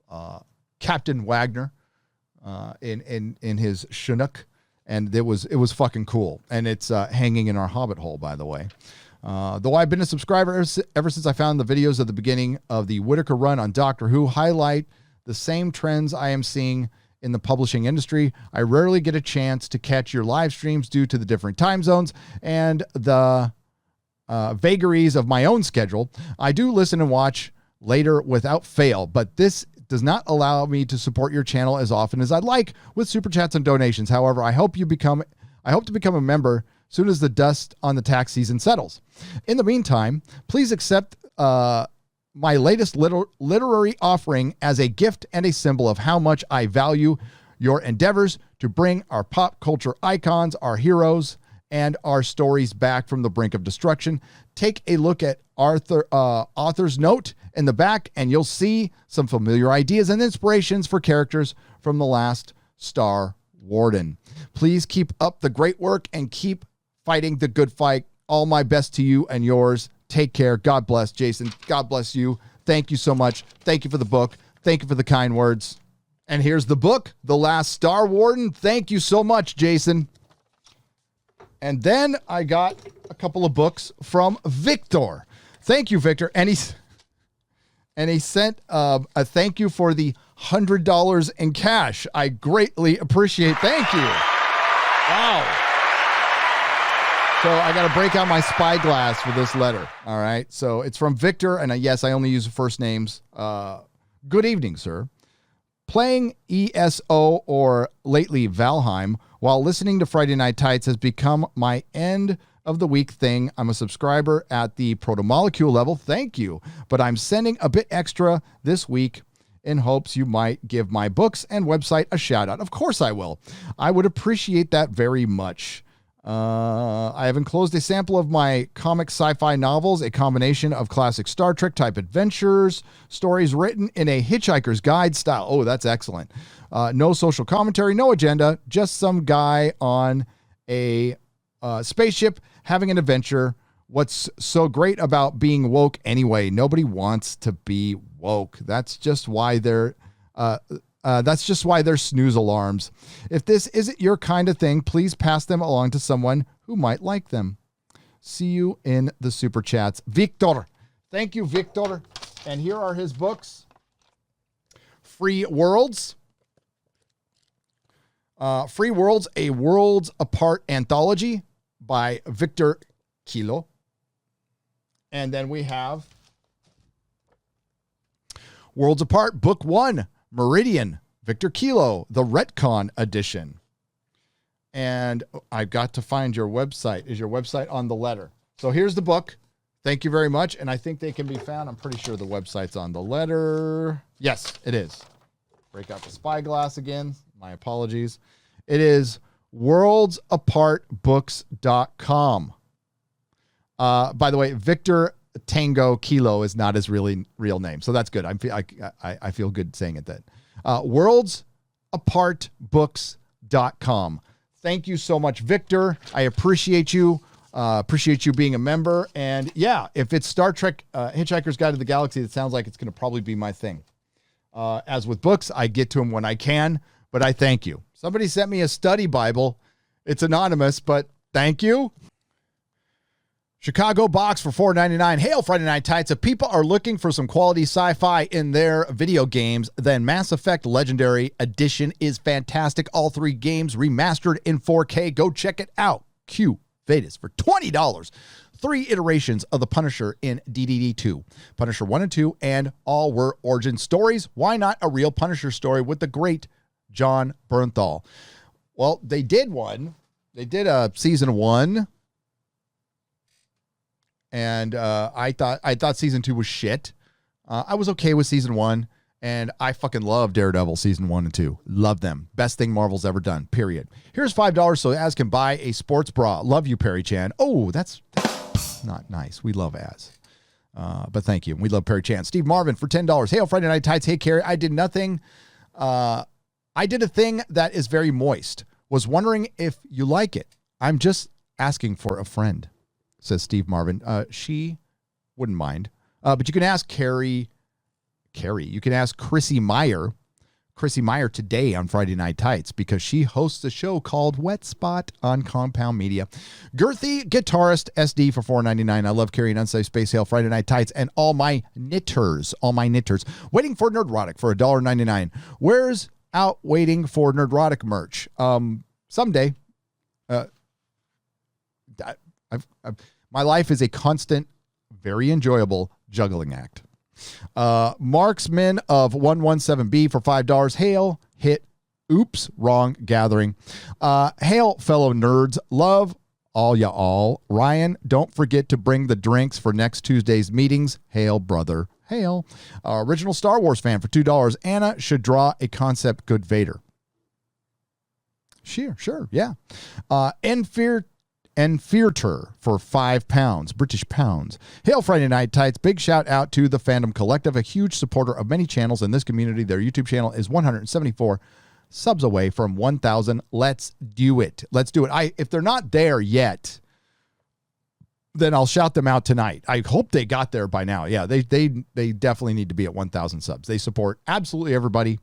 Captain Wagner in his Chinook, and it was fucking cool. And it's hanging in our Hobbit hole, by the way. Though I've been a subscriber ever since I found the videos at the beginning of the Whittaker run on Doctor Who highlight the same trends I am seeing in the publishing industry, I rarely get a chance to catch your live streams due to the different time zones and the vagaries of my own schedule. I do listen and watch later without fail, but this does not allow me to support your channel as often as I'd like with super chats and donations. However, I hope to become a member soon as the dust on the tax season settles. In the meantime, please accept my latest literary offering as a gift and a symbol of how much I value your endeavors to bring our pop culture icons, our heroes, and our stories back from the brink of destruction. Take a look at author's note in the back, and you'll see some familiar ideas and inspirations for characters from The Last Star Warden. Please keep up the great work and keep fighting the good fight. All my best to you and yours. Take care. God bless, Jason. God bless you. Thank you so much. Thank you for the book. Thank you for the kind words. And here's the book, The Last Star Warden. Thank you so much, Jason. And then I got a couple of books from Victor. Thank you, Victor. And he sent a thank you for the $100 in cash. I greatly appreciate. Thank you. Wow. So I got to break out my spyglass for this letter. All right. So it's from Victor. And yes, I only use first names. Good evening, sir. Playing ESO or lately Valheim while listening to Friday Night Tights has become my end of the week thing. I'm a subscriber at the proto-molecule level. Thank you. But I'm sending a bit extra this week in hopes you might give my books and website a shout out. Of course I will. I would appreciate that very much. I have enclosed a sample of my comic sci-fi novels, a combination of classic Star Trek type adventures, stories written in a hitchhiker's guide style. Oh, that's excellent. No social commentary, no agenda, just some guy on a spaceship having an adventure. What's so great about being woke anyway? Nobody wants to be woke. That's just why they're snooze alarms. If this isn't your kind of thing, please pass them along to someone who might like them. See you in the super chats. Victor. Thank you, Victor. And here are his books. Free Worlds. Free Worlds, a Worlds Apart anthology by Victor Kilo. And then we have Worlds Apart, Book 1, Meridian, Victor Kilo, the Retcon edition. And I've got to find your website. Is your website on the letter? So here's the book. Thank you very much. And I think they can be found. I'm pretty sure the website's on the letter. Yes, it is. Break out the spyglass again. My apologies. It is worldsapartbooks.com. By the way, Victor Tango Kilo is not his real name. So that's good. I feel good saying it then. Worldsapartbooks.com. Thank you so much, Victor. I appreciate you. Appreciate you being a member. And yeah, if it's Star Trek Hitchhiker's Guide to the Galaxy, it sounds like it's going to probably be my thing. As with books, I get to them when I can, but I thank you. Somebody sent me a study Bible. It's anonymous, but thank you. Chicago box for $4.99. Hail Friday Night Tights. If people are looking for some quality sci-fi in their video games, then Mass Effect Legendary Edition is fantastic. All 3 games remastered in 4K. Go check it out. Q Vedas for $20. 3 iterations of the Punisher in DDD 2. Punisher 1 and 2, and all were origin stories. Why not a real Punisher story with the great John Bernthal? Well, they did one. They did a season 1. And I thought season 2 was shit. I was okay with season 1, and I fucking love Daredevil season 1 and 2. Love them. Best thing Marvel's ever done, period. Here's $5 so Az can buy a sports bra. Love you, Perry Chan. Oh, that's not nice. We love Az. But thank you. We love Perry Chan. Steve Marvin for $10. Hail Friday Night Tights. Hey, Carrie, I did nothing. I did a thing that is very moist. Was wondering if you like it. I'm just asking for a friend, says Steve Marvin. She wouldn't mind. But you can ask Carrie, you can ask Chrissy Meyer today on Friday Night Tights, because she hosts a show called Wet Spot on Compound Media. Girthy guitarist SD for $4.99. I love Carrie and Unsafe Space. Hail Friday Night Tights and all my knitters. Waiting for Nerdrotic for $1.99. Where's out waiting for Nerdrotic merch? Someday. My life is a constant, very enjoyable juggling act. Marksman of 117B for $5. Hail, hit, oops, wrong gathering. Hail, fellow nerds. Love all ya all. Ryan, don't forget to bring the drinks for next Tuesday's meetings. Hail, brother. Hail. Original Star Wars fan for $2. Anna should draw a concept good Vader. Sure, yeah. Enfearter for £5, British pounds. Hail Friday Night Tights. Big shout out to the Fandom Collective, a huge supporter of many channels in this community. Their YouTube channel is 174 subs away from 1,000. Let's do it. If they're not there yet, then I'll shout them out tonight. I hope they got there by now. Yeah, they definitely need to be at 1,000 subs. They support absolutely everybody,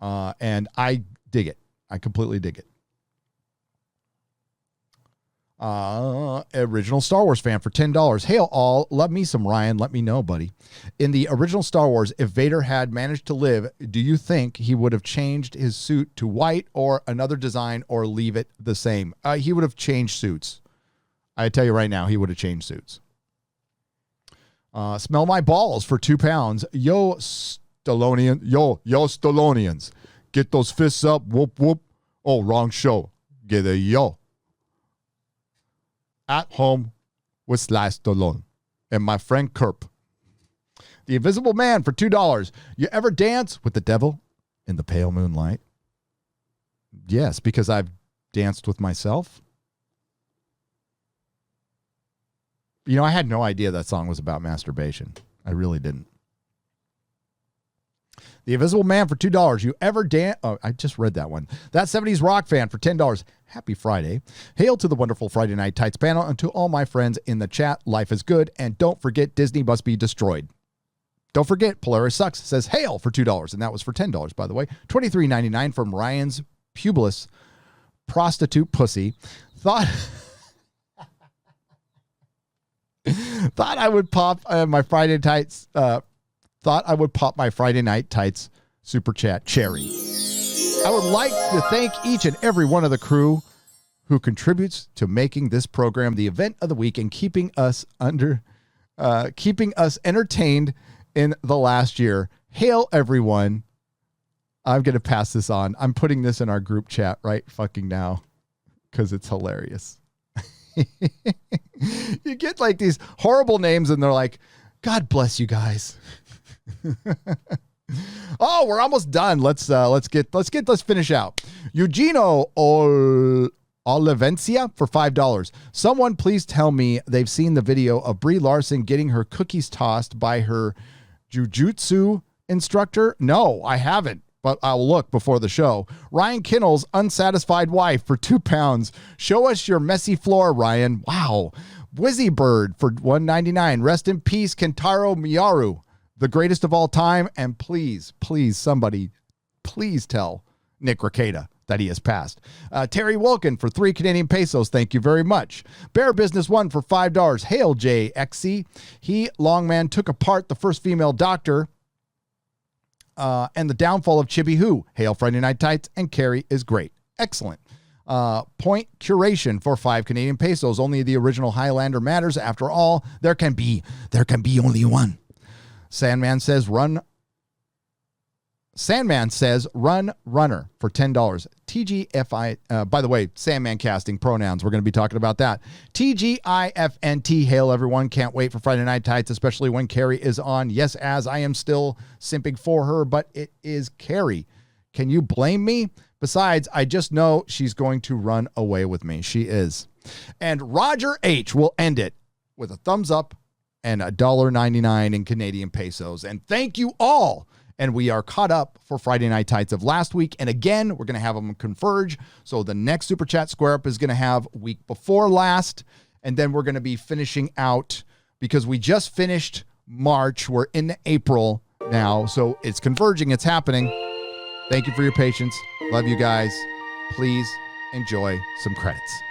and I dig it. I completely dig it. Original Star Wars fan for $10. Hail all. Love me some Ryan. Let me know, buddy. In the original Star Wars, if Vader had managed to live, do you think he would have changed his suit to white or another design, or leave it the same? He would have changed suits. I tell you right now, he would have changed suits. Smell my balls for £2. Yo, Stallonians. Get those fists up. Whoop, whoop. Oh, wrong show. Get a yo. At home with Sly Stallone and my friend Kerp. The Invisible Man for $2. You ever dance with the devil in the pale moonlight? Yes, because I've danced with myself. You know, I had no idea that song was about masturbation. I really didn't. The Invisible Man for $2. You ever dance? Oh, I just read that one. That 70s rock fan for $10. Happy Friday. Hail to the wonderful Friday Night Tights panel and to all my friends in the chat. Life is good. And don't forget, Disney must be destroyed. Don't forget, Polaris Sucks says hail for $2. And that was for $10, by the way. $23.99 from Ryan's Publius Prostitute Pussy. Thought I would pop my Friday Tights. Thought I would pop my Friday Night Tights super chat cherry. I would like to thank each and every one of the crew who contributes to making this program the event of the week and keeping us entertained in the last year. Hail everyone. I'm going to pass this on. I'm putting this in our group chat right fucking now because it's hilarious. You get like these horrible names and they're like, God bless you guys. Oh, we're almost done. Let's finish out. Eugenio Olivencia for $5. Someone please tell me they've seen the video of Brie Larson getting her cookies tossed by her jujutsu instructor. No, I haven't, but I'll look before the show. Ryan Kinnell's unsatisfied wife for £2. Show us your messy floor, Ryan. Wow. Wizzy Bird for $1.99. Rest in peace, Kentaro Miyaru, the greatest of all time. And please, somebody, please tell Nick Rekieta that he has passed. Terry Wilkin for 3 Canadian pesos. Thank you very much. Bear Business 1 for $5. Hail JXC. He, Longman, took apart the first female doctor and the downfall of Chibi Who. Hail Friday Night Tights, and Carrie is great. Excellent. Point Curation for 5 Canadian pesos. Only the original Highlander matters. After all, there can be only one. Sandman says run runner for $10. TGFI, by the way, Sandman casting pronouns. We're going to be talking about that. TGIFNT. Hail everyone. Can't wait for Friday Night Tights, especially when Carrie is on. Yes, as I am still simping for her, but it is Carrie. Can you blame me? Besides, I just know she's going to run away with me. She is. And Roger H will end it with a thumbs up and $1.99 in Canadian pesos. And thank you all. And we are caught up for Friday Night Tights of last week. And again, we're going to have them converge. So the next Super Chat Square Up is going to have week before last. And then we're going to be finishing out because we just finished March. We're in April now. So it's converging. It's happening. Thank you for your patience. Love you guys. Please enjoy some credits.